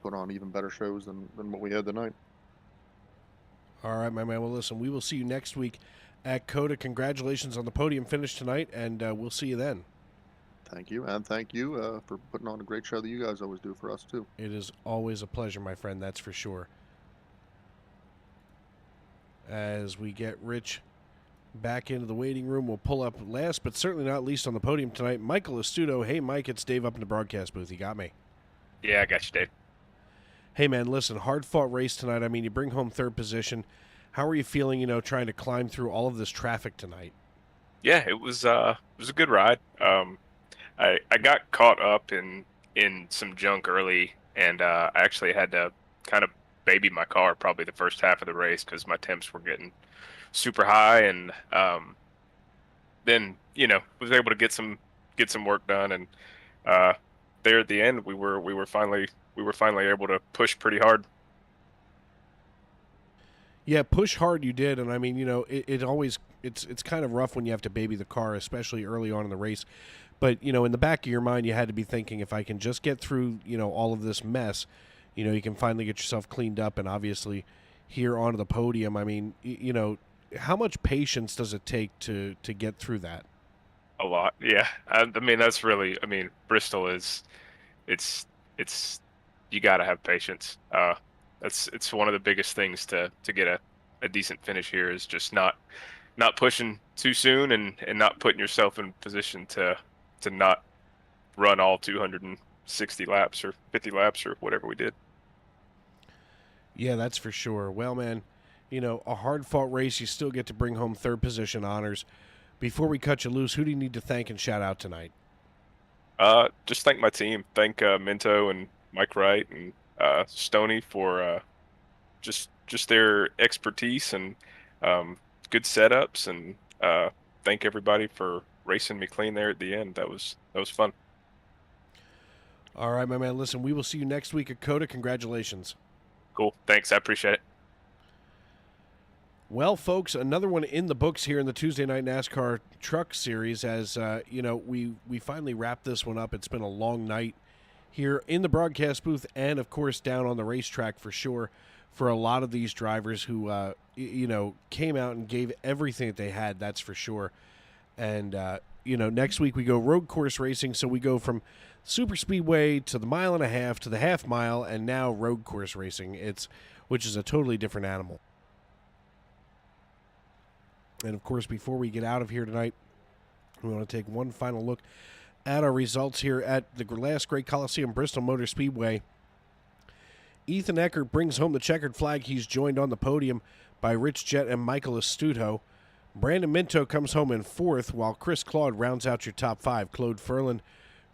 put on even better shows than what we had tonight. All right, my man. Well, listen, we will see you next week at COTA. Congratulations on the podium finish tonight, and we'll see you then. Thank you, and thank you for putting on a great show that you guys always do for us, too. It is always a pleasure, my friend, that's for sure. As we get Rich back into the waiting room, we'll pull up last but certainly not least on the podium tonight, Michael Astuto. Hey, Mike, it's Dave up in the broadcast booth. You got me? Yeah, I got you, Dave. Hey, man, listen, hard-fought race tonight. I mean, you bring home third position. How are you feeling, trying to climb through all of this traffic tonight? Yeah, it was a good ride. I got caught up in some junk early, and I actually had to kind of baby my car probably the first half of the race because my temps were getting super high, and then was able to get some work done, and there at the end we were finally able to push pretty hard. Yeah, push hard you did, and I mean, it always it's kind of rough when you have to baby the car, especially early on in the race. But in the back of your mind, you had to be thinking, if I can just get through, all of this mess, you can finally get yourself cleaned up, and obviously here onto the podium. I mean, how much patience does it take to get through that? A lot, yeah. I mean, that's really, Bristol is, it's you got to have patience. It's one of the biggest things to get a decent finish here is just not pushing too soon and not putting yourself in position to not run all 260 laps or 50 laps or whatever we did. Yeah, that's for sure. Well, man, a hard-fought race, you still get to bring home third position honors. Before we cut you loose, who do you need to thank and shout out tonight? Just thank my team. Thank Minto and Mike Wright and Stoney for just their expertise and good setups, and thank everybody for racing me clean there at the end. That was fun. All right, my man. Listen, we will see you next week at COTA. Congratulations. Cool. Thanks. I appreciate it. Well, folks, another one in the books here in the Tuesday Night NASCAR Truck Series. As we finally wrapped this one up. It's been a long night here in the broadcast booth, and of course down on the racetrack for sure, for a lot of these drivers who came out and gave everything that they had. That's for sure. And next week we go road course racing, so we go from super speedway to the mile and a half to the half mile, and now road course racing. Which is a totally different animal. And of course, before we get out of here tonight, we want to take one final look at our results here at the last great Coliseum, Bristol Motor Speedway. Ethan Eckert brings home the checkered flag. He's joined on the podium by Rich Jett and Michael Astuto. Brandon Minto comes home in fourth, while Chris Claude rounds out your top five. Claude Ferland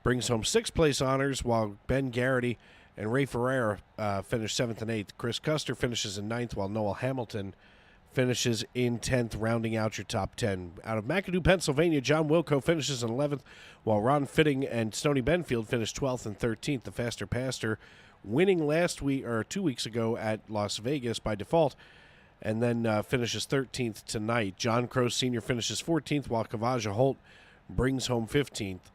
brings home sixth place honors, while Ben Garrity and Ray Ferreira finish seventh and eighth. Chris Custer finishes in ninth, while Noel Hamilton finishes in 10th, rounding out your top 10. Out of McAdoo, Pennsylvania, John Wilco finishes in 11th, while Ron Fitting and Stoney Benfield finish 12th and 13th. The Faster Pastor winning last week or 2 weeks ago at Las Vegas by default, and then finishes 13th tonight. John Crow Sr. finishes 14th, while Kavaja Holt brings home 15th.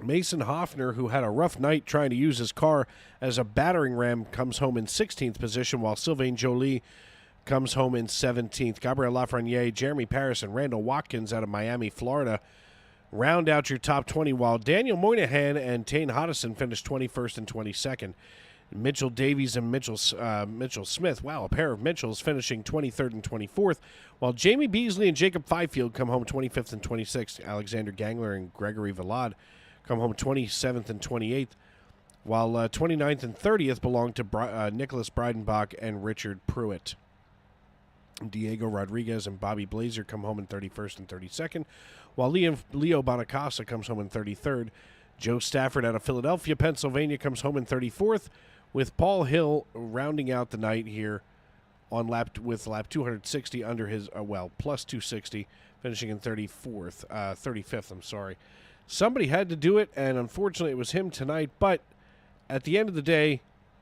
Mason Hoffner, who had a rough night trying to use his car as a battering ram, comes home in 16th position, while Sylvain Joly comes home in 17th. Gabriel Lafreniere, Jeremy Paris, and Randall Watkins out of Miami, Florida round out your top 20, while Daniel Moynihan and Tane Hodison finish 21st and 22nd. Mitchell Davies and Mitchell Smith, wow, a pair of Mitchells finishing 23rd and 24th, while Jamie Beasley and Jacob Fifield come home 25th and 26th. Alexander Gangler and Gregory Villard come home 27th and 28th, while 29th and 30th belong to Nicholas Breidenbach and Richard Pruitt. Diego Rodriguez and Bobby Blazer come home in 31st and 32nd, while Leo Bonacasa comes home in 33rd. Joe Stafford out of Philadelphia, Pennsylvania comes home in 34th, with Paul Hill rounding out the night here on lap 260 under his, plus 260, finishing in 35th, I'm sorry. Somebody had to do it, and unfortunately it was him tonight, but at the end of the day,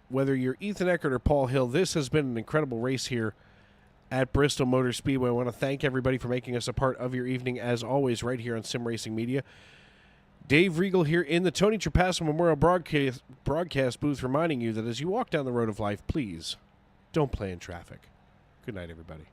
whether you're Ethan Eckert or Paul Hill, this has been an incredible race here. at Bristol Motor Speedway. I want to thank everybody for making us a part of your evening, as always, right here on Sim Racing Media. Dave Regal here in the Tony Trapasso Memorial broadcast booth, reminding you that as you walk down the road of life, please don't play in traffic. Good night, everybody.